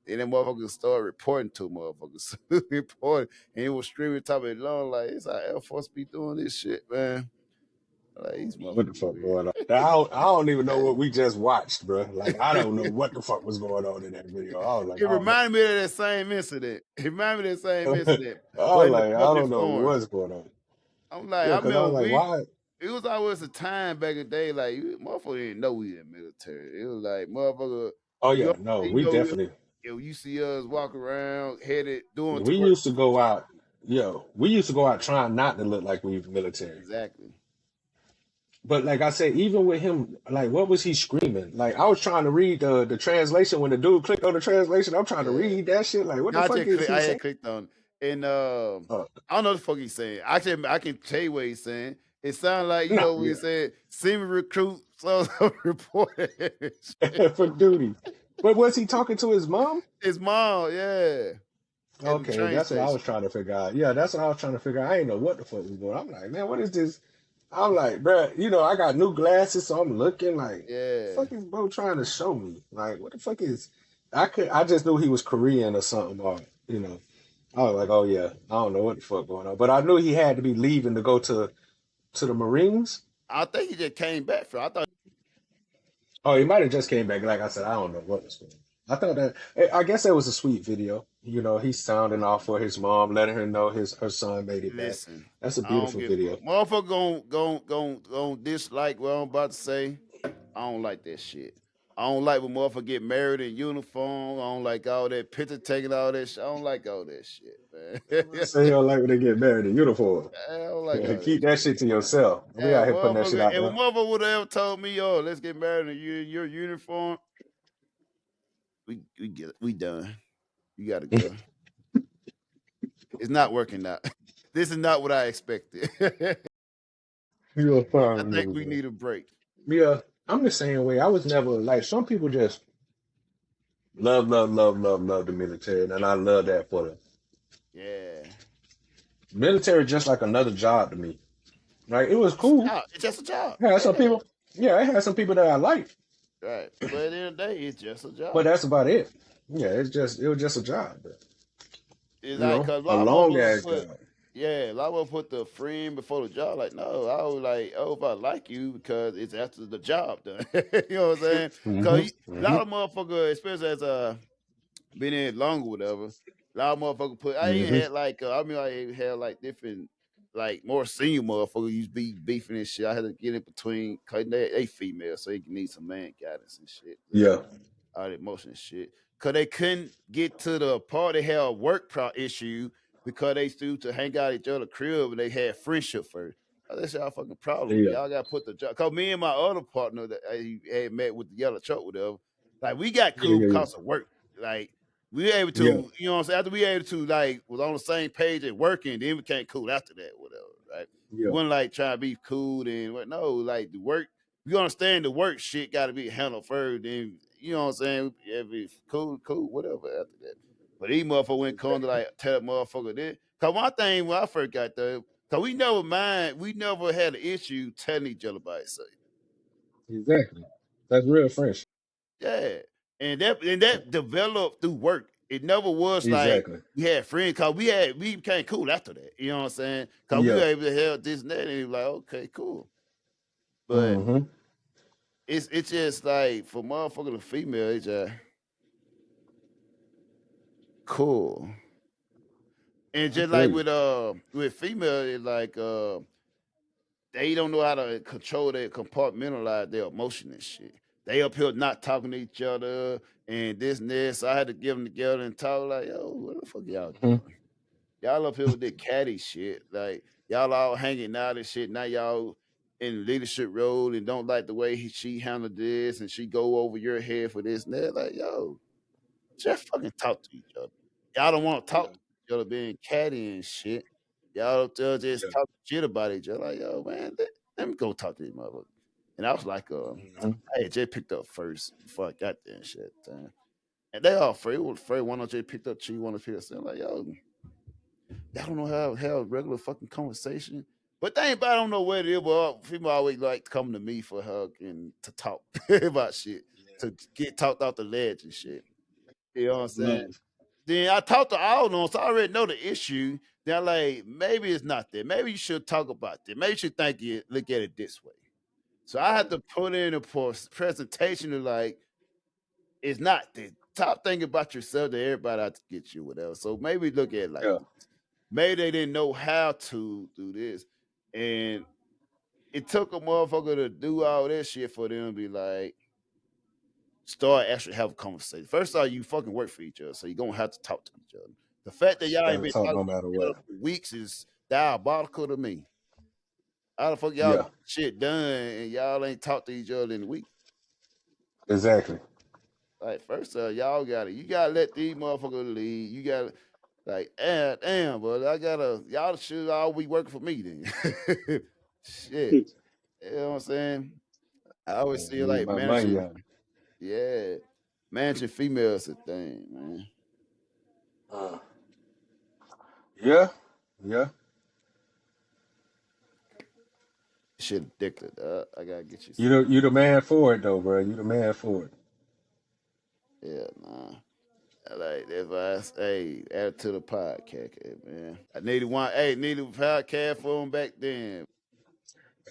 And then motherfuckers start reporting to motherfuckers. Reporting. And he was screaming top of it long, like, it's our Air Force be doing this shit, man. Like, these What the motherfuckers fuck weird. going on? I don't even know what we just watched, bro. Like, I don't know what the fuck was going on in that video. I was like, It I don't know. reminded me of that same incident. It reminded me of that same incident, I but was in the like, I public don't know forum. what's going on. I'm like, Yeah, I because I remember was like, why? it was always a time back in the day, like, motherfucker didn't know we in the military. It was like, motherfucker, Oh you yeah, no, we definitely. you see us walk around headed doing We twerk. used to go out. We used to go out trying not to look like we was military. Exactly. But like I said, even with him, like, what was he screaming? Like, I was trying to read the translation when the dude clicked on the translation. I'm trying to Yeah. read that shit. Like, what No, the fuck is he I saying? had clicked on it. And Uh, I don't know what the fuck he's saying. Actually, I can tell you what he's saying. It sounded like, no, when he said, semi recruit, so report. yeah, for duty. But was he talking to his mom? His mom, yeah. At the Okay, train that's what I was station. trying to figure out. Yeah, that's what I was trying to figure out. I ain't know what the fuck was going on. I'm like, man, what is this? I'm like, bruh, I got new glasses, so I'm looking like, what the Yeah. fuck is bro trying to show me? Like, what the fuck is? I just knew he was Korean or something, or I was like, oh yeah, I don't know what the fuck going on, but I knew he had to be leaving to go to the Marines. I think he just came back from. I thought Oh, he might have just came back. Like I said, I don't know what was going on. I thought that I guess that was a sweet video. He's sounding off for his mom, letting her know her son made it back. listen, That's a I don't beautiful give a video. fuck. Motherfucker gon' dislike what I'm about to say. I don't like that shit. I don't like when motherfucker get married in uniform. I don't like all that picture taking, all that shit. I don't like all that shit, man. Say he don't like when they get married in uniform. I don't like all that Keep that shit. shit to yourself. We out here putting that shit out And there. when motherfucker would have ever told me, yo, let's get married in your uniform, we done. You gotta go. It's not working out. This is not what I expected. You're a I fine think we loser. need a break. Yeah, I'm the same way. I was never like some people just love the military, and I love that for them. Yeah. Military just like another job to me. Like it was cool. It's just a job. It had some Yeah. people. Yeah, it had some people that I liked, Right. But at the end of the day, it's just a job. but that's about it. Yeah, it was just a job. But, It's like, cause a a lot of long motherfuckers ass put, job. yeah, a lot of motherfuckers put the friend before the job. Like, no, I was like, oh, if I like you because it's after the job done. You know what I'm saying? Cause a lot of motherfuckers, especially as been in longer, whatever. A lot of motherfuckers put. I even had like, I even had like different, like more senior motherfuckers used to be beefing and shit. I had to get in between, cause they female, so you can need some man guidance and shit. Yeah. All that motion and shit. Cause they couldn't get to the part. They had a work issue because they used to hang out at each other crib and they had friendship first. That's y'all fucking problem. Yeah. Y'all gotta put the job. Cause me and my other partner that I had met with the yellow truck, whatever, like we got cool Yeah. because of work. Like we were able to, Yeah. you know what I'm saying? After we able to like was on the same page at working, then we became cool after that, whatever. Right? Yeah. We wasn't like trying to be cool and what no, like the work, you understand the work shit gotta be handled first, then you know what I'm saying? Every cool, whatever after that. But these motherfuckers went come to like tell that motherfucker this. Cause one thing when I first got there, cause we never had an issue telling each other about it. So, Exactly. That's real friendship. yeah. And that developed through work. It never was like Exactly. we had friends cause we became cool after that. You know what I'm saying? Cause we were Yeah. able to help this and that, and it was like, okay, cool. But Mm-hmm. it's just like for motherfucker to female, it's just cool. And I just feel like you. with female, it's like they don't know how to control their compartmentalize their emotion and shit. They up here not talking to each other and this and this. So I had to get them together and talk like, yo, what the fuck y'all doing? Mhm. Y'all up here with that catty shit. Like y'all all hanging out and shit. Now y'all in leadership role and don't like the way she handled this and she go over your head for this and that. Like, yo, just fucking talk to each other. y'all don't want to Yeah, talk to each other, being catty and shit. Y'all just yeah. talk shit about each other. Like, yo, man, let me go talk to this motherfucker. And I was like, Mhm. I had just picked up first before I got there and shit. And they all afraid. Was afraid one of them picked up Chi, one of them picked up. I'm like, yo, y'all don't know how to have regular fucking conversation. But they ain't, I don't know what it is, but people always like to come to me for a hug and to talk about shit, to get talked off the ledge and shit. You know what I'm saying? Mhm. Then I talked to all of them, so I already know the issue. Then I'm like, maybe it's not that. Maybe you should talk about that. Maybe you should look at it this way. So I had to put in a presentation of like, it's not that. Stop thinking about yourself that everybody out to get you, whatever. So maybe look at it like Yeah, this. Maybe they didn't know how to do this. And it took a motherfucker to do all this shit for them to be like, start actually have a conversation. First off, you fucking work for each other, so you're gonna have to talk to each other. The fact that y'all ain't gotta been talk talking no matter to each what. other for weeks is diabolical to me. How the fuck y'all Yeah, get shit done and y'all ain't talked to each other in a week? exactly. Like, first off, you gotta let these motherfuckers lead. You gotta like, damn, but y'all should all be working for me then. Shit. You know what I'm saying? I always see Need like my money managing, out. yeah, managing females a thing, man. Uh, yeah, yeah. Shit ridiculous. I gotta get you You some. you the man for it though, bro. You the man for it. Yeah, nah. I like that advice. Hey, add it to the podcast, man. I needed one. Hey, needed a podcast for him back then.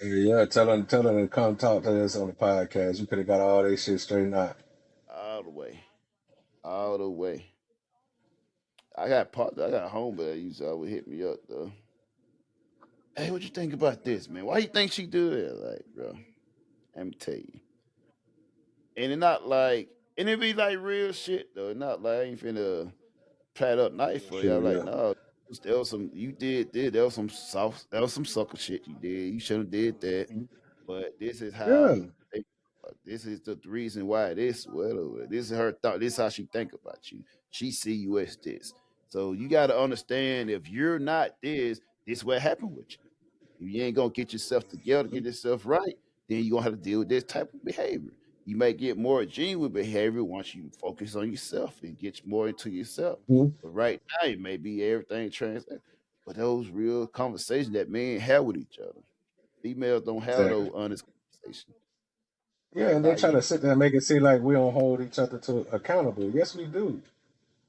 Hey, yeah, tell them to come talk to us on the podcast. You could have got all this shit straightened out. All the way. All the way. I got partner. I got home, but used to always hit me up though. Hey, what you think about this, man? Why you think she do that? Like, bro, let me tell you. And it not like, and it be like real shit though. It not like I ain't finna plat up knife for y'all. Bullshit, Like, yeah. no, there was some you did there was some there was some sucker shit you did. You shouldn't have did that. Mhm. But this is how Yeah, this is the reason why this well this is her thought. This is how she think about you. She see you as this. So you gotta understand if you're not this what happened with you. If you ain't gonna get yourself together, get yourself right, then you're gonna have to deal with this type of behavior. You may get more genuine behavior once you focus on yourself and get more into yourself. Mhm. But right now, it may be everything but those real conversations that men have with each other, females don't have Exactly. those honest conversations. Yeah, Like, and nah, they try you to sit there and make it seem like we don't hold each other to accountable. Yes, we do.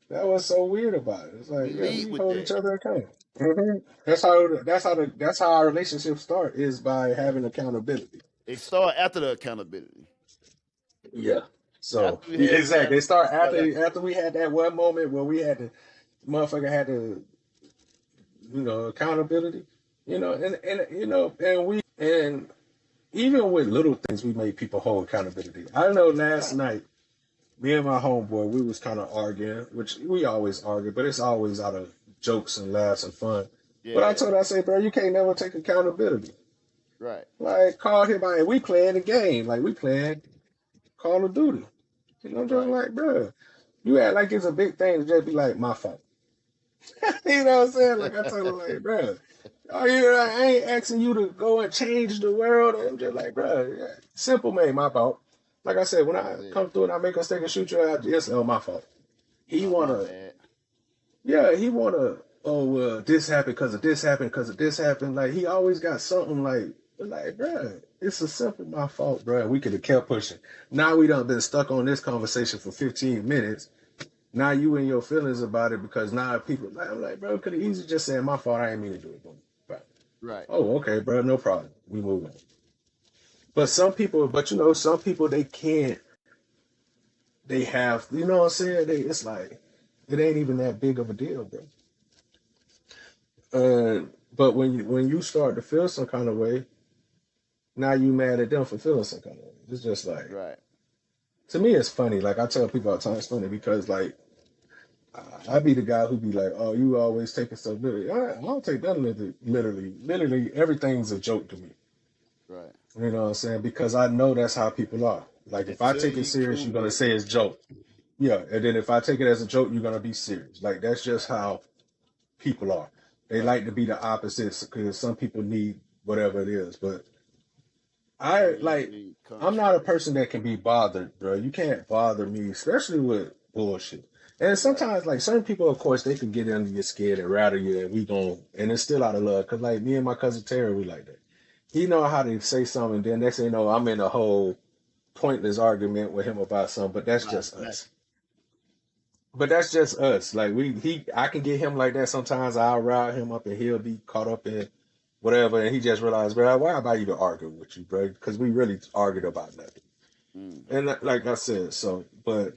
That was so weird about it. It's like, we yeah, lead we with hold that. each other accountable. That's how our relationship start is by having accountability. It start after the accountability. Yeah. So After we had exactly, they accountability, start start after we had that one moment where we had to motherfucker had to accountability, and and even with little things we made people hold accountability. I know last night me and my homeboy we was kind of arguing, which we always argue, but it's always out of jokes and laughs and fun. But I yeah, told her, I said, bro, you can't never take accountability. right, Like call him out, and we playing the game, like we playing Call of Duty. I'm just right. like, bro, you act like it's a big thing to just be like my fault. You know what I'm saying? Like I told her, like, bro, I ain't asking you to go and change the world. I'm just like, bro, yeah, simple made my fault. Like I said, when I That's it. come through and I make a mistake and shoot you out, it's my fault. He Oh, my wanna, bad. yeah, he wanna. Oh, this happened because of this happened because of this happened. Like he always got something like, bro, it's a simple my fault, bro. We could have kept pushing. Now we done been stuck on this conversation for 15 minutes. Now you in your feelings about it because now people like I'm like, bro, could have easily just said my fault. I ain't mean to do it. But Right. oh, okay, bro, no problem. We move on. But some people they can't. They have, you know what I'm saying? It's like it ain't even that big of a deal, bro. But when you start to feel some kind of way, now you mad at them for feeling some kind of way. It's just like Right. to me, it's funny. Like I tell people all the time, it's funny because like I be the guy who be like, "Oh, you always taking stuff literally." I don't take that literally. Literally, everything's a joke to me. Right. You know what I'm saying? Because I know that's how people are. Like, if I Until take it you serious, you're prove gonna it. say it's joke. Yeah, and then if I take it as a joke, you're gonna be serious. Like that's just how people are. They Right. like to be the opposites because some people need whatever it is. But Some I niggas like need I'm not a contrast. person that can be bothered, bro. You can't bother me, especially with bullshit. And Right. sometimes, like certain people, of course, they can get under your skin and rattle you, and we gon' and it's still out of love. Cause like me and my cousin Terry, we like that. He know how to say something, then next thing you know, I'm in a whole pointless argument with him about something. But that's About just nothing. us. But that's just us. Like I can get him like that. Sometimes I'll rile him up, and he'll be caught up in whatever, and he just realized, bro, why am I even arguing with you, bro? Because we really argued about nothing. Mm-hmm. And like I said, so but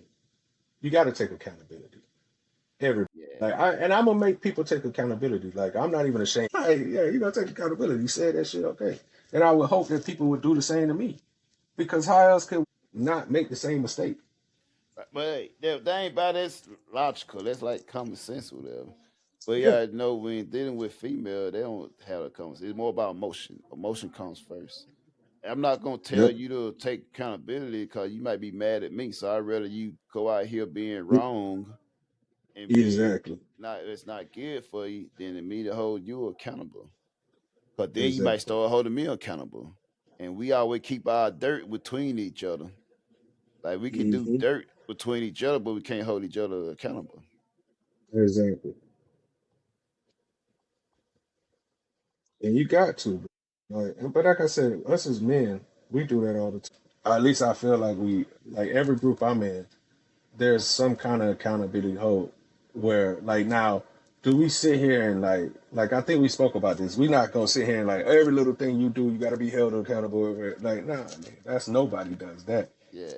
you got to take accountability. Every Yeah. like I'm gonna make people take accountability. Like I'm not even ashamed. Hey, yeah, you gotta take accountability. You said that shit, okay. And I would hope that people would do the same to me. Because how else could we not make the same mistake? Right. But hey, that ain't about that's logical. That's like common sense or whatever. But Yeah. yeah, know when dealing with female, they don't have a conversation. It's more about emotion. Emotion comes first. I'm not gonna tell Yep. you to take accountability because you might be mad at me. So I'd rather you go out here being wrong and being Exactly. not it's not good for you than me to hold you accountable. Cause then you might Exactly. start holding me accountable. And we always keep our dirt between each other. Like we can do Hmm. dirt between each other, but we can't hold each other accountable. Exactly. And you got to. But like I said, us as men, we do that all the time. At least I feel like like every group I'm in, there's some kind of accountability hold where, like now, do we sit here and like I think we spoke about this. We're not gonna sit here and like every little thing you do, you got to be held accountable over it. Like, nah, man, that's nobody does that. Yeah.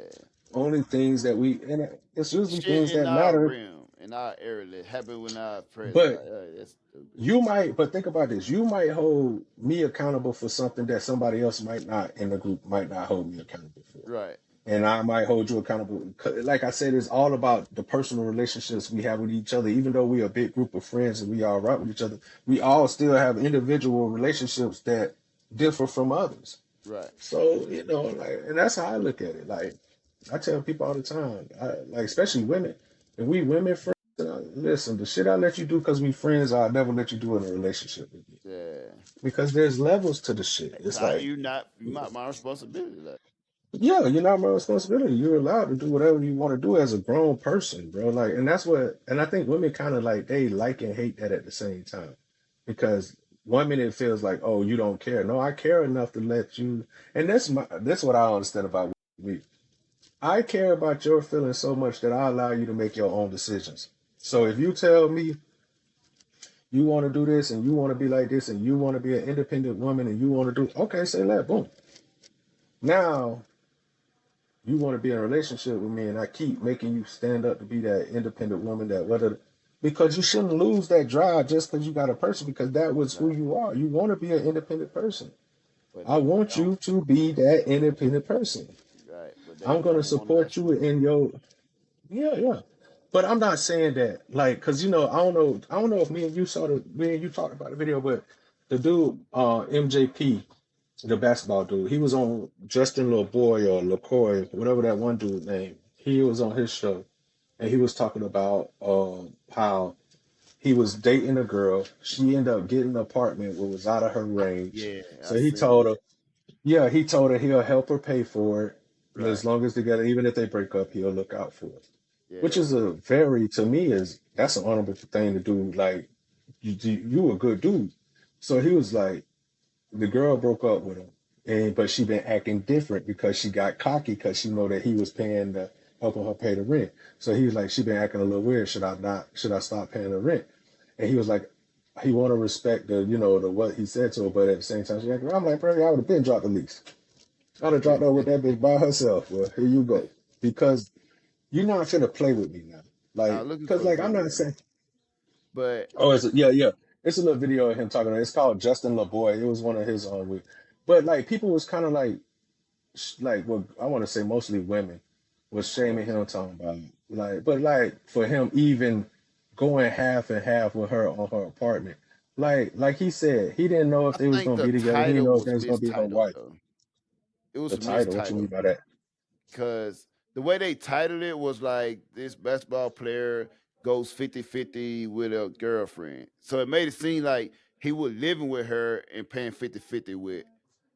Only things that and it's usually Shit things in that our matter. realm, in our area that happen when our present. But Like, that's stupid. but think about this. You might hold me accountable for something that somebody else might not in the group might not hold me accountable for. Right. And I might hold you accountable. Like I said, it's all about the personal relationships we have with each other. Even though we're a big group of friends and we all right with each other, we all still have individual relationships that differ from others. Right. So, like, and that's how I look at it. Like, I tell people all the time, like, especially women, if we women friends, listen, the shit I let you do because we friends, I'll never let you do in a relationship with me. Yeah. Because there's levels to the shit. It's Cause like, you not my responsibility. Like, yeah, you're not my responsibility. You're allowed to do whatever you want to do as a grown person, bro. Like, and that's what, and I think women kind of like, they like and hate that at the same time. Because one minute it feels like, oh, you don't care. No, I care enough to let you, and that's what I understand about me. I care about your feelings so much that I allow you to make your own decisions. So right. if you tell me you want to do this and you want to be like this and you want to be an independent woman and you want to do, okay, say that, boom. Now you want to be in a relationship with me and I keep making you stand up to be that independent woman that whether because you shouldn't lose that drive just because you got a person because that was who Right. you are. You want to be an independent person. But I they want don't. you to be that independent person. Right. But they I'm gonna don't want that support you shit. in your yeah. But I'm not saying that like because I don't know if me and you talked about the video, but the dude MJP, the basketball dude, he was on Justin LeBoy or LaCoy, whatever that one dude name. He was on his show and he was talking about how he was dating a girl. She ended up getting an apartment that was out of her range. Yeah, I So seen that. he told her he'll help her pay for it Right. as long as together, even if they break up, he'll look out for it. Which Yeah. is a very, to me, that's an honorable thing to do. Like you a good dude. So he was like, the girl broke up with him, and but she been acting different because she got cocky because she know that he was paying the helping her pay the rent. So he was like, she been acting a little weird. Should I not? Should I stop paying the rent? And he was like, he want to respect the what he said to her, but at the same time, she like, I'm like, bro, I would have been dropped the lease. I'd have dropped her with that bitch by herself. Well, here you go, because you're not finna play with me now. I Like, was looking cause for the like I'm not video, saying. but Oh, yeah. It's a little video of him talking. It's called Justin LeBoy. It was one of his week. But like people was kind of like well, I want to say mostly women was of shaming course, him talking about but like for him even going half and half with her on her apartment. Like he said, he didn't know if I they was think gonna the be together. He didn't title know if was they was gonna be her mistitled wife. though. It The was title, what you mean mistitled by that? because the way they titled it was like this basketball player goes 50-50 with a girlfriend. So it made it seem like he was living with her and paying 50-50 with the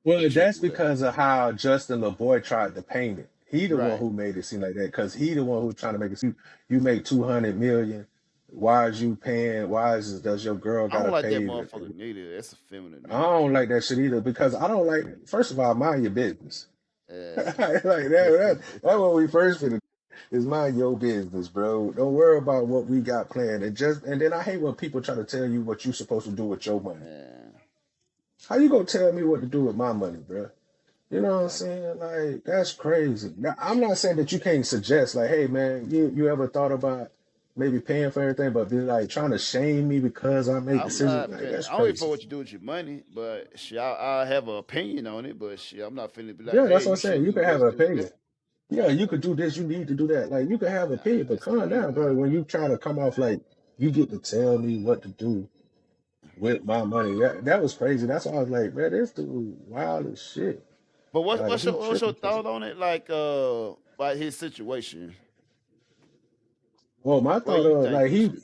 Well, chick that's or whatever. because of how Justin LeBoy tried to paint it. He the one Right. who made it seem like that because he the one who trying to make it seem you make 200 million. Why is you paying? Does your girl I don't gotta like that pay? motherfucker neither. That's a feminine I nigga. don't like that shit either because I don't like. First of all, mind your business. Yeah. Like that's what we first finna do, is mind your business, bro. Don't worry about what we got planned. And then I hate when people try to tell you what you're supposed to do with your money. Yeah. How you gonna tell me what to do with my money, bro? You know what I'm Exactly. saying? Like that's crazy. Now, I'm not saying that you can't suggest, like, hey man, you ever thought about maybe paying for everything, but be like trying to shame me because I make I'm decisions, not like finna. that's I don't even for crazy. what you do with your money, but shit, I have an opinion on it. But shit, I'm not finna be like, Yeah, hey, that's what I'm you saying. should You do can have this, an this, opinion. that. Yeah, you could do this, you need to do that. Like you can have an Nah, opinion, but that's calm crazy, down, bro. man. When you try to come off like you get to tell me what to do with my money, that was crazy. That's why I was like, man, this dude wild as shit. But Like he what's your tripping for thought some. on it? Like about his situation. Well, my What thought you of think like he should?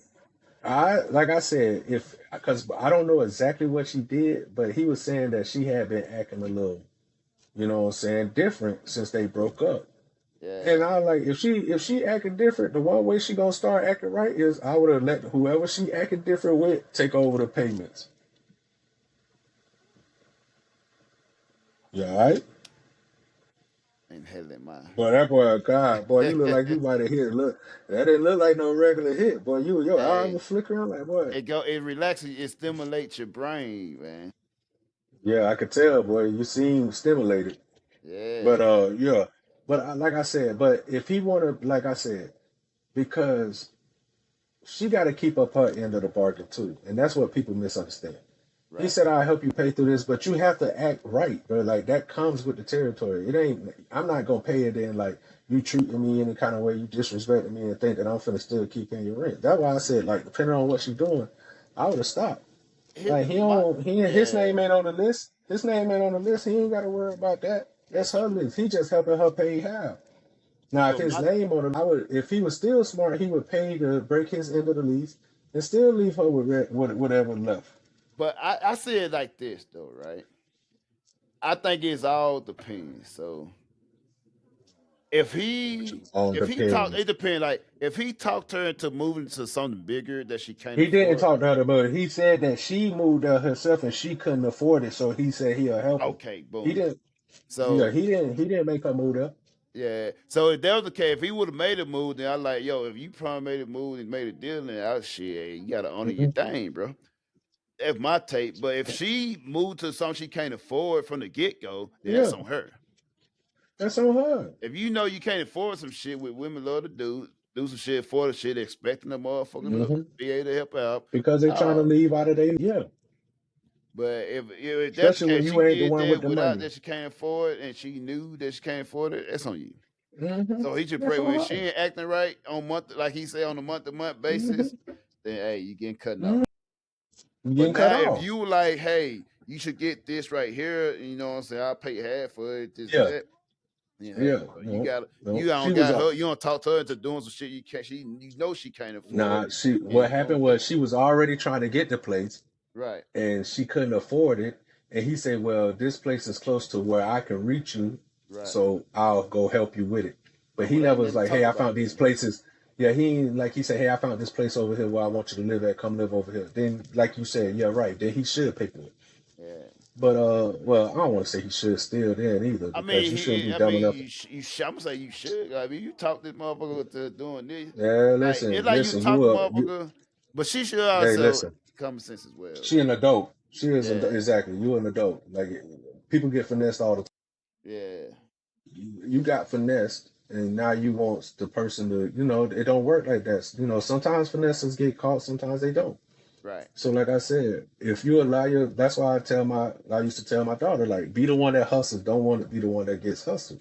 like I said, if because I don't know exactly what she did, but he was saying that she had been acting a little, you know what I'm saying, different since they broke up. And Yeah. I like if she acting different, the one way she gonna start acting right is I would have let whoever she acting different with take over the payments. Yeah, all right. And hell in my. Boy, that boy, God, boy, you look like you might have hit. Look, that didn't look like no regular hit, boy. Your eyes Hey, were flickering like, boy. it relaxes, it stimulates your brain, man. Yeah, I could tell, boy. You seem stimulated. But Yeah. yeah. But like I said, but if he wanna, like I said, because she got to keep up her end of the bargain too, and that's what people misunderstand. He Right. said, "I'll help you pay through this, but you have to act right, bro. Like that comes with the territory. It ain't. I'm not gonna pay it in like you treating me any kind of way, you disrespecting me, and think that I'm finna still keep paying your rent. That's why I said, like, depending on what she's doing, I would have stopped. Like he My don't. His yeah. name ain't on the list. His name ain't on the list. He ain't got to worry about that. That's That's her true. list. He just helping her pay half. Now, if But his my name on it, I would. If he was still smart, he would pay to break his end of the lease and still leave her with whatever left. but I see it like this though, right? I think it's all depends. So On if he talk, depends. it depends. Like if he talked her into moving to something bigger that she can't He didn't afford. talk to her about it. He said that she moved out herself and she couldn't afford it, so he said he'll help her. Okay, He boom. didn't. Yeah, So he didn't make her move there. yeah. So if that was the case, if he would have made a move, then I like, yo, if you probably made a move and made a deal, then I shit, you gotta honor your Hmm. thing, bro. That's my take. But if she moved to something she can't afford from the get go, then Yeah, that's on her. that's on her. If you know you can't afford some shit, what women love to do some shit for the shit, expecting the motherfucker to Hmm. be able to help out. Because they trying to No. leave out of their yeah. But if that's the Especially when case, she you ain't the did one with that the without money. that she can't afford, and she knew that she can't afford it. That's on you. Hmm. So he should That's pray when on she her. ain't acting right on month, like he said, on a month to month basis. Hmm. Then hey, you getting cut Hmm. off. You But getting cut now if off. you like, hey, you should get this right here, you know what I'm saying? I'll pay half for it, this Yeah, that. Yeah, hey, yeah. bro, No, you no. She don't was got up. her, you don't talk to her into doing some shit you know she can't afford, Nah, she. and What you happened don't do was it. she was already trying to get the place, Right. and she couldn't afford it. And he said, "Well, this place is close to where I can reach you, Right. so I'll go help you with it." But he Well, never ain't was nothing to like, "Hey, talk I about found these then. places." Yeah, he ain't like he said, "Hey, I found this place over here where I want you to live at. Come live over here." Then, like you said, yeah, right. Then he should pay for it. Yeah. But well, I don't want to say he should steal then either I because mean, you shouldn't be I dumb mean, enough. I'm gonna say you should. I mean, you talk this motherfucker to doing this, Yeah, like it's listen, like you listen. talk the motherfucker, but she should Hey, also listen. common sense as well. She an adult. She is Yeah, exactly. You an adult. Like people get finessed all the yeah, you got finessed and now you want the person to it don't work like that. Sometimes finesses get caught, sometimes they don't. right. So like I said, if you allow that's why I used to tell my daughter, like, be the one that hustles, don't want to be the one that gets hustled.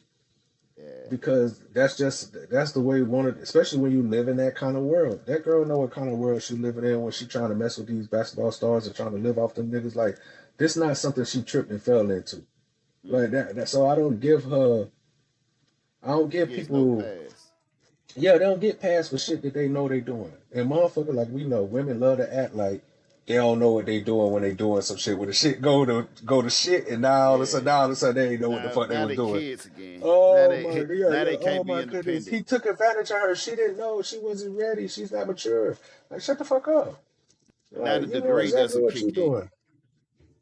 Yeah, Because that's the way one of, especially when you live in that kind of world. That girl know what kind of world she living in when she trying to mess with these basketball stars and trying to live off them niggas. Like, this not something she tripped and fell into. Like mm, that so I don't give Gets no people. pass. Yeah, they don't get past for shit that they know they doing. And motherfucker, like we know, women love to act like they don't know what they doing when they doing some shit. When the shit go to shit, and Yeah. now all of a sudden they ain't know what the Now fuck they now was they doing. kids again. Now Oh my they yeah, now yeah. they Oh can't be my goodness, independent. he took advantage of her. She didn't know. She wasn't ready. She's not mature. Like shut the fuck up. Now the Like you know degree exactly doesn't what you kick in. doing.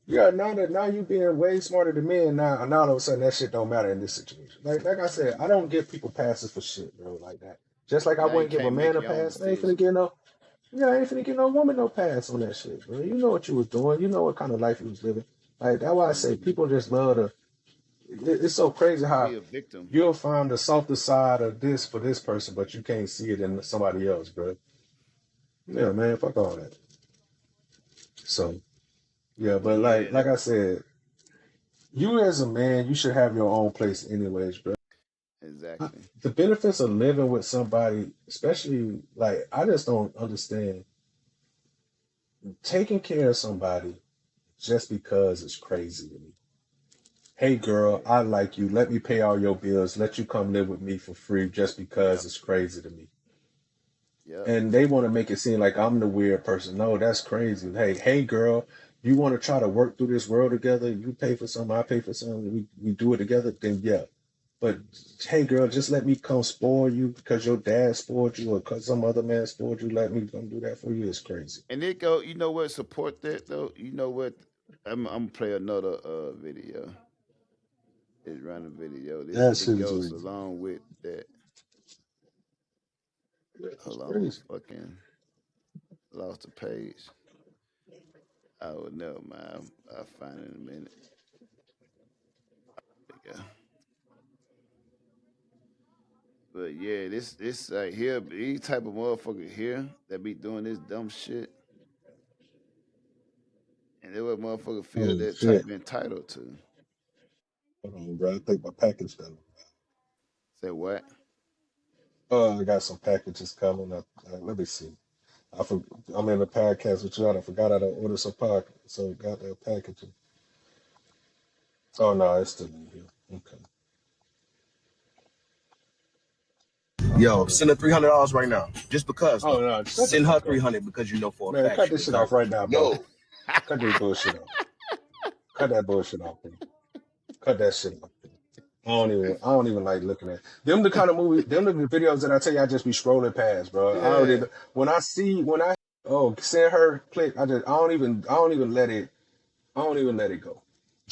Yeah, now you being way smarter than me, and now all of a sudden that shit don't matter in this situation. Like I said, I don't give people passes for shit, bro, like that. Just like I Now you wouldn't give a can't man make a your own pass. I ain't finna decision. get no. Yeah, I ain't finna get no woman no pass on that shit, bro. You know what you was doing. You know what kind of life you was living. Like that's why I say Hmm. people just love to. It's so crazy how Be a victim. you'll find the softer side of this for this person, but you can't see it in somebody else, bro. Yeah, man, fuck all that. So yeah, But but yeah, like I said, you as a man, you should have your own place anyways, bro. exactly. The benefits of living with somebody, especially like I just don't understand taking care of somebody just because it's crazy to me. Hey girl, Yeah. I like you. Let me pay all your bills. Let you come live with me for free just because Yep. it's crazy to me. Yep. And they want to make it seem like I'm the weird person. No, that's crazy. Hey girl, you want to try to work through this world together? You pay for something, I pay for something. We do it together. Then yeah. But hey, girl, just let me come spoil you because your dad spoiled you or because some other man spoiled you. Let me come do that for you. It's crazy. And it go, you know what, support that though. You know what? I'm gonna play another video. It's running video. This That it shit is goes crazy. along with that. It's Hold on, crazy. fucking lost the page. Oh no, man. I'll find it in a minute. There you go. But yeah, this like here, these type of motherfucker here that be doing this dumb shit, and they what motherfucker feel Oh that type shit. of entitled to. Hold on, bro. I think my package done. Say what? Oh, I got some packages coming up. Let me see. I'm in the podcast with you. I forgot how to order some pack. So got that packaging. Oh no, it's still in here. Okay. Yo, send her $300 right now. Just because Oh though. no, shut the Send her fuck up. 300 because you know for a Man, fact cut she this shit off deserves it. right now, bro. Yo, Cut this bullshit off. Cut that bullshit off, bro. Cut that shit off. I don't even like looking at them. The kind of movie, them the videos that I tell you, I just be scrolling past, bro. I already Yeah. when I send her click, I don't even let it, I don't even let it go.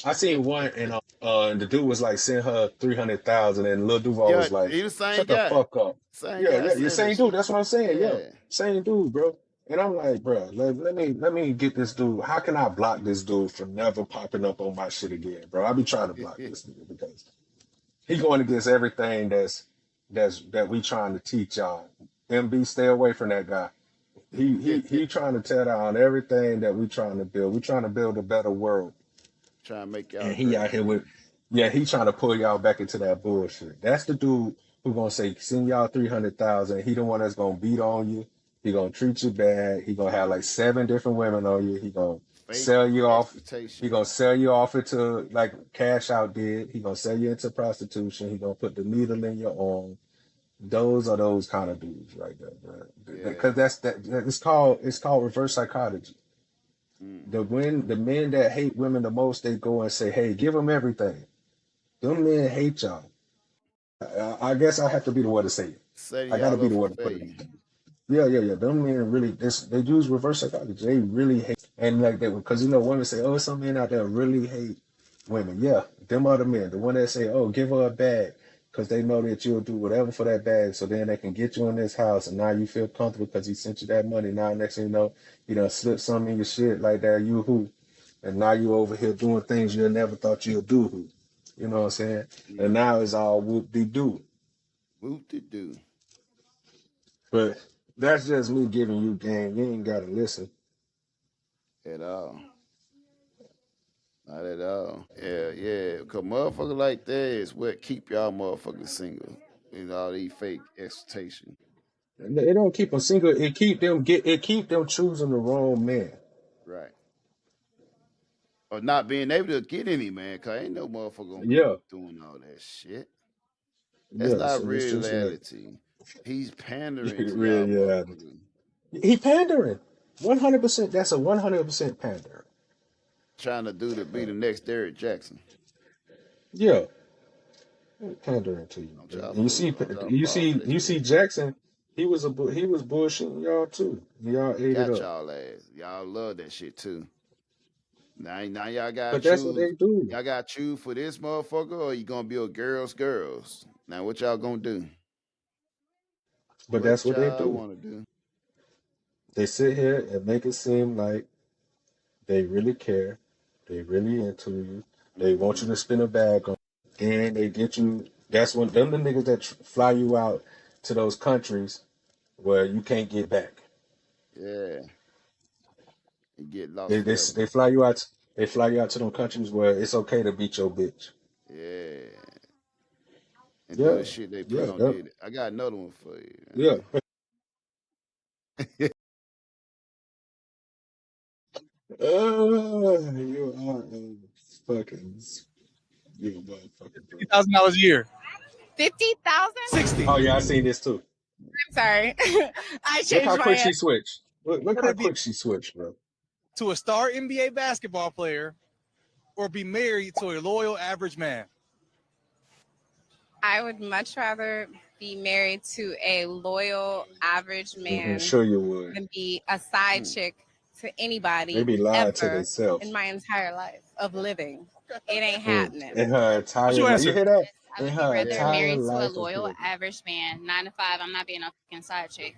I seen one and the dude was like send her 300,000 and Lil Duval Yeah, was like, he the same shut the guy. fuck up. Same Yeah, guy yeah, you saying that same dude. shit. That's what I'm saying. Yeah, Yeah. same dude, bro. And I'm like, bro, let me get this dude. How can I block this dude from never popping up on my shit again, bro? I be trying to block this nigga because he going against everything that we trying to teach y'all. MB, stay away from that guy. He trying to tear down everything that we trying to build. We trying to build a better world. Trying to make y'all And he great. out here with, yeah, he trying to pull y'all back into that bullshit. That's the dude who gonna say, send y'all 300,000. He the one that's gonna beat on you. He gonna treat you bad. He gonna have like 7 different women on you. He gonna Fake sell you off. He expectation. gonna sell you off into like Cash Out did. He gonna sell you into prostitution. He gonna put the needle in your arm. Those are those kind of dudes right there, bro. Yeah. Because it's called reverse psychology. Mm. The men that hate women the most, they go and say, "Hey, give them everything." Them men hate y'all. I guess I have to be the one to say it. Setting I got to y'all be up the for one to put it failure. in. Yeah, yeah, yeah. Them men really, they use reverse psychology. They really hate, and like they, because women say, "Oh, some men out there really hate women." Yeah, them are the men. The one that say, "Oh, give her a bag," because they know that you'll do whatever for that bag, so then they can get you in this house, and now you feel comfortable because he sent you that money. Now next thing you know, you done slip something in your shit like that. You who, and now you over here doing things you never thought you'd do. Who, you know what I'm saying? And Mm. now it's all whoop de doo. Whoop de doo. But that's just me giving you game. You ain't gotta listen. At all. Not at all. Yeah, yeah. Cause motherfucker like that is what keep y'all motherfuckers single. And all these fake expectation. It don't keep them single. It keep them choosing the wrong man. Right. Or not being able to get any man, cause ain't no motherfucker gonna be Yeah, doing all that shit. That's Yes, not and it's just like reality. He's pandering to real, y'all yeah. motherfuckers. He pandering. 100%. That's a 100% pander. Trying to do to be the next Derrick Jackson. Yeah, pandering to you, Don't bro. y'all And fool. Don't y'all fall for that You see shit. Jackson. He was bullshitting y'all too. Y'all ate it Got up. y'all ass. Y'all love that shit too. Now y'all gotta But that's what choose. they do. Y'all gotta choose for this motherfucker, or you gonna be a girls. Now what y'all gonna do? But that's What what they y'all do. wanna do? They sit here and make it seem like they really care. They really into you. They want Mm-hmm. you to spin a bag on. Then they get you. That's when them the niggas that fly you out to those countries where you can't get back. Yeah. And get They lost they forever. they fly you out. They fly you out to them countries where it's okay to beat your bitch. Yeah. And do Yeah, the shit they put yeah, on did it. I got another one for you. yeah. You are fucking you a motherfucking bro. $50,000 a year. 50,000? 60. Oh yeah, I seen this too. I'm sorry. I Look how changed my quick answer. she switched. Look Would how it be quick she switched, bro. to a star NBA basketball player or be married to a loyal average man? I would much rather be married to a loyal, average I'm man sure you would. than be a side Mm. chick to They anybody be lying to ever themselves. in my entire life of living. It ain't In happening. her What's entire your life. You answer? hear that? I In would be her rather Yeah. entire married to a life of loyal living. average man, 9 to 5. I'm not being a fucking side chick.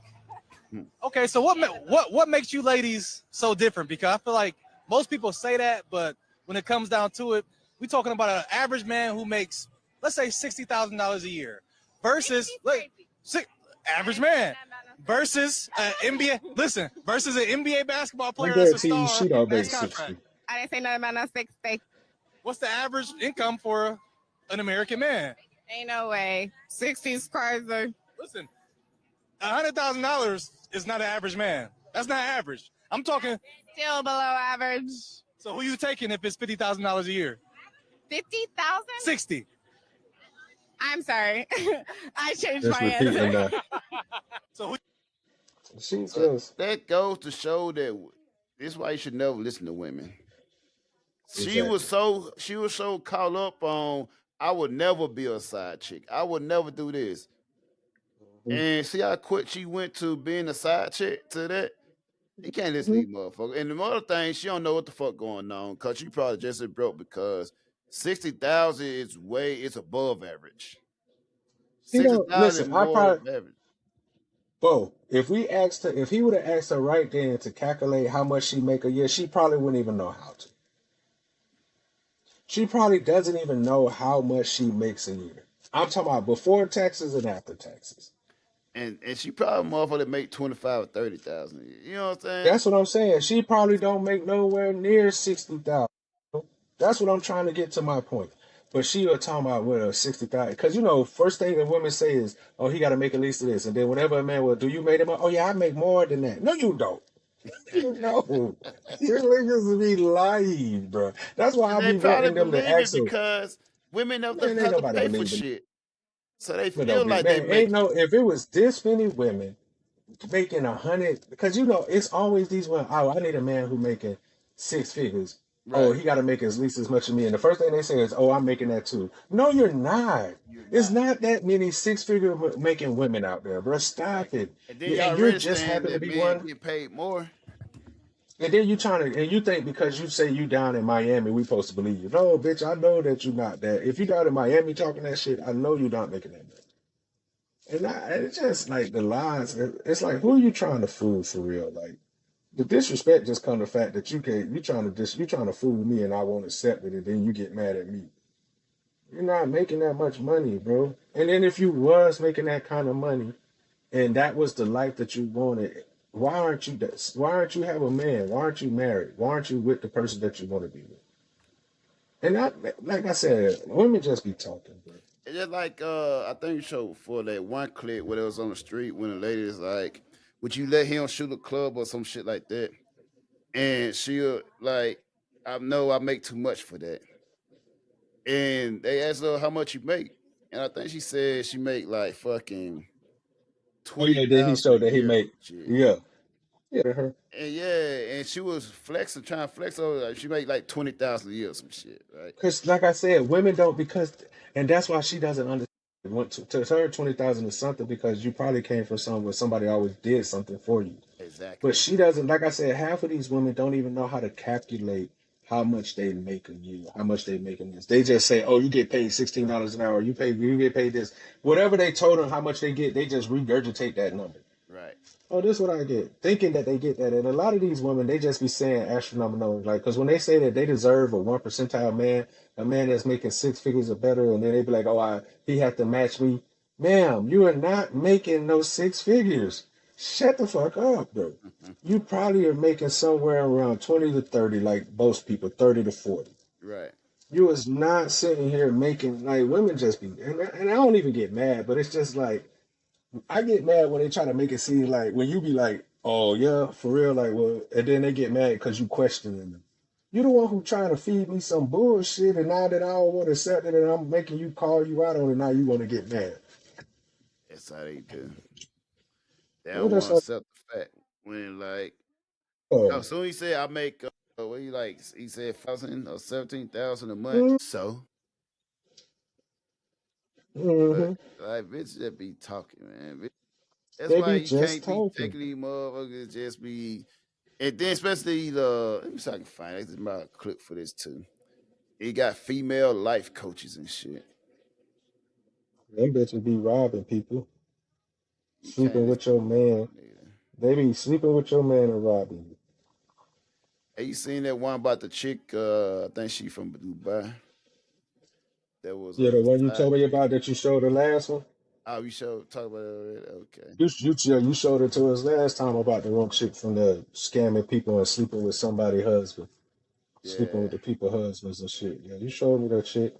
Okay, so what makes you ladies so different? Because I feel like most people say that, but when it comes down to it, we talking about an average man who makes, let's say, $60,000 a year versus average man versus an NBA. Listen, versus an NBA basketball I player that's a guarantee you star, she don't make max contract. 60. I didn't say nothing about no 60. What's the average income for an American man? Ain't no way. 60's crazy. Listen, $100,000 is not an average man. That's not average. I'm talking. Still below average. So who you taking if it's $50,000 a year? 50,000? 60. I'm sorry. I changed Just my repeating answer. that. So who? She So just that goes to show that this is why you should never listen to women. exactly. She was so caught up on I would never be a side chick. I would never do this. Mhm. And see how quick she went to being a side chick to that. You can't listen to Mhm. these motherfuckers. And the other thing, she don't know what the fuck going on because she probably just as broke because 60,000 is it's above average. He Sixty don't thousand listen. I more probably than average. Bo, if he would have asked her right then to calculate how much she make a year, she probably wouldn't even know how to. She probably doesn't even know how much she makes a year. I'm talking about before taxes and after taxes. And she probably a motherfucker that make 25 or 30,000. You know what I'm saying? That's what I'm saying. She probably don't make nowhere near 60,000. That's what I'm trying to get to my point. But she was talking about with a 60,000 because first thing that women say is, "Oh, he got to make at least this," and then whenever a man will, "Do you make him?" "Oh yeah, I make more than that." No, you don't. You know, you niggas be lying, bro. That's why And I they be probably wanting them to believe it ask her. because women never Man, ain't have to nobody pay for believing. shit. So they But don't feel be like they man. Ain't make no if it was this many women making 100 because it's always these women. Oh, I need a man who making six figures. Oh, right. he got to make at least as much as me. And the first thing they say is, "Oh, I'm making that too." No, you're not. You're It's not. not that many six-figure making women out there, bro. Stop it. And then Yeah, y'all and you're already just saying happen to that be men one. get paid more. And then and you think because you say you down in Miami, we supposed to believe you. No, bitch, I know that you not that. If you down in Miami talking that shit, I know you not making that much. It's just like the lies. It's like who are you trying to fool for real? Like the disrespect just come to the fact that you trying to fool me and I won't accept it, and then you get mad at me. You're not making that much money, bro. And then if you was making that kind of money and that was the life that you wanted, why aren't you have a man? Why aren't you married? Why aren't you with the person that you want to be with? And like I said, women just be talking, bro. It's just like I think you showed for that one clip where it was on the street when a lady is like, would you let him shoot a club or some shit like that? And she'll like, I know I make too much for that. And they asked her how much you make. and I think she said she make like fucking Oh yeah, then he 20,000 a showed that he year. made. Shit. Yeah, yeah, her. And yeah, and she was flexing, trying to flex over. Like, she make like 20,000 a year or some shit, right? Because like I said, women don't and that's why she doesn't understand. Want to her 20,000 is something because you probably came from somewhere somebody always did something for you. Exactly. But she doesn't. Like I said, half of these women don't even know how to calculate how much they make a year, how much they make in this. They just say, "Oh, you get paid $16 an hour. You get paid this." Whatever they told them how much they get, they just regurgitate that number. Right. Oh, this is what I get, thinking that they get that. And a lot of these women, they just be saying astronomical, like, because when they say that they deserve a 1 percentile man, a man that's making 6 figures or better, and then they be like, oh, he had to match me. Ma'am, you are not making no 6 figures. Shut the fuck up, bro. You probably are making somewhere around 20 to 30, like most people, 30 to 40. Right. You is not sitting here making, like, women just be, and I don't even get mad, but it's just like, I get mad when they try to make it seem like when you be like, "Oh yeah, for real," like, well, and then they get mad because you questioning them. You the one who trying to feed me some bullshit, and now that I don't want to accept it, and I'm making you call you out on it, now you want to get mad. That's how they do. They Well, don't want that's to like, accept the fact when like oh, soon he said I make what he said 1,000 or 17,000 a month. So mm-hmm. but like bitches that be talking, man. That's They why be you just can't be talking. taking these motherfuckers just be and then especially let me see if I can find it. This is my clip for this too. He got female life coaches and shit. Them bitches be robbing people, You sleeping can't with your man. They be sleeping with your man and robbing you. Hey, you seen that one about the chick? I think she from Dubai. That was Yeah, a the one you side told me chick. about that you showed the last one. Oh, we showed talk about it already. Okay. You showed it to us last time about the wrong chick from the scamming people and sleeping with somebody's husband, sleeping Yeah. with the people's husbands and shit. Yeah, you showed me that shit.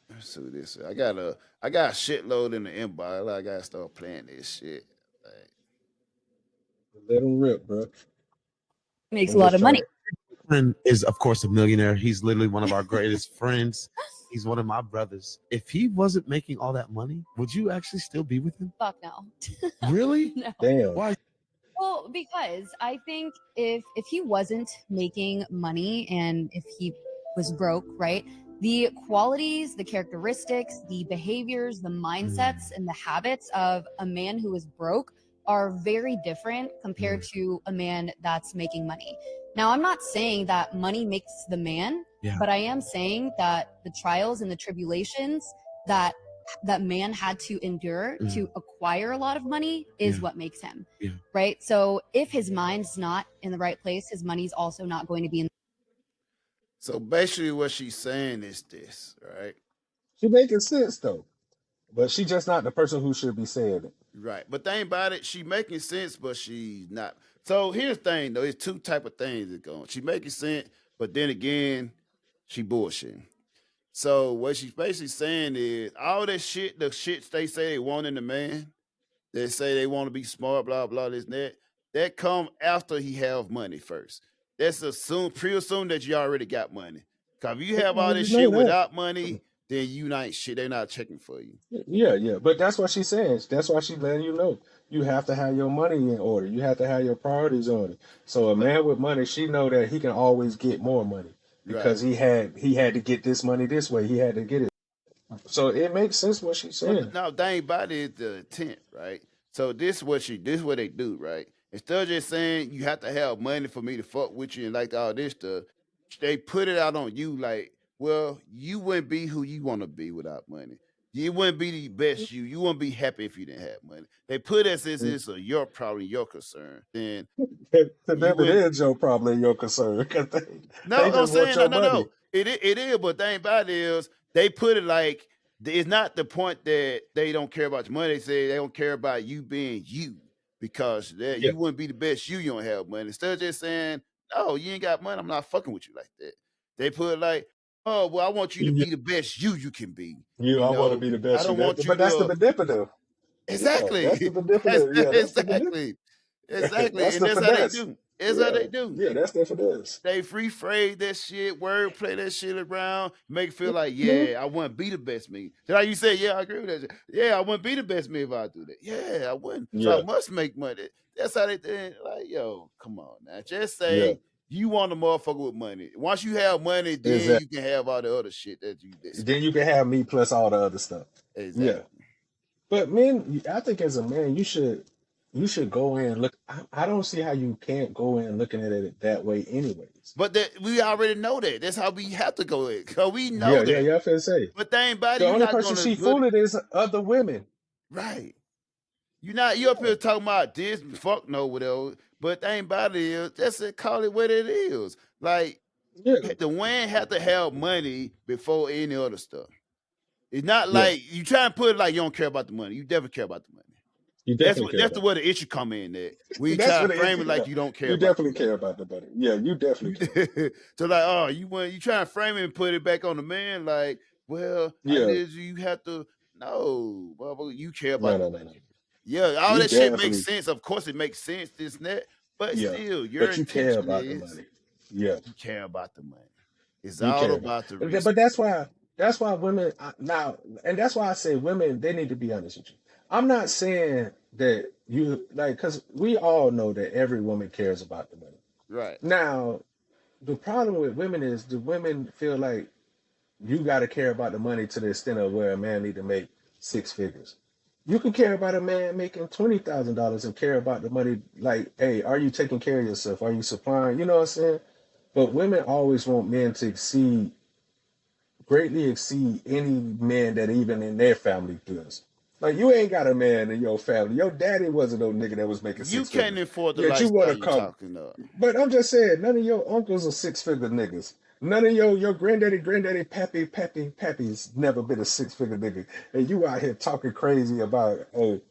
Let's see what this is. I got a shitload in the inbox. I gotta start playing this shit. Like, Let them rip, bro. Makes I'm a lot just of trying money. to. Friend is of course a millionaire. He's literally one of our greatest friends. He's one of my brothers. If he wasn't making all that money, would you actually still be with him? Fuck no. Really? No. Damn. Why? Well, because I think if he wasn't making money and if he was broke, right? The qualities, the characteristics, the behaviors, the mindsets, and the habits of a man who is broke are very different compared to a man that's making money. Now, I'm not saying that money makes the man, Yeah. but I am saying that the trials and the tribulations that man had to endure to acquire a lot of money is what makes him. Yeah. Right. So if his mind's not in the right place, his money's also not going to be in. so basically, what she's saying is this, right? She making sense though, but she just not the person who should be saying it. Right. But the thing about it, she making sense, but she's not. So here's the thing, though. It's two type of things that going. She making sense, but then again, she bullshitting. So what she's basically saying is all that shit, the shit they say they want in the man, they say they want to be smart, blah, blah, this and that come after he have money first. That's pre-assume that you already got money. Cause if you have all this shit without money, then you not shit. They're not checking for you. Yeah. But that's what she's saying. That's why she's letting you know. You have to have your money in order. You have to have your priorities on it. So a man with money, she know that he can always get more money because he had to get this money this way. He had to get it. So it makes sense what she's saying. Now, thing about it is the intent, right? So this is what they do, right? Instead of just saying you have to have money for me to fuck with you and like all this stuff, they put it out on you like, well, you wouldn't be who you want to be without money. You wouldn't be the best you. You wouldn't be happy if you didn't have money. They put it as it's your problem, your concern. Then To them, it is your problem, your concern. Because they I'm just want saying your no. money. It is, but the thing about it is they put it like it's not the point that they don't care about your money. They say they don't care about you being you because you wouldn't be the best you don't have money. Instead of just saying, "Oh, you ain't got money, I'm not fucking with you like that." They put it like, "Oh, well, I want you to be the best you can be." I want to be the best. I don't want you but that's to. the manipulative. Exactly. Yeah, that's the manipulative. Yeah, that's the Exactly. That's And the that's how they finesse. do. That's how Yeah, they do. yeah, that's what it is. They free phrase that shit, word play that shit around, make it feel like, Mhm. yeah, I wouldn't be the best me. Just like you said, yeah, I agree with that shit. Yeah, I wouldn't be the best me if I do that. Yeah, I wouldn't. So I Yeah, must make money. That's how they think. Like, yo, come on now. Just yeah, say you want a motherfucker with money. Once you have money, then exactly. you can have all the other shit that you Then expect. you can have me plus all the other stuff. Yeah. Exactly. But men, I think as a man, you should go in and look. I don't see how you can't go in looking at it that way, anyways. But that we already know that. That's how we have to go in. Cause we know Yeah, yeah, that. yeah. I feel say But thing about it, the you're only not person gonna she put it fooling is other women. right. You up Yeah, here talking about this, fuck no, whatever. But thing about it is, just to call it what it is. Like yeah, the man have to have money before any other stuff. It's not yeah. like you try and put it like you don't care about the money. You definitely care about the money. You That's definitely what care that's the about where the issue come in. That we That's try what to it is. frame it like you don't care You about the definitely money. care about the money. Yeah, you definitely care. So like, oh, you trying to frame it and put it back on the man, like, well, I Yeah. need you have to no, motherfucker, you care No, about the no, no, money. no. Yeah, all You that shit makes definitely, sense. Of course, it makes sense, this and that. But yeah. still, your But you care intention about the is money. Yeah, you care about the money. It's you all care about. about the But respect. that's why women now, and that's why I say women they need to be honest with you. I'm not saying that you like because we all know that every woman cares about the money. Right. Now the problem with women is the women feel like you got to care about the money to the extent of where a man need to make six figures. You can care about a man making $20,000 and care about the money. Like, hey, are you taking care of yourself? Are you supplying? You know what I'm saying? But women always want men to greatly exceed any man that even in their family does. Like, you ain't got a man in your family. Your daddy wasn't no nigga that was making You six can't figures. afford the Yet you want lifestyle to you come. talking about. But I'm just saying, none of your uncles are six-figure niggas. None of your granddaddy, pappy's never been a six-figure nigga. And you out here talking crazy about, oh,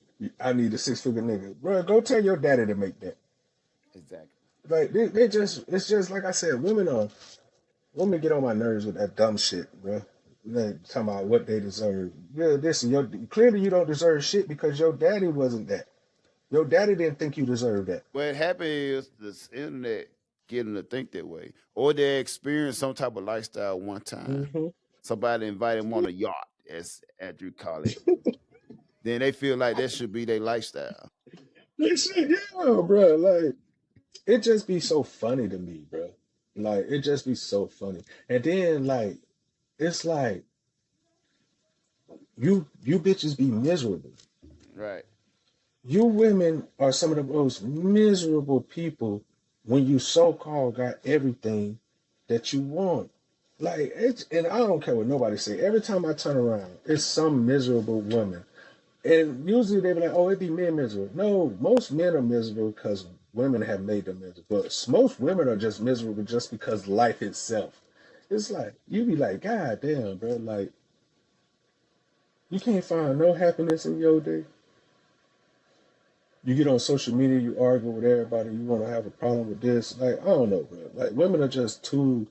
I need a six-figure nigga. Bro, go tell your daddy to make that. Exactly. Like, it's just like I said, women get on my nerves with that dumb shit, bro. Like, talking about what they deserve. Yeah, listen, clearly you don't deserve shit because your daddy wasn't that. Your daddy didn't think you deserved that. What happened is this internet getting to think that way, or they experience some type of lifestyle one time. Hmm. Somebody invited them on a yacht, as Andrew call it. Then they feel like that should be their lifestyle. Listen, yeah, bro. Like, it just be so funny to me, bro. Like, it just be so funny. And then, like, it's like you bitches be miserable. Right. You women are some of the most miserable people when you so-called got everything that you want. Like, it's, and I don't care what nobody say. Every time I turn around, it's some miserable woman. And usually they be like, oh, it be men miserable. No, most men are miserable because women have made them miserable. But most women are just miserable just because life itself. It's like, you be like, God damn, bro. Like, you can't find no happiness in your day. You get on social media, you argue with everybody, you want to have a problem with this. Like, I don't know, bro. Like, women are just too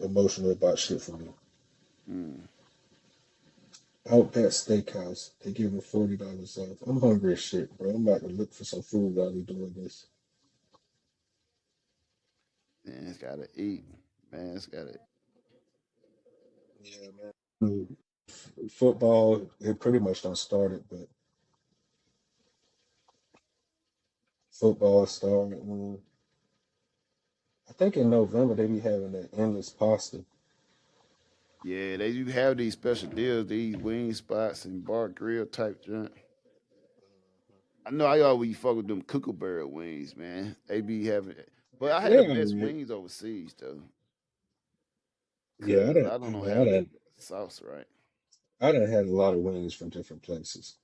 emotional about shit for me. Mm. Outback Steakhouse, they giving $40 off. I'm hungry as shit, bro. I'm about to look for some food while we doing this. Man's gotta eat. Man's gotta. Yeah, man. Football, it pretty much done started, but football started. I think in November they be having that endless pasta. Yeah, they do have these special deals, these wing spots and bar grill type joint. I know I always fuck with them Kookaburra wings, man. They be having, but I had Yeah, the best man. wings overseas though, Yeah, cause I don't know how to make the sauce right. I done had a lot of wings from different places.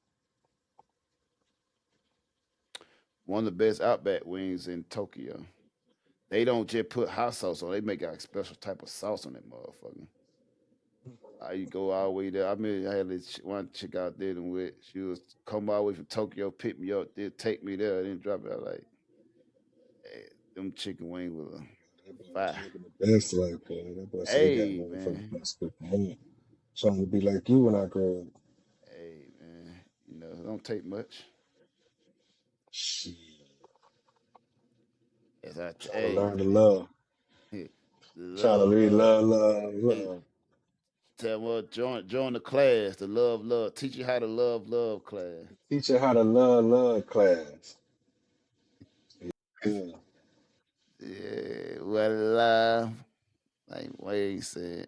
One of the best Outback wings in Tokyo. They don't just put hot sauce on; they make a special type of sauce on that motherfucker. I go all the way there. I mean, I had this one chick out there and with. She was come all the way from Tokyo, pick me up, then take me there, then drop it out like hey, them chicken wings with a That boy was fire. living the best life, man. That boy said he got Hey motherfucking man, best cooking man. Trying to be like you when I grow up. hey man, you know, it don't take much. Shit. As I Trying to hey, learn to love. Trying to love, read love. Hey, love. tell well, join the class, the love. Teach you how to love class. Teach you how to love class. Yeah. Yeah, well, like Wade said,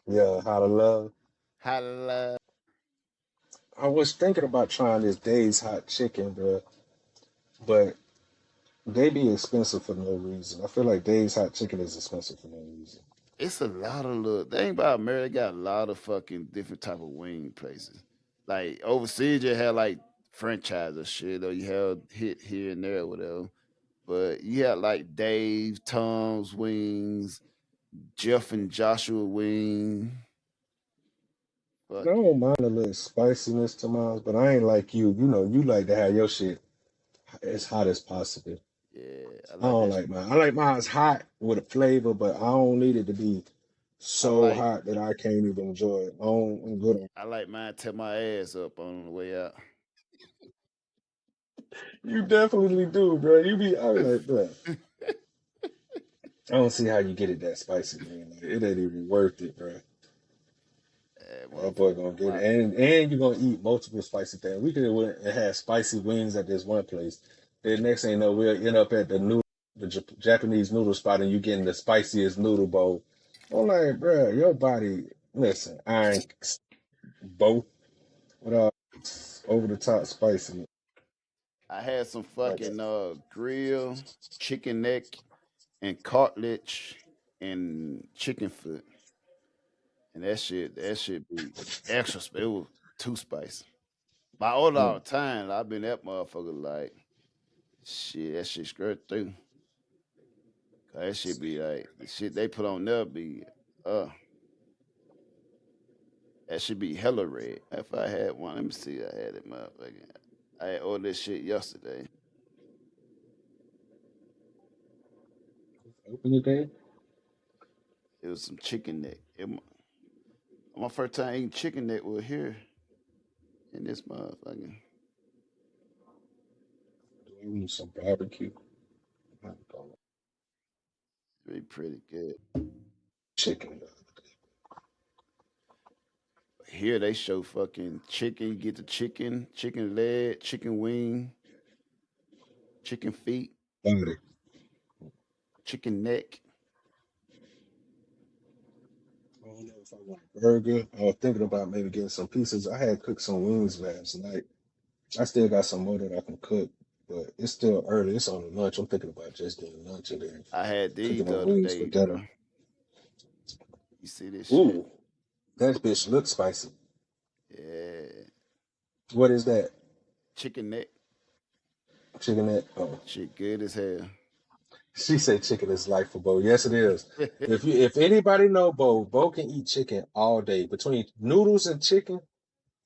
Yeah, how to love. how to love. I was thinking about trying this Dave's hot chicken, bro, but they be expensive for no reason. I feel like Dave's hot chicken is expensive for no reason. It's a lot of little thing about America. They got a lot of fucking different type of wing places. Like overseas, you have like franchise or shit, or you have hit here and there, or whatever. But you have like Dave, Tom's Wings, Jeff and Joshua Wing. I don't mind a little spiciness to mine, but I ain't like you. You know, you like to have your shit as hot as possible. Yeah, I I like don't that. like mine. I like mine hot with a flavor, but I don't need it to be I so like hot that I can't even enjoy it. I'm good on. I like mine. Tear my ass up on the way out. You definitely do, bro. You be I be like, bro. I don't see how you get it that spicy, man. Like, it ain't even worth it, bro. That boy gonna get it, and you're gonna eat multiple spicy things. We could have went and had spicy wings at this one place. The next thing you know, we'll end up at the Japanese noodle spot, and you getting the spiciest noodle bowl. I'm like, bro, your body. Listen, I ain't both with over the top spicy. I had some fucking grill, chicken neck, and cartilage, and chicken foot, and that shit be extra. It was too spicy. But I order all the time. I've been that motherfucker like shit. That shit skirt through. 'Cause that shit be like the shit they put on there be that should be hella red. If I had one, let me see. I had it, motherfucker. I had ordered this shit yesterday. Open your day. It was some chicken neck. My first time eating chicken neck was here in this motherfucker. Do I need some barbecue? Really pretty good. Chicken. Here they show fucking chicken. You get the chicken leg, chicken wing, chicken feet, Body. chicken neck. I don't know if I want a burger. I was thinking about maybe getting some pieces. I had cooked some wings last night. I still got some more that I can cook, but it's still early. It's on lunch. I'm thinking about just getting lunch and then I had these cooking the on other wings day, for bro. dinner. You see this shit? Ooh, that bitch looks spicy. Yeah. What is that? Chicken neck. Chicken neck? Oh, Shit good as hell. she said chicken is life for Bo. Yes, it is. If anybody know Bo can eat chicken all day. Between noodles and chicken,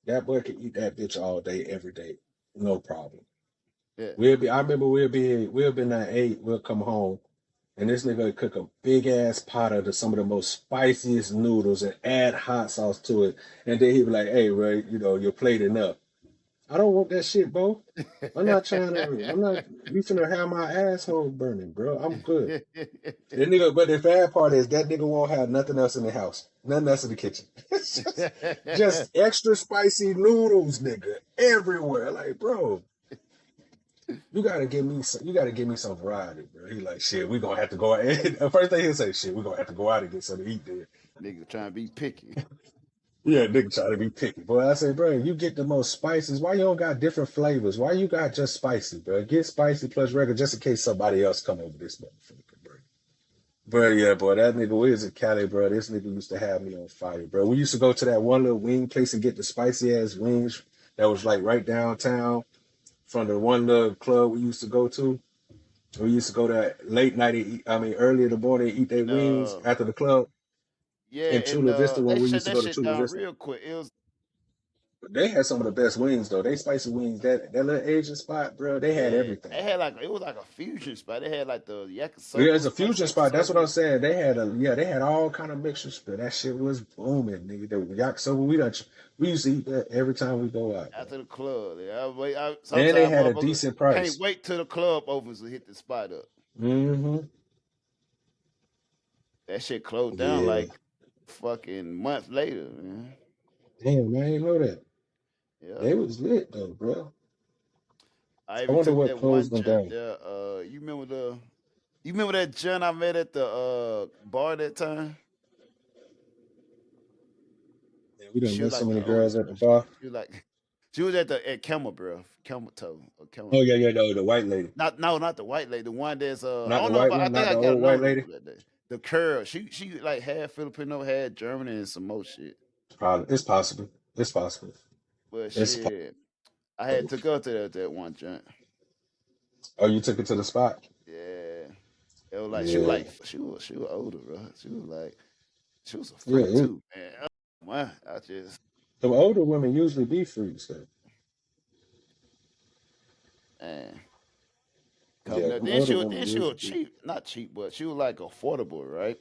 that boy can eat that bitch all day, every day, no problem. Yeah. I remember we'll be at 8. We'll come home, and this nigga would cook a big ass pot of some of the most spiciest noodles and add hot sauce to it, and then he'd be like, "Hey, Ray, your plate enough." I don't want that shit, Bo. I'm not. You finna have my asshole burning, bro. I'm good. That nigga, but the bad part is that nigga won't have nothing else in the house, nothing else in the kitchen. just extra spicy noodles, nigga, everywhere. Like, bro, you gotta give me some variety, bro. He like, shit, we gonna have to go out. The first thing he'll say, shit, we gonna have to go out and get something to eat there. Nigga trying to be picky. Yeah, nigga trying to be picky. Boy, I say, bro, you get the most spices. Why you don't got different flavors? Why you got just spicy, bro? Get spicy plus regular just in case somebody else come over this motherfucker, bro. But yeah, boy, that nigga, we was in Cali, bro. This nigga used to have me on fire, bro. We used to go to that one little wing place and get the spicy ass wings that was like right downtown from the one little club we used to go to. We used to go to late night, early in the morning, eat their wings after the club. Yeah, In Chula Vista, when they we shut used to that go to shit Chula down Vista. real quick. It was But they had some of the best wings though. They spicy wings. That little Asian spot, bro. They had Yeah, everything. they had like it was like a fusion spot. They had like the Yeah, yakisoba, it's a spicy fusion spot. That's what I'm yakisoba. saying. They had all kind of mixtures, but that shit was booming, nigga. The yakisoba, we used to eat that every time we go out, bro. After the club. Yeah, And they sometimes had a motherfuckers decent can't price. wait till the club opens to hit the spot up. Mm-hmm. That shit closed down Yeah. like fucking months later, man. Damn, I didn't know that. Yeah. They was lit though, bro. I I even wonder took what that one closed them joint down. there. You remember that joint I met at the bar that time? Yeah, we done She met was so like many the oldest girls at the girl. bar. She was at Camel Toe or Camel. Oh yeah, no, the white lady. Not the white lady. The one that's I Not the don't know white if I one, think not I the got a old white number lady. that day. The curl. She like had Filipino, had German, and some more shit. It's possible. It's possible. But It's shit, I had to go to that one joint. Oh, you took it to the spot? Yeah. It was like Yeah. she was older, bro. She was a Yeah, freak too, man. Oh, man, I just the older women usually be freaks though. man. Yeah, them Then older she women was usually be. cheap, not cheap, but she was like affordable, right?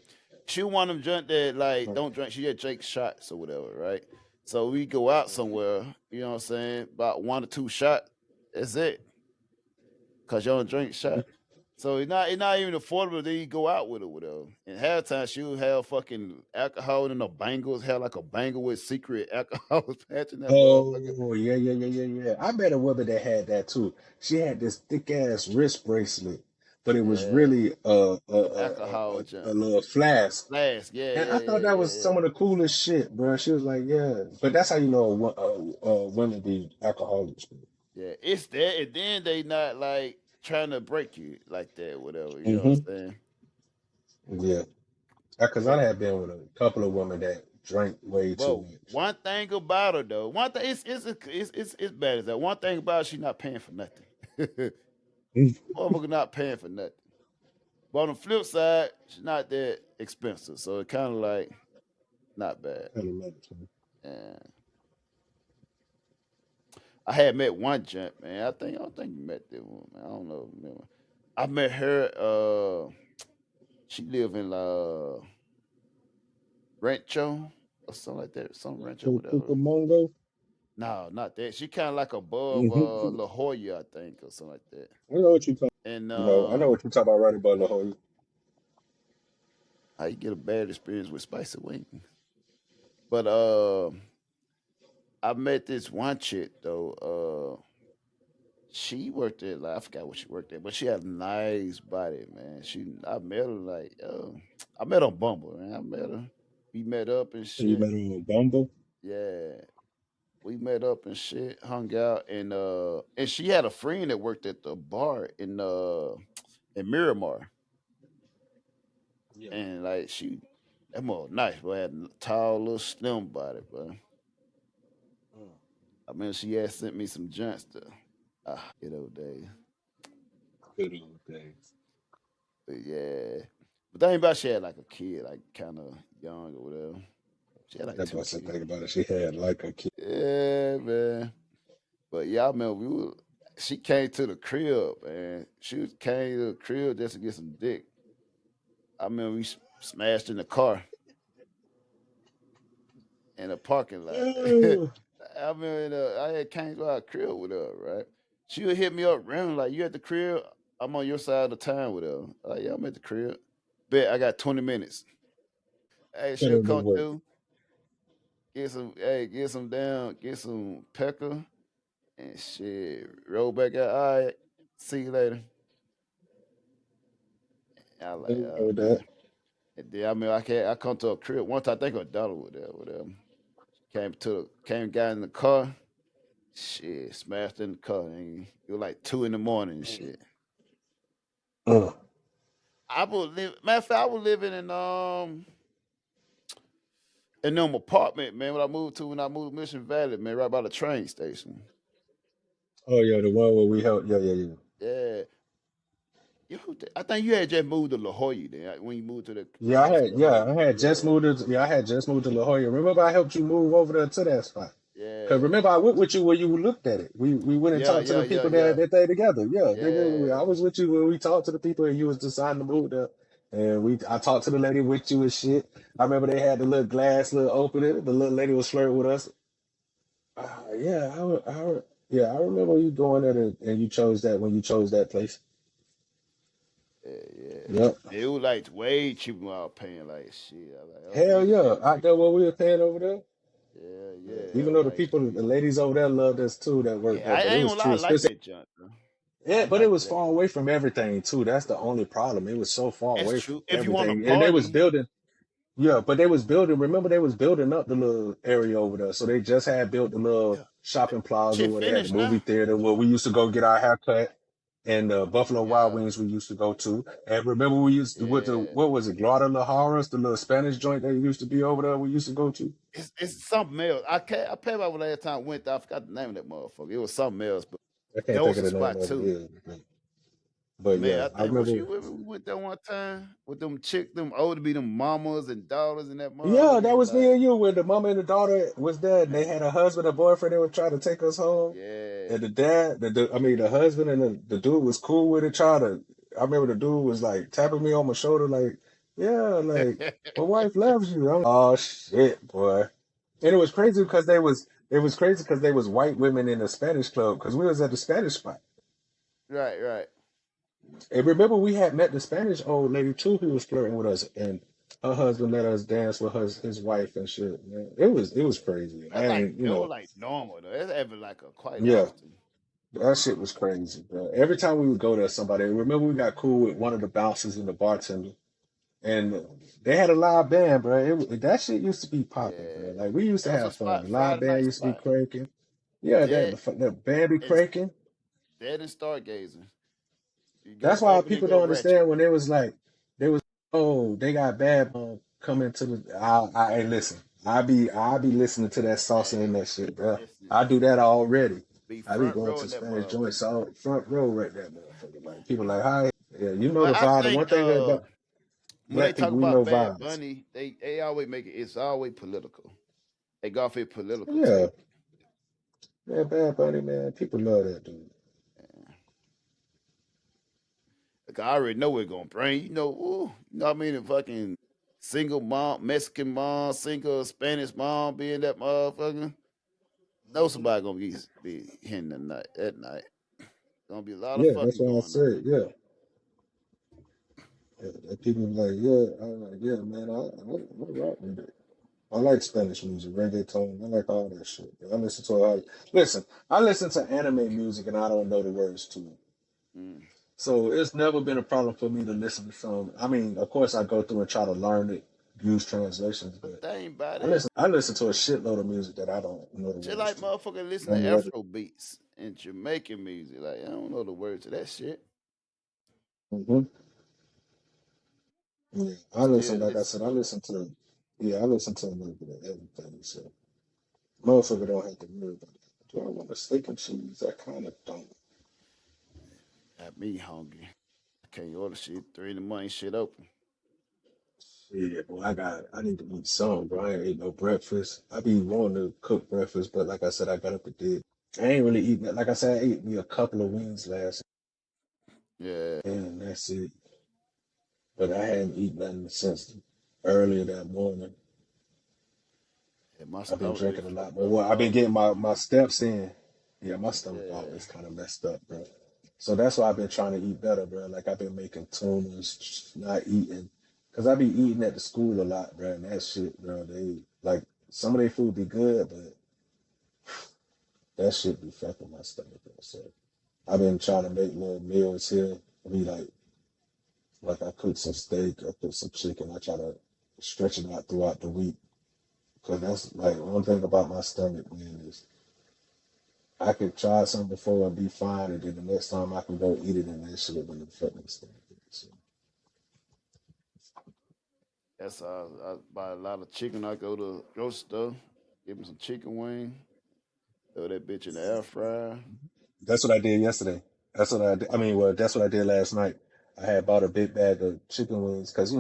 She was one of them joint that like don't drink. She just drink shots or whatever, right? So we go out somewhere, you know what I'm saying? About 1 or 2 shots, that's it. Cause you don't drink shot. So it's not even affordable. Then you go out with her, whatever. And half the time she'll have fucking alcohol in the bangles, have like a bangle with secret alcohol patch in that motherfucker. Oh yeah. I met a woman that had that too. She had this thick ass wrist bracelet, but it was Yeah, really alcohol a junk. little flask. Flask, And I thought that was some of the coolest shit, bro. She was like, yeah, but that's how you know women be alcoholics. Bro. Yeah, it's that, and then they not like trying to break you like that, whatever. You know what I'm saying? Yeah, because I had been with a couple of women that drank way too Well, much. one thing about her though, one thing it's bad as that. One thing about her, she's not paying for nothing. Motherfucker not paying for nothing. But on the flip side, she's not that expensive, so it kind of like not bad. Yeah. I had met one gent, man. I don't think you met that one, man. I don't know. Remember. I met her. She live in Rancho or something like that. Some Rancho, whatever. Cucamonga? No, not that. She kind of like above La Jolla, I think, or something like that. I know what you're talking. And I know what you're talking about right about La Jolla. How you get a bad experience with spicy wings. But I met this one chick though. She worked at I forgot what she worked at, but she had a nice body, man. I met her like I met her on Bumble, man. I met her. We met up and shit. You met her on Bumble? Yeah. We met up and shit, hung out, and she had a friend that worked at the bar in Miramar. Yeah. And like that mother nice, bro. Had a tall, little slim body, bro. I mean, she had sent me some junk stuff. Good old days. Good old days. But yeah. But the thing about she had like a kid, like kind of young or whatever. She had like That's 2 what's the kids. thing about it. She had like a kid. Yeah, man. But yeah, I remember she came to the crib, man. She came to the crib just to get some dick. I remember we smashed in the car in the parking lot. I remember I had came to our crib with her, right? She would hit me up random, like, you at the crib? I'm on your side of the town with her. Like, yeah, I'm at the crib. Bet I got 20 minutes. Hey, she'll come through, get some pecker, and shit, roll back out. All right, see you later. I like that. And then I mean, I come to a crib one time. I think a dollar with there, whatever. Got in the car. Shit, smashed in the car. And it was like 2 a.m. and shit. I was living in them apartment, man. When I moved to Mission Valley, man, right by the train station. Oh yeah, the one where we helped. Yeah. Yeah. I think you had just moved to La Jolla then when you moved to the. I had just moved to La Jolla. Remember I helped you move over there to that spot. Yeah. Cause remember I went with you when you looked at it. We went and talked to the people that they together. Yeah, nigga, I was with you when we talked to the people and you was deciding to move there. And I talked to the lady with you and shit. I remember they had the little glass, little opening. The little lady was flirting with us. Yeah, I remember you going there and you chose that when you chose that place. Yeah. Yep. It was like way cheaper than I was paying. Like shit. I was like, Hell yeah. yeah. Out there what we were paying over there. Yeah. Even though the people, the ladies over there loved us too that worked there, I but it ain't was gonna too lie, I like expensive. that junk, bro. Yeah, but it was far away from everything too. That's the only problem. It was so far That's away true. from If you want to everything. And they was party, building, yeah, but they was building, remember they was building up the little area over there. So they just had built the little shopping plaza shit where they had the finished movie now. theater where we used to go get our haircut. And the Buffalo Wild Yeah. Wings we used to go to. And remember we used to with the what was it, Guadalajara's, the little Spanish joint that used to be over there we used to go to. It's something else. I paid about the last time I went there. I forgot the name of that motherfucker. It was something else, but I can't that think was of a the name spot of too. it. But Man, yeah, I I think was remember. you with me? We went there one time with them them old to be them mamas and daughters and that Yeah, motherfucker. that was me Like, and you when the mama and the daughter was there and they had a husband and boyfriend. They were trying to take us home. yeah. And the dad, the husband and the dude was cool with it. I remember the dude was like tapping me on my shoulder, like, yeah, like my wife loves you. I'm like, oh shit, boy. And it was crazy because they was white women in the Spanish club because we was at the Spanish spot. Right. And remember, we had met the Spanish old lady too, who was flirting with us, and her husband let us dance with his wife and shit. Man, it was crazy. That's like it was like normal though. That's ever like a quite Yeah, often. that shit was crazy, bro. Every time we would go there, somebody. Remember, we got cool with one of the bouncers and the bartender, and they had a live band, bro. That shit used to be popping, bro. Like we used to That have was a fun. spot, The live Friday night band used to be spot. cranking. Yeah, Yeah, the band be it's cranking. dead and stargazing. You That's go why open, you people go don't ratchet. understand when they was like, oh, they got bad coming to the. Hey, listen, I be listening to that salsa and that shit, bro. I do that already. Be I be front going row to in that Spanish motherfucker. joints all front row right there, motherfucker. Like people like, hi, yeah, you know But the I vibe. The one think thing about when they black talk people, we about know Bad vibes. Bunny, they always make it's always political. They go for a political Yeah, take. man, Bad Bunny, man, people love that dude. Like I already know we're gonna bring, you know what I mean, a fucking single mom, Mexican mom, single Spanish mom being that motherfucker. Know somebody gonna be hitting that night. Gonna be a lot of Yeah, that's fucking why I going on. said, yeah. That people be like, yeah, I'm like, yeah, man, I rock with it. I like Spanish music, reggaeton. I like all that shit. I listen to I listen to anime music and I don't know the words to it. Mm. So it's never been a problem for me to listen to some. I mean, of course, I go through and try to learn it, use translations, but Thing about I it, listen to a shitload of music that I don't know the just words like to. motherfucker listen On to the regular. Afro beats and Jamaican music. Like I don't know the words to that shit. Mm-hmm. Yeah, I listen. Like I said, I listen to a little bit of everything. So motherfucker don't have to worry about it. Do I want a steak and cheese? I kind of don't. Got me hungry. I can't order shit. 3 in the morning, shit open. Yeah, boy, I need to eat some, bro. I ain't ate no breakfast. I be wanting to cook breakfast, but like I said, I got up and did. I ain't really eating that. Like I said, I ate me a couple of wings last Yeah. and that's it. But I hadn't eaten nothing since earlier that morning. Yeah, my I've been stomach drinking a be lot fucked more. up, Well, I've been dog. getting my steps in. Yeah, my stomach Yeah. always kind of messed up, bro. So that's why I've been trying to eat better, bro. Like I've been making tunas, not eating, cause I be eating at the school a lot, bro. And that shit, bro. They like some of their food be good, but that shit be fucking my stomach, bro. So I've been trying to make little meals here. I mean, like I cook some steak, I cook some chicken. I try to stretch it out throughout the week, cause that's like one thing about my stomach, man, is I could try something before and be fine, and then the next time I can go eat it, and that shit will really affect my stomach. So, That's I buy a lot of chicken. I go to grocery store, give me some chicken wing, throw that bitch in the air fryer. that's what I did yesterday. That's what I did. I mean, well, that's what I did last night. I had bought a big bag of chicken wings because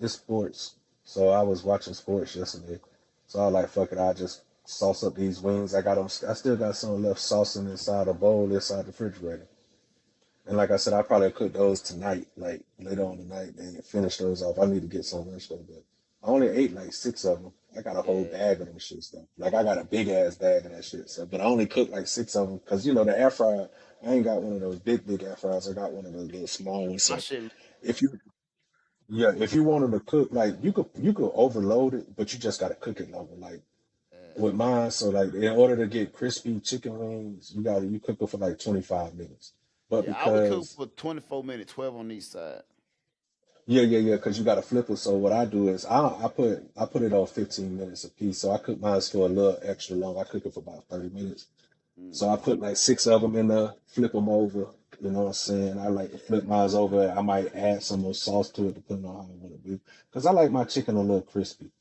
it's sports. So I was watching sports yesterday. So I was like, fuck it, I just sauce up these wings. I got them. I still got some left saucing inside a bowl inside the refrigerator. And like I said, I probably cook those tonight, like later on tonight, and finish those off. I need to get some rest though, but I only ate like 6 of them. I got a whole Yeah. bag of them shit stuff. Like I got a big ass bag of that shit stuff, but I only cooked like 6 of them because you know the air fryer. I ain't got one of those big air fryers. I got one of those little small ones. My So shit. if you yeah, if you wanted to cook, like you could overload it, but you just gotta cook it longer. Like with mine, so like in order to get crispy chicken wings, you cook it for like 25 minutes. But Yeah, I would cook because for 24 minutes, 12 on each side. yeah, because you got to flip it. So what I do is I put it on 15 minutes a piece. So I cook mine for a little extra long. I cook it for about 30 minutes. So I put like 6 of them in there, flip them over. You know what I'm saying? I like to flip mine over. I might add some more sauce to it depending on how I want to be. Because I like my chicken a little crispy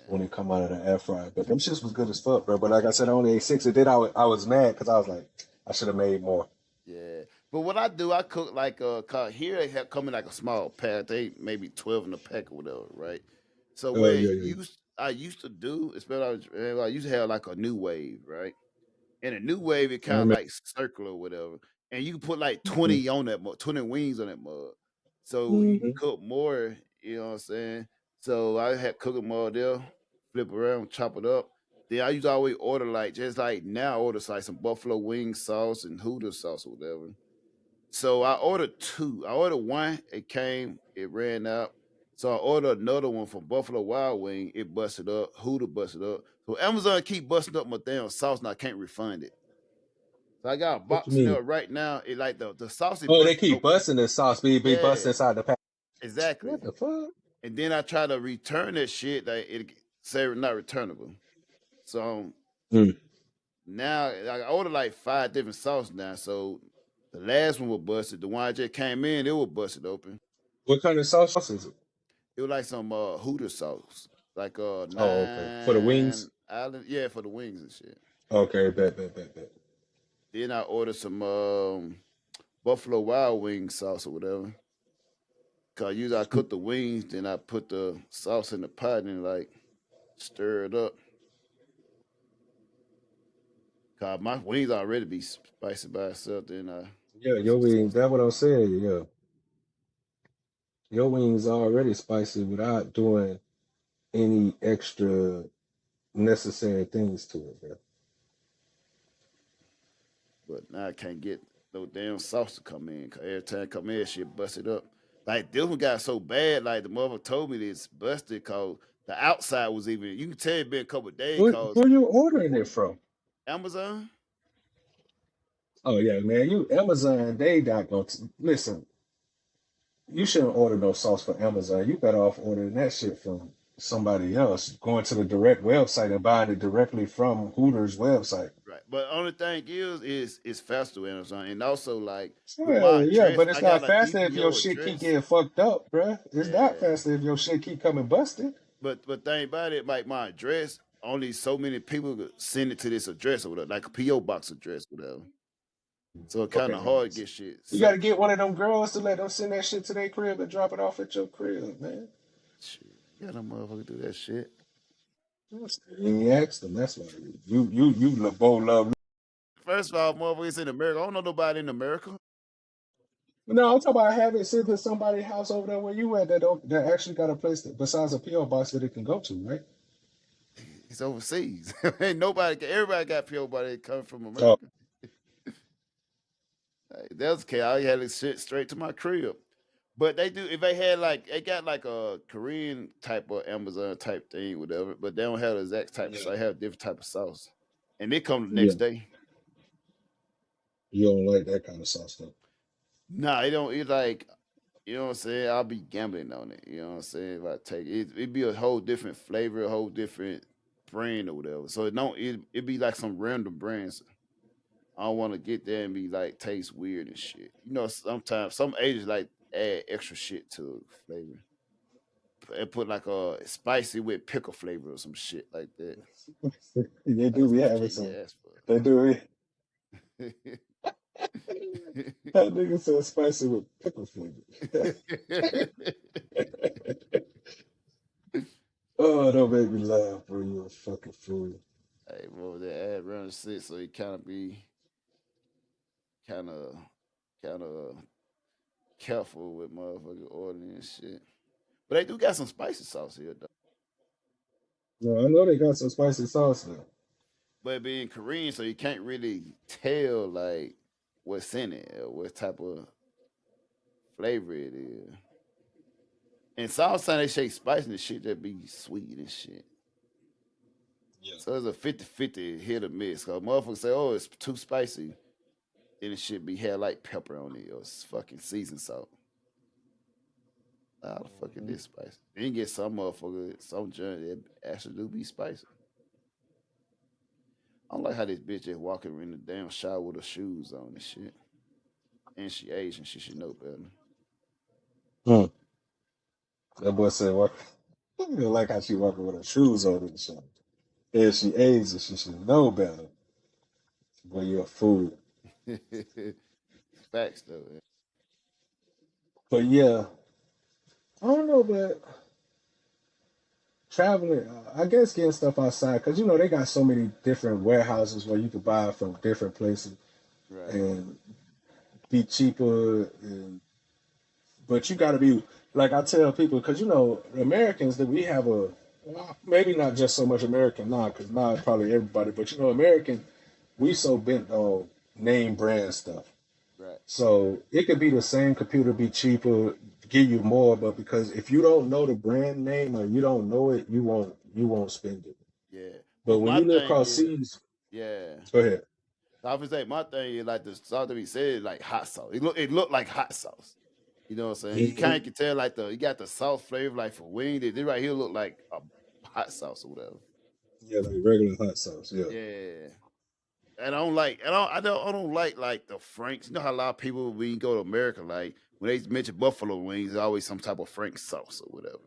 when it come out of the air fryer. But them shits was good as fuck, bro. But like I said, I only ate 6. And then I was mad because I was like, I should have made more. Yeah. But what I do, I cook like 'cause here they have come in like a small pack. They maybe 12 in a pack or whatever, right? So Oh what yeah. I used to do, especially I used to have like a new wave, right? And a new wave, it I kind of remember. like circular or whatever. And you can put like 20 on that mug, 20 wings on that mug. So you Mm-hmm. cook more, you know what I'm saying? So I had cook them all there, flip around, chop it up. Then I used to always order like just like now I order like some buffalo wing sauce and Hooters sauce or whatever. So I ordered two. I ordered one, it came, it ran out. So I ordered another one from Buffalo Wild Wing. It busted up. Hooter busted up. So Amazon keep busting up my damn sauce, and I can't refund it. So I got a What you box in mean? there right now. It like the sauce is Oh, they busted keep open. busting the sauce. Be busting Yeah, inside the pack. exactly. What the fuck? And then I try to return that shit. Like it say not returnable. So Mm. now I ordered like 5 different sauces now. So the last one was busted. The one I just came in, it was busted open. What kind of sauce is it? It was like some Hooter sauce, like Oh, okay. For the wings? 9 Island, yeah, for the wings and shit. Okay, bet. Then I ordered some Buffalo Wild Wing sauce or whatever. Cause usually I cook the wings, then I put the sauce in the pot and like stir it up. Cause my wings already be spicy by itself. Then I Yeah, put your some wings. sauce. That's what I'm saying. Yeah, your wings are already spicy without doing any extra necessary things to it, bro. But now I can't get no damn sauce to come in. Cause every time I come in, shit busted up. Like this one got so bad, like the mother told me this busted cause the outside was even you can tell it been a couple of days cause Where you ordering it from? Amazon. Oh yeah, man. You Amazon, they not gonna listen. You shouldn't order no sauce from Amazon. You better off ordering that shit from somebody else. Going to the direct website and buying it directly from Hooters website. Right. But only thing is it's faster with Amazon. And also like with my Well, yeah, address, but it's I got not a faster if your DPO shit keep address. getting fucked up, bruh. It's not Yeah. faster if your shit keep coming busted. But thing about it, like my address, only so many people could send it to this address or whatever, like a PO box address, whatever. So it's kind Okay, of man. hard to get shit You gotta sent. get one of them girls to let them send that shit to their crib and drop it off at your crib, man. Shit. Yeah, them motherfuckers do that shit. You ain't asked them. That's why you both love. First of all, motherfuckers in America. I don't know nobody in America. No, I'm talking about having it sent to somebody's house over there where you at that actually got a place that, besides a PO box that it can go to, right? It's overseas. Ain't nobody. Everybody got PO box that come from Oh, America. Hey, that's okay. I had it shit straight to my crib. But they do if they had like they got like a Korean type of Amazon type thing, whatever. But they don't have the exact type of yeah, sauce. They have different type of sauce, and they come the yeah. next day. You don't like that kind of sauce, though. Nah, it don't. It like you know what I'm saying. I'll be gambling on it. You know what I'm saying. If I take it, it'd be a whole different flavor, a whole different brand or whatever. So it don't. It be like some random brands. I don't want to get there and be like taste weird and shit. You know, sometimes some Asians like add extra shit to flavor. And put like a spicy with pickle flavor or some shit like that. They do That's be the having shit you some. ask They do. for. That nigga said spicy with pickle flavor. Oh, don't make me laugh, bro. You a fucking fool. Hey, what was that ad running six? So he kind of, kind of careful with motherfucker ordering and shit. But they do got some spicy sauce here though. No, I know they got some spicy sauce now. But being Korean, so you can't really tell like what's in it or what type of flavor it is. And sometimes they say spicy and shit that be sweet and shit. Yeah. So it's a 50-50 hit or miss. Cause motherfuckers say, oh, it's too spicy. Then it should be had like pepper on it or fucking seasoned salt. How the fuck is this spicy? Then you get some motherfucker, some joint that actually do be spicy. I don't like how this bitch just walking in the damn shower with her shoes on and shit. And she Asian, she should know better. Hmm. That boy said, "What? I don't like how she walking with her shoes on and shit. And she Asian, she should know better. Boy, you're a fool." Facts though. But yeah, I don't know, but traveling, I guess getting stuff outside, because you know they got so many different warehouses where you can buy from different places Right. and be cheaper. But you got to be like I tell people, because you know Americans that we have maybe not just so much American now, because now it's probably everybody, but you know American, we so bent on name brand stuff. Right. So it could be the same computer, be cheaper, give you more, but because if you don't know the brand name or you don't know it, you won't spend it. Yeah. But But when my you live thing across is, seas, yeah. go ahead. I would say my thing is like the sauce that we said like hot sauce. It looked like hot sauce. You know what I'm saying? You Mhm. kind of can tell like you got the sauce flavor like for wing. This right here look like a hot sauce or whatever. Yeah, like regular hot sauce. Yeah. Yeah. And I don't like the Franks. You know how a lot of people when you go to America, like when they mention buffalo wings, there's always some type of Frank sauce or whatever.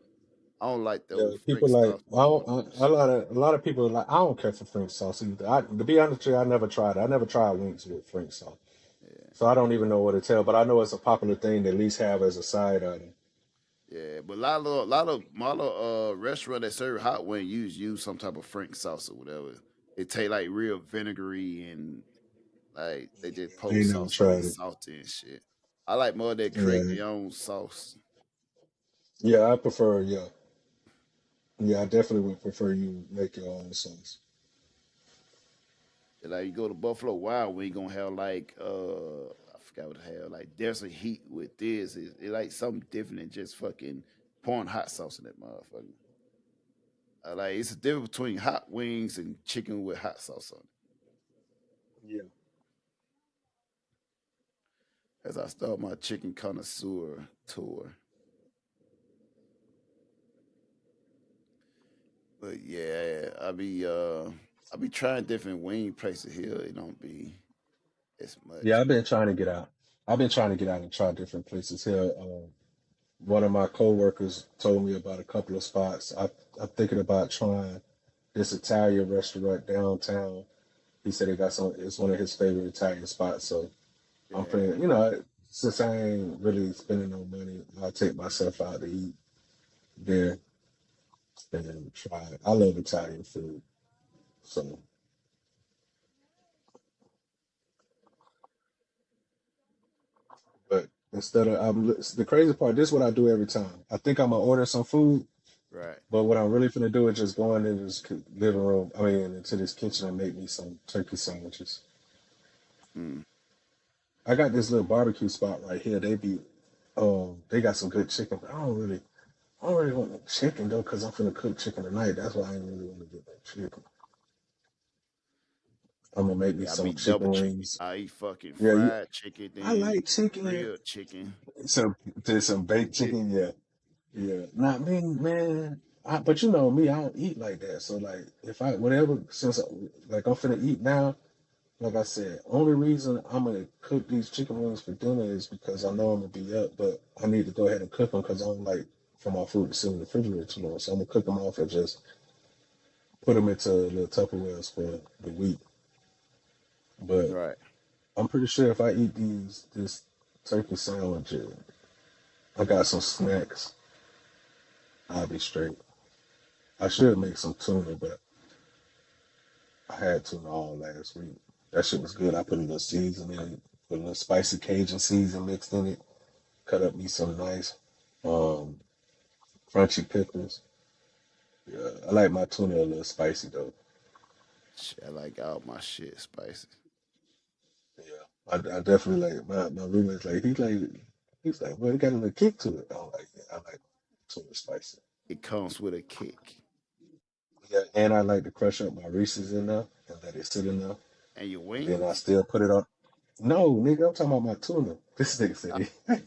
I don't like Yeah, those Frank people like sauce no more. a lot of people are like I don't care for French sauce either. To be honest with you, I never tried it. I never tried wings with French sauce, Yeah. so I don't even know what to tell. But I know it's a popular thing to at least have as a side item. Yeah, but a lot of restaurant that serve hot wing use some type of Frank sauce or whatever. It taste like real vinegary and like they just I pour ain't never sauce on it, tried it. salty and shit. I like more that create Yeah, their own sauce. yeah, I prefer. Yeah, yeah, I definitely would prefer you make your own sauce. Like you go to Buffalo Wild, we gonna have like I forgot what to have like desert heat with this. It like something different than just fucking pouring hot sauce in that motherfucker. Like it's a difference between hot wings and chicken with hot sauce on it. Yeah, As I start my chicken connoisseur tour. But yeah, I be trying different wing places here. It don't be as yeah, much. I've been trying to get out. I've been trying to get out and try different places here. One of my coworkers told me about a couple of spots. I'm thinking about trying this Italian restaurant downtown. He said he got some. It's one of his favorite Italian spots. So I'm Yeah, feeling, you know, since I ain't really spending no money, I'll take myself out to eat there and then try it. I love Italian food. So, but instead of the crazy part, this is what I do every time. I think I'm gonna order some food, right. but what I'm really finna do is just go into this living room. I mean, into this kitchen and make me some turkey sandwiches. Mm. I got this little barbecue spot right here. They got some good chicken, but I don't really want no chicken though, cause I'm finna cook chicken tonight. That's why I ain't really want to get that chicken. I'm gonna make me Yeah, I some be double chicken chicken. wings. I eat fucking Yeah, fried chicken, I then like chicken. grilled chicken. So there's some baked chicken. Yeah, yeah. Not me, man. But you know me, I don't eat like that. So like, if I whatever, like I'm finna eat now. Like I said, only reason I'm gonna cook these chicken wings for dinner is because I know I'm gonna be up, but I need to go ahead and cook them because I don't like for my food to sit in the refrigerator too long. So I'm gonna cook them off and just put them into little Tupperwares for the week. But Right. I'm pretty sure if I eat this turkey sandwich, I got some snacks, I'll be straight. I should make some tuna, but I had tuna all last week. That shit was good. I put a little seasoning in it, put a little spicy Cajun season mixed in it, cut up me some nice um crunchy pickles. Yeah, I like my tuna a little spicy though. Shit, I like all my shit spicy. Yeah, I definitely like my roommate's like he's like, well, it got a little kick to it. I'm like, yeah, I like tuna spicy. It comes with a kick. Yeah, and I like to crush up my Reese's in there and let it sit in there. And your Then I wings? still put it on. No, nigga, I'm talking about my tuna. This nigga said it.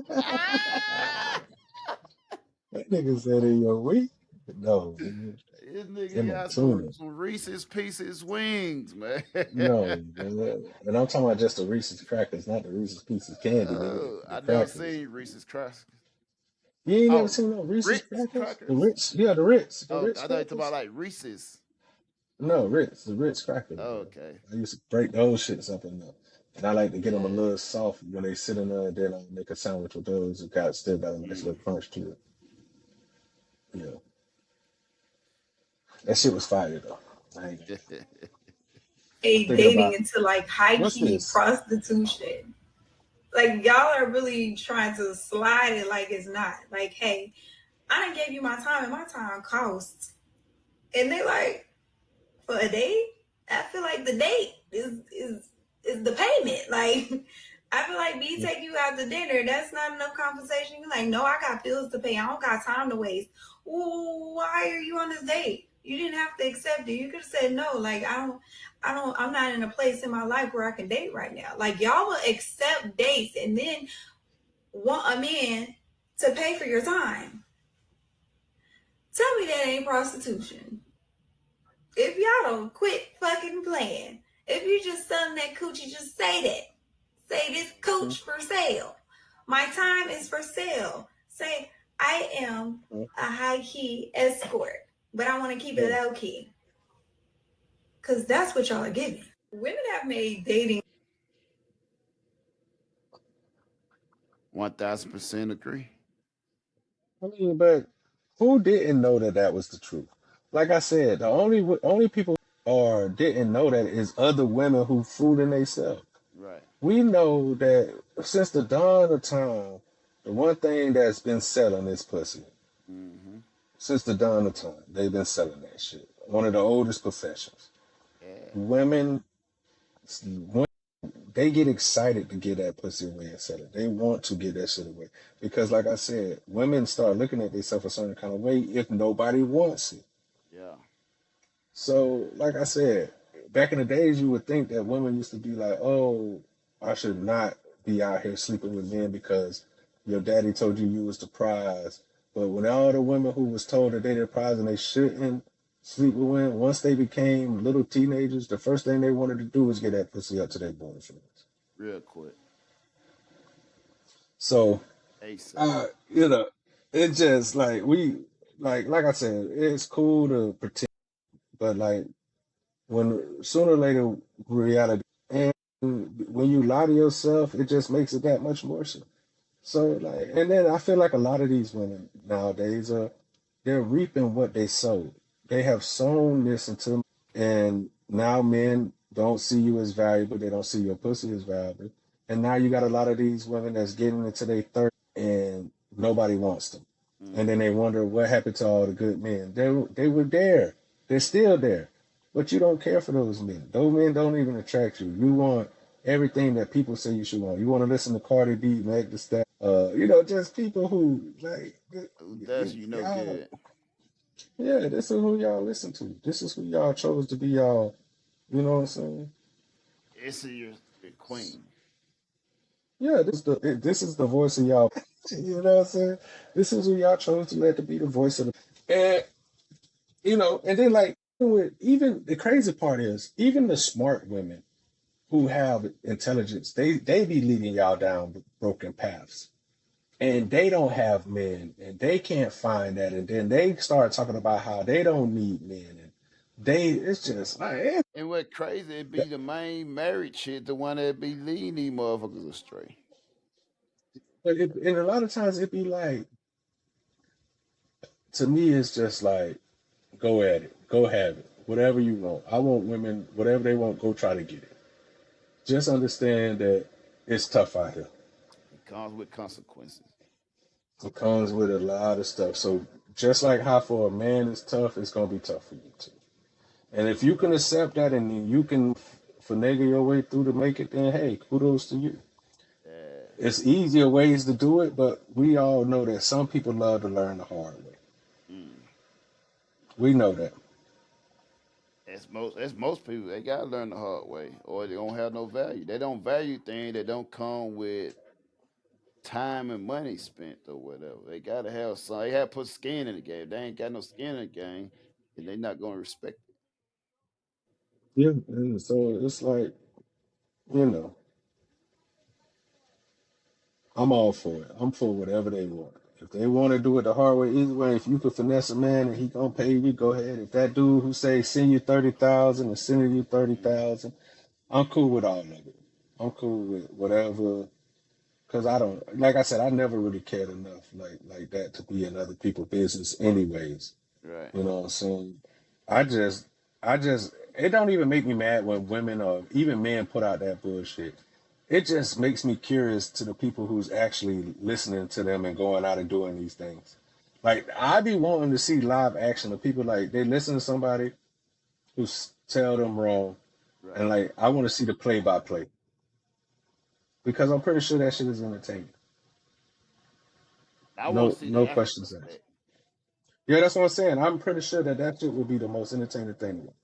Ah! That nigga said in your week. No, nigga, This it's nigga in my got tuna. some Reese's Pieces wings, man. No, nigga. And I'm talking about just the Reese's crackers, not the Reese's Pieces candy, nigga. Oh, The I never crackers. seen Reese's crackers. You ain't never Oh, seen no Reese's Ritz crackers? The crackers. Ritz, yeah, the Ritz, the Oh, Ritz I thought you talking about crackers. like Reese's. No, Ritz, the Ritz crackers, Oh, bro. okay. I used to break those shits up in there, and I like to get them a Yeah. little soft when they sit in there. And then I make a sandwich with those. It got still got a nice little crunch to it. Yeah, that shit was fire though. I ain't thinking dating about into like high what's key this? prostitution. Like y'all are really trying to slide it like it's not. Like, hey, I done gave you my time and my time costs. And they like, for a date, I feel like the date is the payment. Like I feel like me taking you out to dinner, that's not enough compensation. You're like, no, I got bills to pay. I don't got time to waste. Ooh, why are you on this date? You didn't have to accept it. You could have said no. Like I'm not in a place in my life where I can date right now. Like y'all will accept dates and then want a man to pay for your time. Tell me that ain't prostitution. If y'all don't quit fucking playing, if you just selling that coochie, just say that. Say this cooch for sale. My time is for sale. Say I am a high key escort, but I want to keep it low key. Because that's what y'all are giving. Women have made dating 1000% agree. I mean, but who didn't know that that was the truth? Like I said, the only people or didn't know that is other women who fooling themselves. Right. We know that since the dawn of time, the one thing that's been selling is pussy. Mm-hmm. Since the dawn of time, they've been selling that shit. One of the oldest professions. Yeah. Women, they get excited to get that pussy away and sell it. They want to get that shit away. Because like I said, women start looking at themselves a certain kind of way if nobody wants it. Yeah. So, like I said, back in the days, you would think that women used to be like, oh, I should not be out here sleeping with men because your daddy told you you was the prize. But when all the women who was told that they the prize and they shouldn't sleep with women, once they became little teenagers, the first thing they wanted to do was get that pussy up to their boyfriends. Real quick. So, ASAP. you know, it just like like I said, it's cool to pretend, but like when sooner or later reality, and when you lie to yourself, it just makes it that much more so. So like, and then I feel like a lot of these women nowadays they're reaping what they sowed. They have sown this into, and now men don't see you as valuable. They don't see your pussy as valuable. And now you got a lot of these women that's getting into their 30s and nobody wants them. And then they wonder what happened to all the good men. They were there. They're still there. But you don't care for those men. Those men don't even attract you. You want everything that people say you should want. You want to listen to Cardi B, Meg Thee Stallion, just people who like That's you know y'all, good. yeah, this is who y'all listen to. This is who y'all chose to be y'all. You know what I'm saying? It's your queen. Yeah, this is the voice of y'all. You know what I'm saying? This is who y'all chose to let to be the voice of the. And and then like even the crazy part is even the smart women who have intelligence, they be leading y'all down broken paths. And they don't have men and they can't find that. And then they start talking about how they don't need men. And it's just like, And what crazy, it be the main married shit, the one that be leading these motherfuckers astray. and a lot of times it be like, to me, it's just like, go at it, go have it. whatever you want. I want women, whatever they want, go try to get it. Just understand that it's tough out here. It comes with consequences. It comes with a lot of stuff. So just like how for a man it's tough, it's gonna be tough for you too. And if you can accept that and you can finagle your way through to make it, then hey, kudos to you. It's easier ways to do it, but we all know that some people love to learn the hard way. We know that. As most people, they gotta learn the hard way, or they don't have no value. They don't value things that don't come with time and money spent or whatever. They gotta have some. They have to put skin in the game. If they ain't got no skin in the game, then they not gonna respect it. Yeah, and so it's like, you know, I'm all for it. I'm for whatever they want. If they want to do it the hard way, either way, if you could finesse a man and he gonna pay you, go ahead. If that dude who say send you 30,000 and sending you 30,000, I'm cool with all of it. I'm cool with whatever. Cause I don't, like I said, I never really cared enough like that to be in other people's business, anyways. Right. You know what I'm saying? I just, it don't even make me mad when women or even men put out that bullshit. It just makes me curious to the people who's actually listening to them and going out and doing these things. Like, I be wanting to see live action of people, like, they listen to somebody who tell them wrong, Right. and like, I want to see the play-by-play. Because I'm pretty sure that shit is entertaining. I want to see No the questions after asked. effect. Yeah, that's what I'm saying. I'm pretty sure that shit would be the most entertaining thing to watch.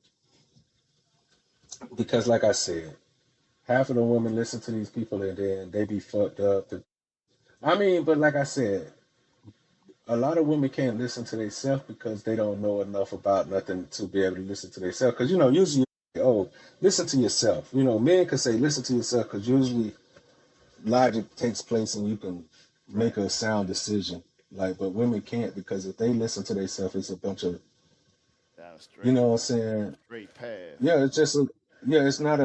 Because, like I said, half of the women listen to these people and then they be fucked up. I mean, but like I said, a lot of women can't listen to themselves because they don't know enough about nothing to be able to listen to themselves. Because, you know, usually, listen to yourself. You know, men can say listen to yourself because usually logic takes place and you can make a sound decision. Like, but women can't because if they listen to themselves, it's a bunch of, Down a straight, you know what I'm saying? straight path. Yeah, it's just it's not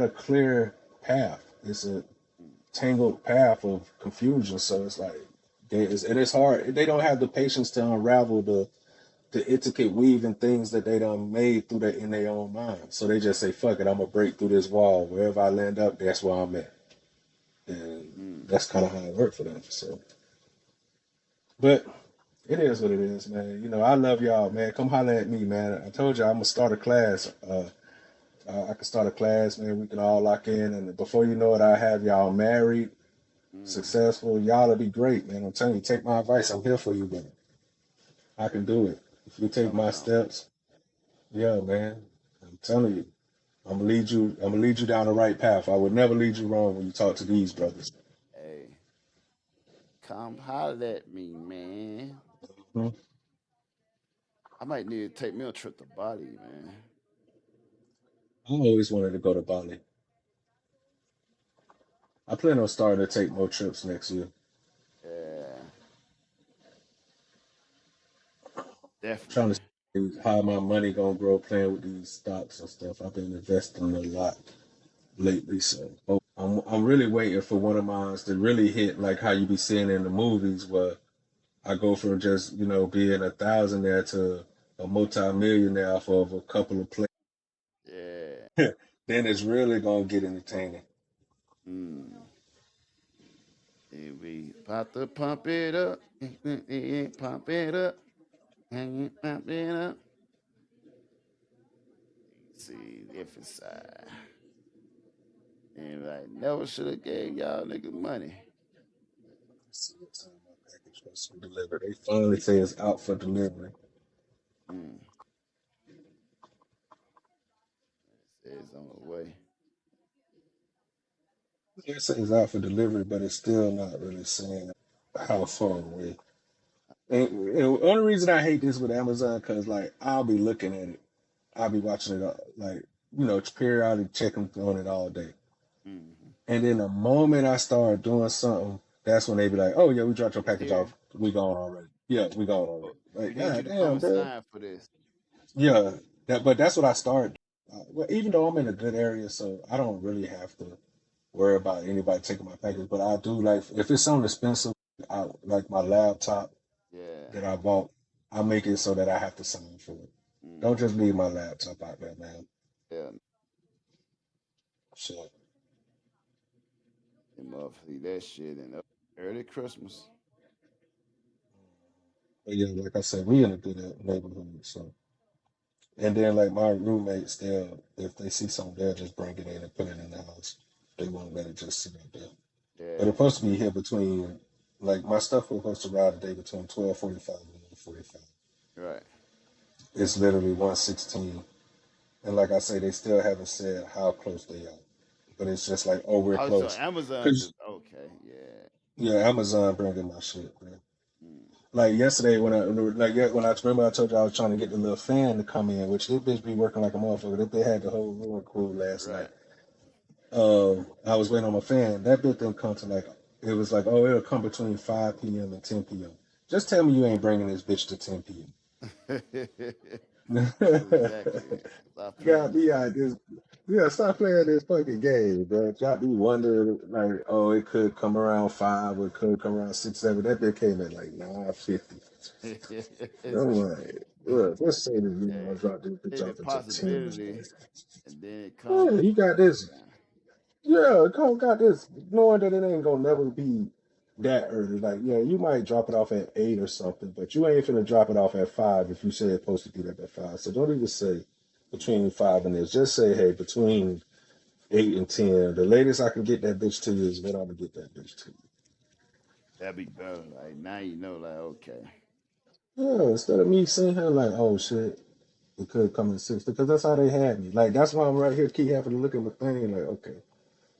a clear path. It's a tangled path of confusion. So it's like it is hard. They don't have the patience to unravel the intricate weaving things that they done made through in their own mind. So they just say, "Fuck it, I'm gonna break through this wall. Wherever I land up, that's where I'm at." And that's kind of how it worked for them. So, but it is what it is, man. You know, I love y'all, man. Come holler at me, man. I told you I'm gonna start a class. I can start a class, man. We can all lock in, and before you know it, I have y'all married, successful. Y'all'll be great, man. I'm telling you, take my advice. I'm here for you, brother. I can do it. If you take my steps, yeah, man. I'm telling you, I'm gonna lead you. I'm gonna lead you down the right path. I would never lead you wrong when you talk to these brothers. Hey, come holler at me, man. Hmm? I might need to take me a trip to Bali, man. I always wanted to go to Bali. I plan on starting to take more trips next year. Yeah, Trying definitely. to see how my money gonna grow playing with these stocks and stuff. I've been investing a lot lately, so I'm really waiting for one of mine to really hit like how you be seeing in the movies where I go from just being a thousandaire to a multi-millionaire for a couple of plays. Yeah. Then it's really gonna get entertaining. Mm. And we about to pump it up, pump it up, pump it up. See if it's and like never should have gave y'all niggas money. See what time my package was delivered. They finally say it's out for delivery. Mm. It's on the way. They say it's out for delivery, but it's still not really saying how far away. And the only reason I hate this with Amazon because like I'll be looking at it, I'll be watching it like periodically checking on it all day, and then the moment I start doing something, that's when they be like, "Oh yeah, we dropped your package off. We gone already. Yeah, we gone already." Like, We need you God to damn, come bro. sign for this. Yeah, but that's what I start. Well, even though I'm in a good area, so I don't really have to worry about anybody taking my package. But I do like if it's something expensive, like my laptop Yeah. that I bought, I make it so that I have to sign for it. Don't just leave my laptop out there, man. Yeah, Shit. and motherfucker, that shit in early Christmas. But yeah, like I said, we in a good neighborhood, so. And then like my roommates, if they see something, they'll just bring it in and put it in the house. They won't let it just sit out there. But Yeah, it's supposed to be here between, like my stuff was supposed to arrive today between 12:45 and 1:45. right. It's literally 1:16, and like I say, they still haven't said how close they are. But it's just like, oh, we're Oh, so close. Amazon Cause just okay, yeah. yeah, Amazon bringing my shit, bro. Mm. Like yesterday when I remember I told you I was trying to get the little fan to come in, which this bitch be working like a motherfucker. This bitch had the whole room cool last night. Right. I was waiting on my fan. That bitch didn't come to like it was like, oh, it'll come between 5 p.m. and 10 p.m. Just tell me you ain't bringing this bitch to 10 p.m. Exactly. Stop Got playing. me out this. Yeah, stop playing this fucking game, bro. Got me wondering, like, oh, it could come around 5, or it could come around 6, 7. That bitch came at like 9:50. I'm like, look, let's say that you Yeah, want to drop this bitch it's a off until 10. possibility, and then it Yeah, comes. you got this. Yeah, come got this, knowing that it ain't gonna never be that early. Like, yeah, you might drop it off at 8 or something, but you ain't finna drop it off at 5 if you say it's supposed to be there at 5. So don't even say between 5 and this. Just say, hey, between 8 and 10. The latest I can get that bitch to you is when I'm gonna get that bitch to you. That'd be better. Like now you know, like okay. Yeah, instead of me seeing her like, oh shit, it could come in 6, because that's how they had me. Like, that's why I'm right here, keep having to look at my thing, like, okay.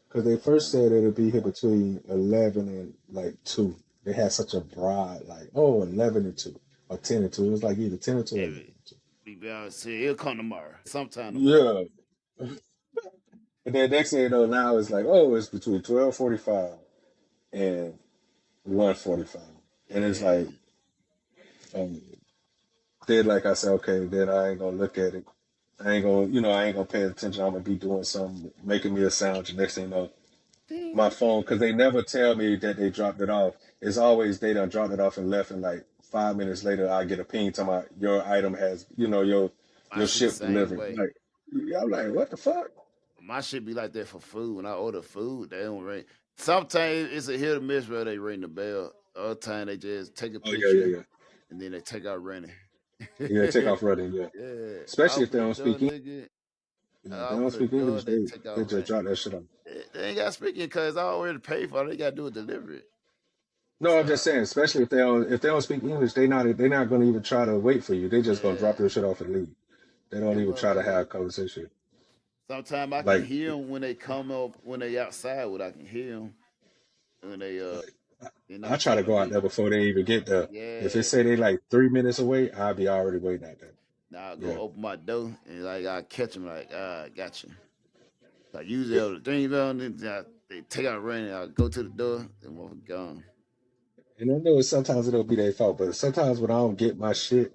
Because they first said it'd be here between 11 and like 2. They had such a broad, like, oh, 11 and 2, or 10 and 2. It was like either 10 and 2 or 11 It, and 2. be able to say it'll come tomorrow, sometime tomorrow. Yeah. And then next thing you know, now it's like, oh, it's between 12:45 and 1:45. And it's Yeah. like, um, then like I said, okay, then I ain't gonna look at it. I ain't gonna pay attention. I'm gonna be doing something, making me a sound. The next thing you know, my phone, because they never tell me that they dropped it off. It's always they done dropped it off and left, and like 5 minutes later, I get a ping talking about your item has, My your shit the ship same delivered. way. Like, yeah, I'm like, what the fuck? My shit be like that for food. When I order food, they don't ring. Sometimes it's a hit or miss where they ring the bell. Other time they just take a Oh yeah, yeah, picture yeah. and then they take out running. Yeah, take off running. Yeah, Yeah, I especially if they open the don't door, speak English. nigga. Yeah, if I they don't open the speak door, English, they they take they out just running. drop that shit off. They ain't got speaking because I already paid for it. They got to do a delivery. No, I'm So just saying, especially if they don't speak English, they're not gonna even try to wait for you. They just gonna yeah, drop their shit off and leave. They don't them even try to have a motherfuckers. conversation. Sometimes I can Like, hear them when they come up when they outside. What I can hear them when I they try to telling go out me, there before they even get there. If it yeah. say they like 3 minutes away, I'll be already waiting out there. Now I go Yeah. open my door and like I catch them like got you. So I usually have the thing on and they take out running. I go to the door and motherfucker gone. And I know sometimes it'll be their fault, but sometimes when I don't get my shit,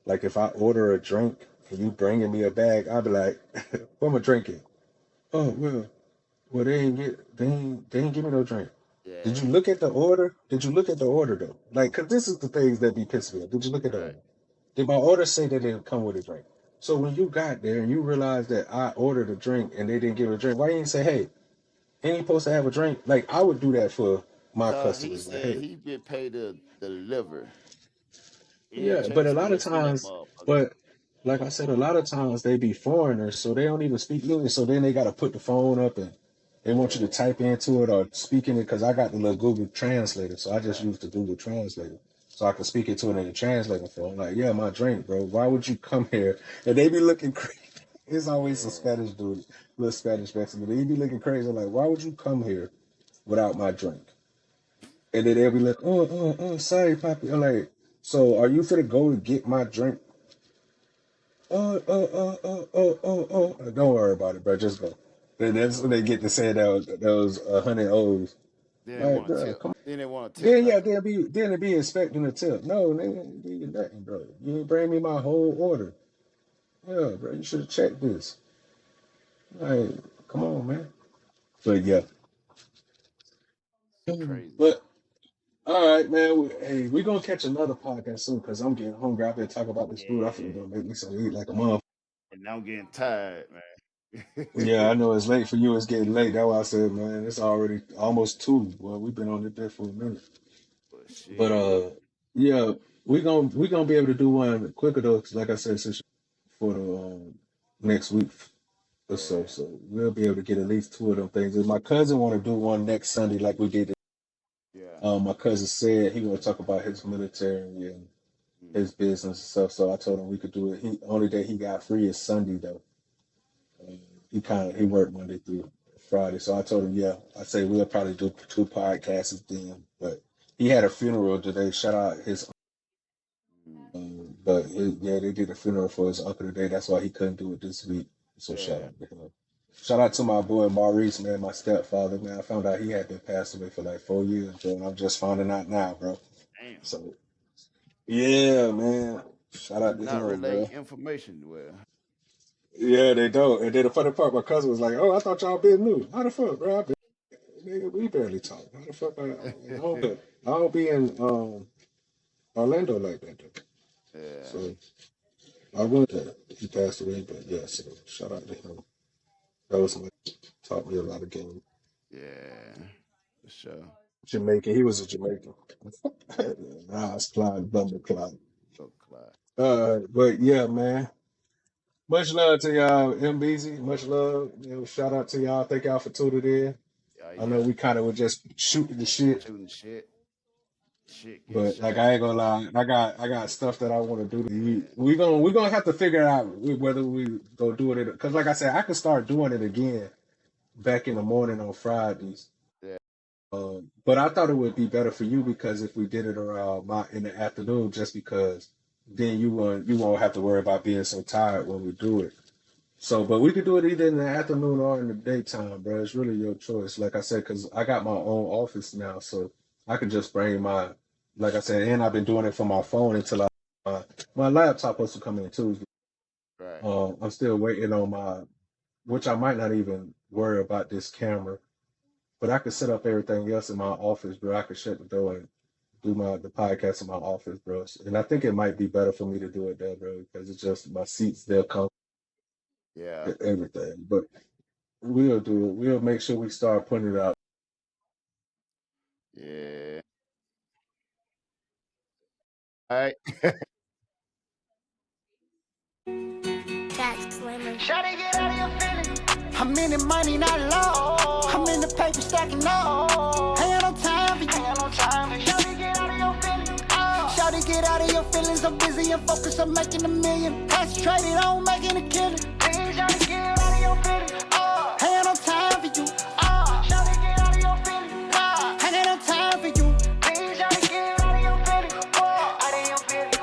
like if I order a drink and you bringing me a bag, I'll be like, what am I drinking? Oh, well, they ain't give me no drink. Did Yeah, you look at the order? Did you look at the order though? Like, cause this is the things that be pissing me off. Did you look at the right. order? Did my order say that it come with a drink? So when you got there and you realized that I ordered a drink and they didn't give a drink, why you didn't say, hey, ain't he supposed to have a drink? Like, I would do that for my Cause he customers. Like, said hey, he been paid to deliver. He ain't yeah, but a chasing lot of what's in that times, motherfucker. but like I said, a lot of times they be foreigners, so they don't even speak English. So then they got to put the phone up and they want you to Yeah, type into it or speak in it, because I got the little Google Translator, so I just right. use the Google Translator. So I can speak it to it in the translator phone. Like, yeah, my drink, bro. Why would you come here? And they be looking crazy. It's always a Yeah. Spanish dude, little Spanish Mexican. They be looking crazy. Like, why would you come here without my drink? And then they'll be like, sorry, Poppy. I'm like, so are you finna go and get my drink? Don't worry about it, bro. Just go. Then that's when they get to say those 100 O's. Then they Like, want a bro, tip. come on. Then they want a tip Then yeah, after. then they be expecting a tip. No, they ain't be nothing, bro. You ain't bring me my whole order. Yeah, bro, you should have checked this. Like, come on, man. But yeah, Crazy. but All right, man. Hey, we're gonna catch another podcast soon because I'm getting hungry. I've been talking about this food. I feel Yeah. gonna make me some eat like a motherfucker. And now I'm getting tired, man. Yeah, I know it's late for you. It's getting late. That's why I said, man, it's already almost 2. Well, we've been on this bit for a minute. But shit. But yeah, we gonna be able to do one quicker though, 'cause like I said, since for the next week or so, so we'll be able to get at least 2 of them things. If my cousin want to do one next Sunday, like we did. Yeah. My cousin said he want to talk about his military and his business and stuff. So I told him we could do it. He only day he got free is Sunday though. He worked Monday through Friday. So I told him, yeah, I say we'll probably do 2 podcasts then. But he had a funeral today. Shout out his. Yeah, they did a funeral for his uncle today. That's why he couldn't do it this week. So shout out to him. Shout out to my boy Maurice, man, my stepfather, man. I found out he had been passed away for like 4 years, bro, and I'm just finding out now, bro. Damn. So, yeah, man. Shout out to Not him, relay bro. information well. Yeah, they don't. And then the funny part, my cousin was like, "Oh, I thought y'all been new. How the fuck, bro? Nigga, we barely talk. How the fuck? I don't be in Orlando like that, though. Yeah. So I would that he passed away, but yeah. So shout out to him. That was like taught me a lot of game. Yeah, for sure. Jamaican. He was a Jamaican. Nah, it's Clyde, Bumble Clyde. So Clyde. But yeah, man. Much love to y'all, MBZ. Much love. You know, shout out to y'all. Thank y'all for tuning in. I know we kind of were just shooting the shit. Shooting shit. But like I ain't gonna lie, I got stuff that I want to do. We gonna have to figure out whether we go do it because like I said, I could start doing it again back in the morning on Fridays. Yeah. But I thought it would be better for you because if we did it around in the afternoon, just because then you won't have to worry about being so tired when we do it. So, but we could do it either in the afternoon or in the daytime, bro. It's really your choice. Like I said, because I got my own office now, so I could just bring like I said, and I've been doing it from my phone until my laptop supposed to come in Tuesday. Right. I'm still waiting on which I might not even worry about this camera, but I could set up everything else in my office, bro. I could shut the door and do the podcast in my office, bro. And I think it might be better for me to do it there, bro, because it's just my seats, they'll come. Yeah. Everything. But we'll do it. We'll make sure we start putting it out. Yeah. All right. Shawty, get out of your feelings. I'm in the money, not low. I'm in the paper stacking low. Ain't got no time for you. Shawty, get out of your feelings. Shawty, get out of your feelings. I'm busy and focused on making $1 million. Concentrated on making a killing. Please, shawty, get out of your feelings. Ain't got no time for you. Shawty, get out of your feelings. Ain't got no time for you. Please, shawty, get out of your feelings. Out of your feelings.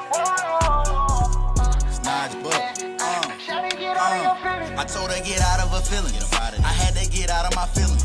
I told her get out of her feelings. I had to get out of my feelings.